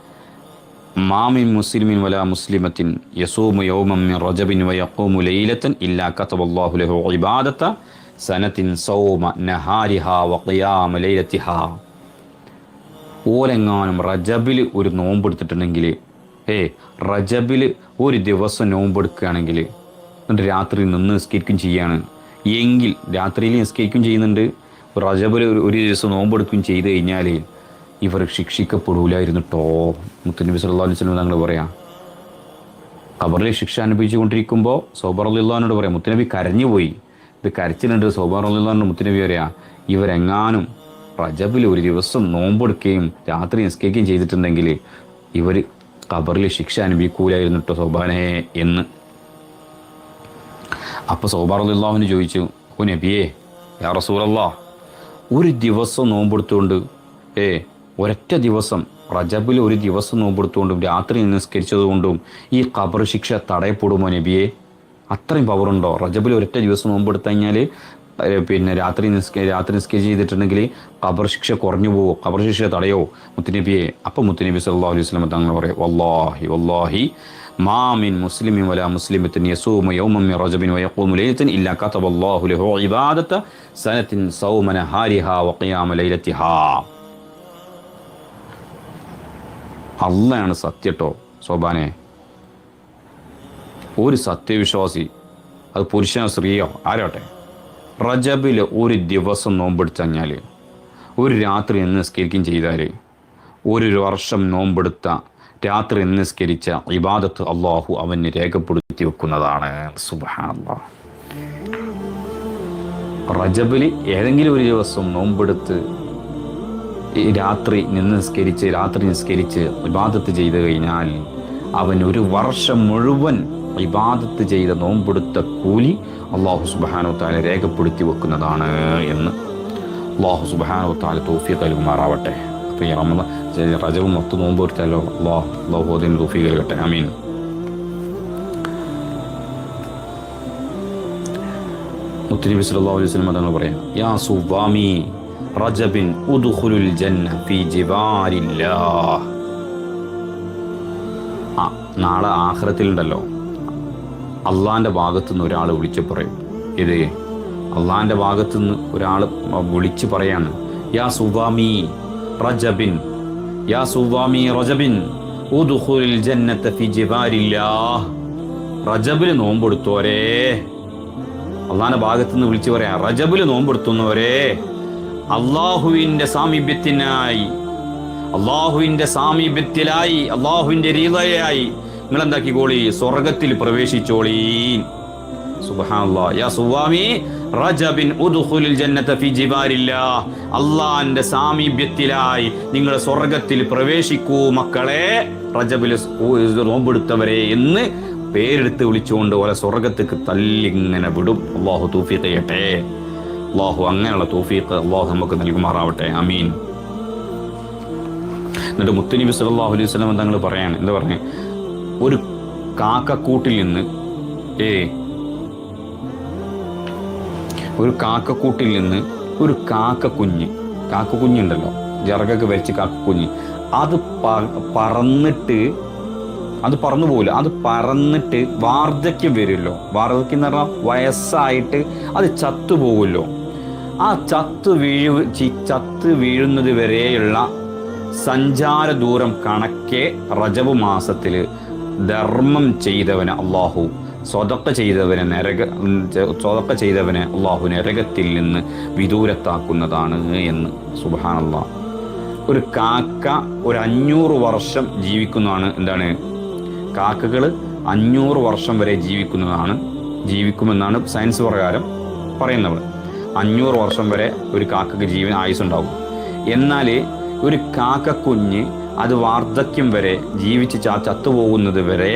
മാമിൻ മുസ്ലിമിൻ വലാ മുസ്ലിമത്തിൻ യസൂമു യൗമൻ മിൻ റജബിൻ വയഖൂമു ലൈലതൻ ഇല്ലാ കതബല്ലാഹു ലഹു ഇബാദത സനത്തിൻ സൗമ നഹാരിഹാ വഖിയാമ ലൈലതിഹാ. ഓലെങ്ങാനും റജബിൽ ഒരു നോമ്പെടുത്തിട്ടുണ്ടെങ്കിൽ, റജബിൽ ഒരു ദിവസം നോമ്പെടുക്കുകയാണെങ്കിൽ, എന്നിട്ട് രാത്രി നിന്ന് നിസ്കരിക്കുകയും ചെയ്യാണ് എങ്കിൽ, രാത്രിയിൽ നിസ്കരിക്കുകയും ചെയ്യുന്നുണ്ട്, റജബിൽ ഒരു ദിവസം നോമ്പെടുക്കുകയും ചെയ്ത് കഴിഞ്ഞാൽ ഇവർ ശിക്ഷിക്കപ്പെടൂലായിരുന്നു കേട്ടോ. മുത്തുനബി സല്ലല്ലാഹു അലൈഹി വസല്ലം തങ്ങൾ പറയാം, ഖബറിൽ ശിക്ഷ അനുഭവിച്ചു കൊണ്ടിരിക്കുമ്പോൾ സൗബാൻ റളിയല്ലാഹു അൻഹു പറയാം, മുത്തുനബി കരഞ്ഞുപോയി. ഇത് കരച്ചിലുണ്ട്. സൗബാൻ റളിയല്ലാഹു അൻഹു മുത്തുനബി പറയാം, ഇവരെങ്ങാനും റജബിൽ ഒരു ദിവസം നോമ്പെടുക്കുകയും രാത്രി നിസ്കരിക്കുകയും ചെയ്തിട്ടുണ്ടെങ്കിൽ ഇവർ ഖബറിൽ ശിക്ഷ അനുഭവിക്കൂലായിരുന്നു കേട്ടോ സൗബാനെ എന്ന്. അപ്പോൾ സൗബാൻ റളിയല്ലാഹു അൻഹു ചോദിച്ചു, ഓ നബിയേ, യാ റസൂലല്ലാഹ്, ഒരു ദിവസം നോമ്പെടുത്തുകൊണ്ട്, ഒരൊറ്റ ദിവസം റജബിൽ ഒരു ദിവസം നോമ്പെടുത്തുകൊണ്ടും രാത്രി നിസ്കരിച്ചതുകൊണ്ടും ഈ ഖബർ ശിക്ഷ തടയപ്പെടുമോ നബിയെ? അത്രയും പവറുണ്ടോ? റജബിൽ ഒരൊറ്റ ദിവസം നോമ്പെടുത്തു കഴിഞ്ഞാൽ പിന്നെ രാത്രി നിസ്കരിച്ച് ചെയ്തിട്ടുണ്ടെങ്കിൽ ഖബർ ശിക്ഷ കുറഞ്ഞു പോവോ, ഖബർ ശിക്ഷ തടയോ മുത്തുനബിയെ? അപ്പം മുത്തുനബി സല്ലല്ലാഹു അലൈഹി വസല്ലം തങ്ങൾ പറയും, വല്ലാഹി വല്ലാഹി മാ മിൻ മുസ്ലിമിൻ വലാ മുസ്ലിമത്തിൻ യസൂമു യൗമൻ മിൻ റജബിൻ വയഖൂമു ലൈലത്തൻ ഇല്ലാ കതബല്ലാഹു ലഹു ഇബാദത സനത്തിൻ സൗമ നഹാരിഹാ വഖിയാമ ലൈലത്തിഹാ. അള്ളയാണ് സത്യട്ടോ സോബാനെ. ഒരു സത്യവിശ്വാസി, അത് പുരുഷനോ സ്ത്രീയോ ആരോട്ടെ, റജബിൽ ഒരു ദിവസം നോമ്പെടുത്തഞ്ഞാൽ, ഒരു രാത്രി നിസ്കരിക്കുകയും ചെയ്താൽ, ഒരു വർഷം നോമ്പെടുത്ത രാത്രി നിസ്കരിച്ച ഇബാദത്ത് അള്ളാഹു അവന് രേഖപ്പെടുത്തി വെക്കുന്നതാണ്. സുബ്ഹാനല്ലാഹ്. റജബിൽ ഏതെങ്കിലും ഒരു ദിവസം നോമ്പെടുത്ത് രാത്രി നിസ്കരിച്ച് ഇബാദത്ത് ചെയ്തു കഴിഞ്ഞാൽ അവൻ ഒരു വർഷം മുഴുവൻ ഇബാദത്ത് ചെയ്ത നോമ്പെടുത്ത കൂലി അള്ളാഹു സുബ്ഹാനഹു വ തആല രേഖപ്പെടുത്തി വെക്കുന്നതാണ് എന്ന് അള്ളാഹു സുബ്ഹാനഹു വ തആല തൗഫീഖ് നൽകുമാറാവട്ടെ. അപ്പോൾ ഈ റജബ് മൊത്തം നോമ്പ് എടുത്താലോ അള്ളാഹു അതിന് തൗഫീഖ് നൽകട്ടെ. ആമീൻ. മുത്തുനബി സല്ലല്ലാഹു അലൈഹി വസല്ലം തങ്ങൾ പറയാം, യാ സുവാമി റജബിൻ ഉദ്ഖുലുൽ ജന്ന ഫീ ജിവാരില്ലാഹ്. നാളെ ആഖിറത്തിലുണ്ടല്ലോ, അള്ളാൻ്റെ ഭാഗത്തുനിന്ന് ഒരാൾ വിളിച്ച് പറയും. ഇത് അള്ളാൻ്റെ ഭാഗത്തുനിന്ന് ഒരാൾ വിളിച്ച് പറയാണ്, യാ സുവാമി റജബിൻ, യാ സുവാമി റജബിൻ ഉദ്ഖുലുൽ ജന്നത ഫീ ജിവാരില്ലാഹ്. റജബിൽ നോമ്പെടുത്തോരേ, അള്ളാന്റെ ഭാഗത്തുനിന്ന് വിളിച്ചു പറയാം, റജബിൽ നോമ്പെടുത്തുന്നവരെ അള്ളാഹുവിന്റെ സാമീപ്യത്തിലായി അള്ളാഹുവിന്റെ രീതയായി നിങ്ങൾ എന്താക്കിക്കോളി, സ്വർഗത്തിൽ പ്രവേശിച്ചോളി. സുബ്ഹാനല്ലാഹ്. യാ സുവാമി റജബിൻ ഉദ്ഖുലുൽ ജന്നത ഫീ ജിവാരില്ലാഹ്. അള്ളാന്റെ സാമീപ്യത്തിലായി നിങ്ങൾ സ്വർഗത്തിൽ പ്രവേശിക്കൂ മക്കളെ, റജബിൽ നോമ്പെടുത്തവരെ എന്ന് പേരെടുത്ത് വിളിച്ചുകൊണ്ട് ഓരോ സ്വർഗത്തേക്ക് തല്ലിങ്ങനെ വിടും. അള്ളാഹു തൗഫീഖ് ചെയ്യട്ടെ. അള്ളാഹു അങ്ങനെയുള്ള തൗഫീഖ് അള്ളാഹു നമുക്ക് നൽകുമാറാവട്ടെ. ആമീൻ. എന്നിട്ട് മുത്തുനബി സല്ലല്ലാഹു അലൈഹി വസല്ലം തങ്ങൾ പറയാണ്, എന്താ പറഞ്ഞേ, ഒരു കാക്കക്കൂട്ടിൽ നിന്ന് ഒരു കാക്കക്കുഞ്ഞുണ്ടല്ലോ, ജറകൊക്കെ വലിച്ച് കാക്കക്കുഞ്ഞ്, അത് പറന്നു പോകില്ല, അത് പറന്നിട്ട് വാർദ്ധക്യം വരുമല്ലോ. വാർദ്ധക്യം എന്ന് പറഞ്ഞാൽ വയസ്സായിട്ട് അത് ചത്തുപോകുമല്ലോ. ആ ചത്ത് വീഴുന്നത് വരെയുള്ള സഞ്ചാര ദൂരം കണക്കെ റജബ് മാസത്തിൽ ധർമ്മം ചെയ്തവന് അള്ളാഹു സ്വതക്ക ചെയ്തവനെ അള്ളാഹു നരകത്തിൽ നിന്ന് വിദൂരത്താക്കുന്നതാണ് എന്ന്. സുബ്ഹാനല്ലാഹ്. ഒരു കാക്ക ഒരു 500 വർഷം ജീവിക്കുന്നതാണ്. എന്താണ്, കാക്കകൾ 500 വർഷം വരെ ജീവിക്കുമെന്നാണ് സയൻസ് പ്രകാരം പറയുന്നത്. 500 വർഷം വരെ ഒരു കാക്കക്ക് ജീവൻ ആയുസ്സുണ്ടാവും. എന്നാൽ ഒരു കാക്കക്കുഞ്ഞ് അത് വാർദ്ധക്യം വരെ ജീവിച്ച് ചത്തുപോകുന്നത് വരെ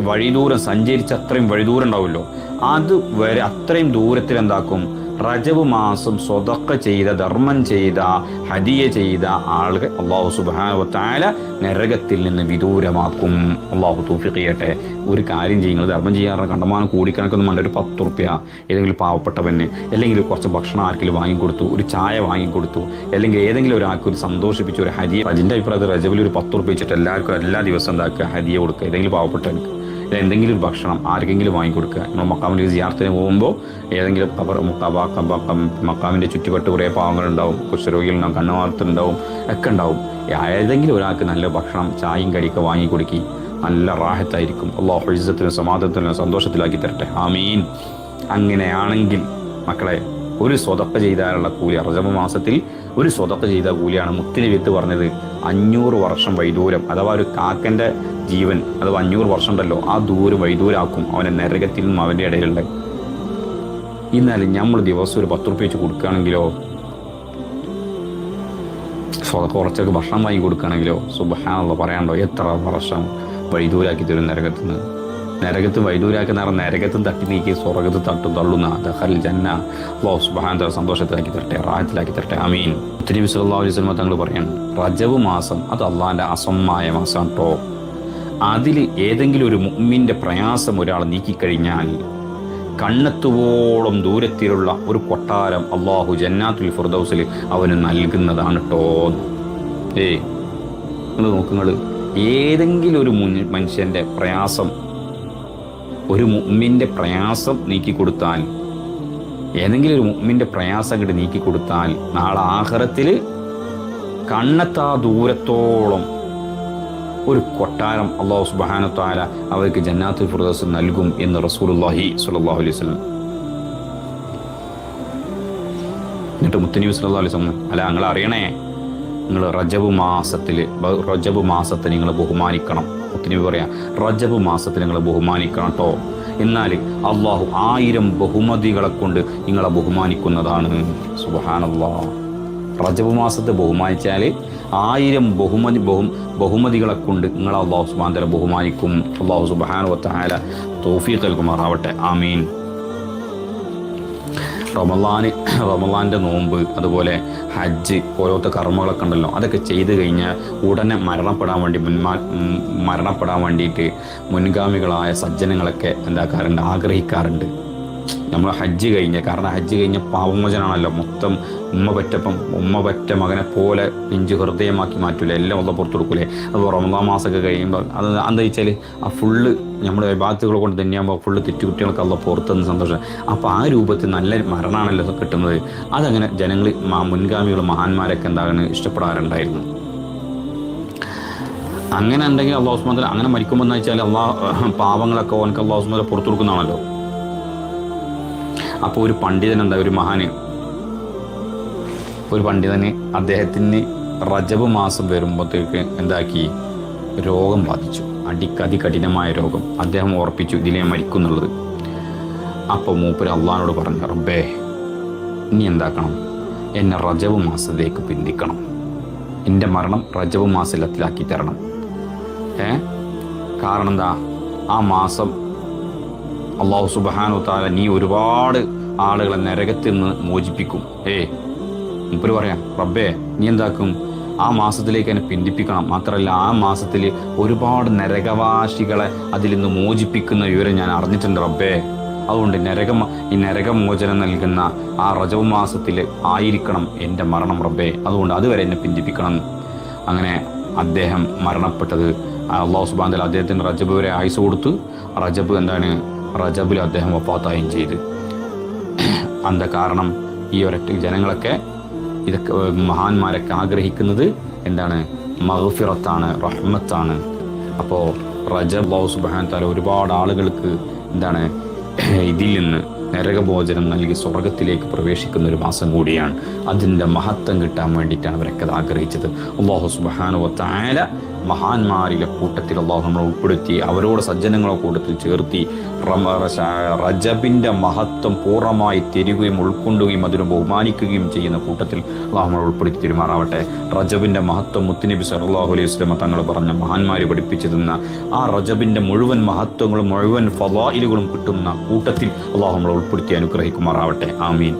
വഴിദൂരം സഞ്ചരിച്ച് അത്രയും വഴിദൂരം ഉണ്ടാവുമല്ലോ, അത് വരെ അത്രയും ദൂരത്തിൽ എന്താക്കും, റജബ് മാസം സ്വതക്ക ചെയ്ത ധർമ്മം ചെയ്ത ഹദിയ ചെയ്ത ആളുകൾ അള്ളാഹു സുബ്ഹാനഹു വ തആല നരകത്തിൽ നിന്ന് വിദൂരമാക്കും. അള്ളാഹു തൗഫീഖ് ചെയ്യട്ടെ. ഒരു കാര്യം ചെയ്യുന്നത്, ധർമ്മം ചെയ്യാറുണ്ട്, കണ്ടമാനം കൂടിക്കണക്കൊന്നും വേണ്ട, ഒരു 10 റുപ്യ ഏതെങ്കിലും പാവപ്പെട്ടവന്, അല്ലെങ്കിൽ കുറച്ച് ഭക്ഷണം ആർക്കെങ്കിലും വാങ്ങിക്കൊടുത്തു, ഒരു ചായ വാങ്ങിക്കൊടുത്തു, അല്ലെങ്കിൽ ഏതെങ്കിലും ഒരാൾക്ക് ഒരു സന്തോഷിപ്പിച്ച് ഒരു ഹദിയ. അതിൻ്റെ അഭിപ്രായത്തിൽ റജബിൽ ഒരു 10 റുപ്യ വെച്ചിട്ട് എല്ലാവർക്കും എല്ലാ ദിവസവും എന്താക്കുക, ഹദിയ കൊടുക്കുക, ഏതെങ്കിലും പാവപ്പെട്ടവർക്ക് എന്തെങ്കിലും ഒരു ഭക്ഷണം ആർക്കെങ്കിലും വാങ്ങിക്കൊടുക്കുക. നമ്മൾ മക്കാമിൻ്റെ സിയാറത്തിന് പോകുമ്പോൾ ഏതെങ്കിലും മക്കാമിൻ്റെ ചുറ്റുപെട്ട് കുറേ പാവങ്ങളുണ്ടാവും, കുഷ്ഠരോഗികളുണ്ടാവും, കണ്ണുമാർത്തുണ്ടാവും, ഒക്കെ ഉണ്ടാവും. ഏതെങ്കിലും ഒരാൾക്ക് നല്ല ഭക്ഷണം ചായയും കടിയൊക്കെ വാങ്ങിക്കൊടുക്കി, നല്ല റാഹത്തായിരിക്കും. അല്ലാഹു ഇസ്സത്തിനും സമാധാനത്തിനും സന്തോഷത്തിലാക്കി തരട്ടെ. ആമീൻ. അങ്ങനെയാണെങ്കിൽ മക്കളെ, ഒരു സ്വതക്ക ചെയ്താലുള്ള കൂലി, റജബ് മാസത്തിൽ ഒരു സ്വതക്ക ചെയ്ത കൂലിയാണ് മുത്തുനബി പറഞ്ഞത്. 500 വർഷം വൈദൂരം, അഥവാ ഒരു കാക്കൻ്റെ ജീവൻ അഥവാ 500 വർഷം ഉണ്ടല്ലോ, ആ ദൂരം വൈദൂരാക്കും അവനെ നരകത്തിൽ നിന്നും അവൻ്റെ ഇടയിലുള്ള. എന്നാലും നമ്മൾ ദിവസം ഒരു 10 റുപ്യ വെച്ച് കൊടുക്കുകയാണെങ്കിലോ, കുറച്ചൊക്കെ ഭക്ഷണം വാങ്ങി കൊടുക്കുകയാണെങ്കിലോ, സുബ്ഹാനല്ലാഹ്, പറയാണ്ടോ എത്ര വർഷം വൈദൂരാക്കി തരും നരകത്ത് വൈദൂരാക്കുന്ന നരകത്തും തട്ടി നീക്കി സ്വർഗത്ത് തള്ളുന്ന ദഖൽ ജന്ന. അല്ലാഹു സുബ്ഹാനഹു വ തആല സന്തോഷത്തിലാക്കി തരട്ടെ, റാഹത്തിലാക്കി തരട്ടെ. ആമീൻ. നബി സല്ലല്ലാഹു അലൈഹി വസല്ലം തങ്ങൾ പറയാണ്, റജബ് മാസം അത് അള്ളാഹിൻ്റെ അസമായ മാസമാണ് കേട്ടോ. അതിൽ ഏതെങ്കിലും ഒരു മുഅ്മിൻ്റെ പ്രയാസം ഒരാൾ നീക്കിക്കഴിഞ്ഞാൽ കണ്ണെത്തുവോളം ദൂരത്തിലുള്ള ഒരു കൊട്ടാരം അള്ളാഹു ജന്നാത്തുൽ ഫിർദൗസിൽ അവന് നൽകുന്നതാണ് കേട്ടോ. നിങ്ങൾ നോക്കുങ്ങൾ, ഏതെങ്കിലും ഒരു മനുഷ്യൻ്റെ പ്രയാസം, ഒരു മുഅ്മിൻ്റെ പ്രയാസം നീക്കിക്കൊടുത്താൽ, ഏതെങ്കിലും ഒരു മുഅ്മിൻ്റെ പ്രയാസം അങ്ങോട്ട് നീക്കിക്കൊടുത്താൽ നാളെ ആഖിറത്തിൽ കണ്ണെത്താ ദൂരത്തോളം ഒരു കൊട്ടാരം അല്ലാഹു സുബ്ഹാനഹു തആല അവർക്ക് ജന്നാത്തുൽ ഫിർദൗസ് നൽകും എന്ന് റസൂലുള്ളാഹി സ്വല്ലല്ലാഹു അലൈഹി വസല്ലം. എന്നിട്ട് മുത്തനബി സല്ലല്ലാഹു അലൈഹി വസല്ലം, അല്ല നിങ്ങൾ അറിയണേ, നിങ്ങൾ റജബ് മാസത്തെ നിങ്ങൾ ബഹുമാനിക്കണം. മുത്തനബി പറയാം, റജബ് മാസത്തിൽ നിങ്ങൾ ബഹുമാനിക്കണം കേട്ടോ, എന്നാൽ അള്ളാഹു 1000 ബഹുമതികളെ കൊണ്ട് നിങ്ങളെ ബഹുമാനിക്കുന്നതാണ്. സുബ്ഹാനല്ലാഹ്. റജബ് മാസത്തെ ബഹുമാനിച്ചാൽ 1000 ബഹുമതികളെ കൊണ്ട് നിങ്ങൾ അള്ളാഹു സുബ്ഹാനഹു വ തആല ബഹുമാനിക്കും. അള്ളാഹു സുബ്ഹാനഹു വ തആല തൗഫീഖ് നൽകുമാറാവട്ടെ. ആമീൻ. റമളാൻ്റെ നോമ്പ്, അതുപോലെ ഹജ്ജ്, ഓരോരുത്തർ കർമ്മങ്ങളൊക്കെ ഉണ്ടല്ലോ, അതൊക്കെ ചെയ്ത് കഴിഞ്ഞാൽ ഉടനെ മരണപ്പെടാൻ വേണ്ടിയിട്ട് മുൻഗാമികളായ സജ്ജനങ്ങളൊക്കെ എന്താക്കാറുണ്ട്, ആഗ്രഹിക്കാറുണ്ട്. നമ്മൾ ഹജ്ജ് കഴിഞ്ഞ, കാരണം ഹജ്ജ് കഴിഞ്ഞ പാവമോചനാണല്ലോ, മൊത്തം ഉമ്മ പറ്റ മകനെ പോലെ പിഞ്ചു ഹൃദയമാക്കി മാറ്റൂലേ, എല്ലാം ഉള്ള പുറത്തു കൊടുക്കൂലേ. അപ്പോൾ റമദാൻ മാസമൊക്കെ കഴിയുമ്പോൾ അത് എന്താ വെച്ചാൽ ആ ഫുള്ള് നമ്മുടെ വിഭാഗത്തുകൾ കൊണ്ട് തന്നെയാകുമ്പോൾ ഫുള്ള് തെറ്റുകുട്ടികൾക്ക് ഉള്ള പുറത്തുനിന്ന് സന്തോഷം. അപ്പോൾ ആ രൂപത്തിൽ നല്ല മരണമാണല്ലോ കിട്ടുന്നത്. അതങ്ങനെ ജനങ്ങൾ, മുൻഗാമികൾ, മഹാന്മാരൊക്കെ എന്താണ് ഇഷ്ടപ്പെടാറുണ്ടായിരുന്നു. അങ്ങനെ ഉണ്ടെങ്കിൽ അല്ലാഹു സുബ്ഹാനഹു വ തആല അങ്ങനെ മരിക്കുമ്പോൾ എന്ന് വെച്ചാൽ പാവങ്ങളൊക്കെ ഓനക്ക് അല്ലാഹു സുബ്ഹാനഹു വ തആല പുറത്തു കൊടുക്കുന്നതാണല്ലോ. അപ്പോൾ ഒരു പണ്ഡിതന് അദ്ദേഹത്തിന് റജബ് മാസം വരുമ്പോഴത്തേക്ക് എന്താക്കി, രോഗം ബാധിച്ചു, അതികഠിനമായ രോഗം. അദ്ദേഹം ഉറപ്പിച്ചു ഇതിലേ മരിക്കുന്നുള്ളത്. അപ്പോൾ മൂപ്പര് അള്ളാഹിനോട് പറഞ്ഞു, റബ്ബേ ഇനി എന്താക്കണം, എന്നെ റജബ് മാസത്തേക്ക് പിന്തിക്കണം, എൻ്റെ മരണം റജബ് മാസത്തിലാക്കി തരണം. കാരണം എന്താ, ആ മാസം അള്ളാഹു സുബ്ഹാനഹു വ തആല നീ ഒരുപാട് ആളുകളെ നരകത്തിൽ നിന്ന് മോചിപ്പിക്കും. മൂപ്പര് പറയാം, റബ്ബേ നീ എന്താക്കും, ആ മാസത്തിലേക്ക് എന്നെ പിന്തിപ്പിക്കണം. മാത്രമല്ല ആ മാസത്തിൽ ഒരുപാട് നരകവാസികളെ അതിൽ നിന്ന് മോചിപ്പിക്കുന്ന വിവരം ഞാൻ അറിഞ്ഞിട്ടുണ്ട് റബ്ബേ. അതുകൊണ്ട് ഈ നരകമോചനം നൽകുന്ന ആ റജബ് മാസത്തിൽ ആയിരിക്കണം എൻ്റെ മരണം റബ്ബേ. അതുകൊണ്ട് അതുവരെ എന്നെ പിന്തിപ്പിക്കണം. അങ്ങനെ അദ്ദേഹം മരണപ്പെട്ടത് അല്ലാഹു സുബ്ഹാനഹു വ തആല അദ്ദേഹത്തിന് റജബ് വരെ ആയുസ് കൊടുത്തു. റജബിൽ അദ്ദേഹം വഫാത്തായും ചെയ്ത്. എന്താ കാരണം, ഈ ഒരൊറ്റ ജനങ്ങളൊക്കെ ഇതൊക്കെ മഹാന്മാരൊക്കെ ആഗ്രഹിക്കുന്നത് എന്താണ്, മഗ്ഫിറത്താണ്, റഹ്മത്താണ്. അപ്പോൾ റജബ് അല്ലാഹു സുബ്ഹാനഹു വ തആല ഒരുപാട് ആളുകൾക്ക് എന്താണ് ഇതിൽ നിന്ന് നരകഭോജനം നൽകി സ്വർഗത്തിലേക്ക് പ്രവേശിക്കുന്ന ഒരു മാസം കൂടിയാണ്. അതിൻ്റെ മഹത്വം കിട്ടാൻ വേണ്ടിയിട്ടാണ് അവരൊക്കെ അത് ആഗ്രഹിച്ചത്. അല്ലാഹു സുബ്ഹാനഹു വ തആല മഹാന്മാരിലെ കൂട്ടത്തിൽ അല്ലാഹു നമ്മളെ ഉൾപ്പെടുത്തി, അവരോട് സജ്ജനങ്ങളെ കൂട്ടത്തിൽ ചേർത്തി റജബിൻ്റെ മഹത്വം പൂർണ്ണമായി തരികയും ഉൾക്കൊണ്ടുകയും അതിനെ ബഹുമാനിക്കുകയും ചെയ്യുന്ന കൂട്ടത്തിൽ അല്ലാഹു നമ്മളെ ഉൾപ്പെടുത്തി തിരുമാറാവട്ടെ. റജബിൻ്റെ മഹത്വം മുത്തുനബി സല്ലല്ലാഹു അലൈഹി വസല്ലം തങ്ങൾ പറഞ്ഞ മഹാന്മാർ പഠിപ്പിച്ചു തന്ന ആ റജബിൻ്റെ മുഴുവൻ മഹത്വങ്ങളും മുഴുവൻ ഫളായിലുകളും കിട്ടുന്ന കൂട്ടത്തിൽ അല്ലാഹു നമ്മളെ ഉൾപ്പെടുത്തി അനുഗ്രഹിക്കുമാറാവട്ടെ. ആമീൻ.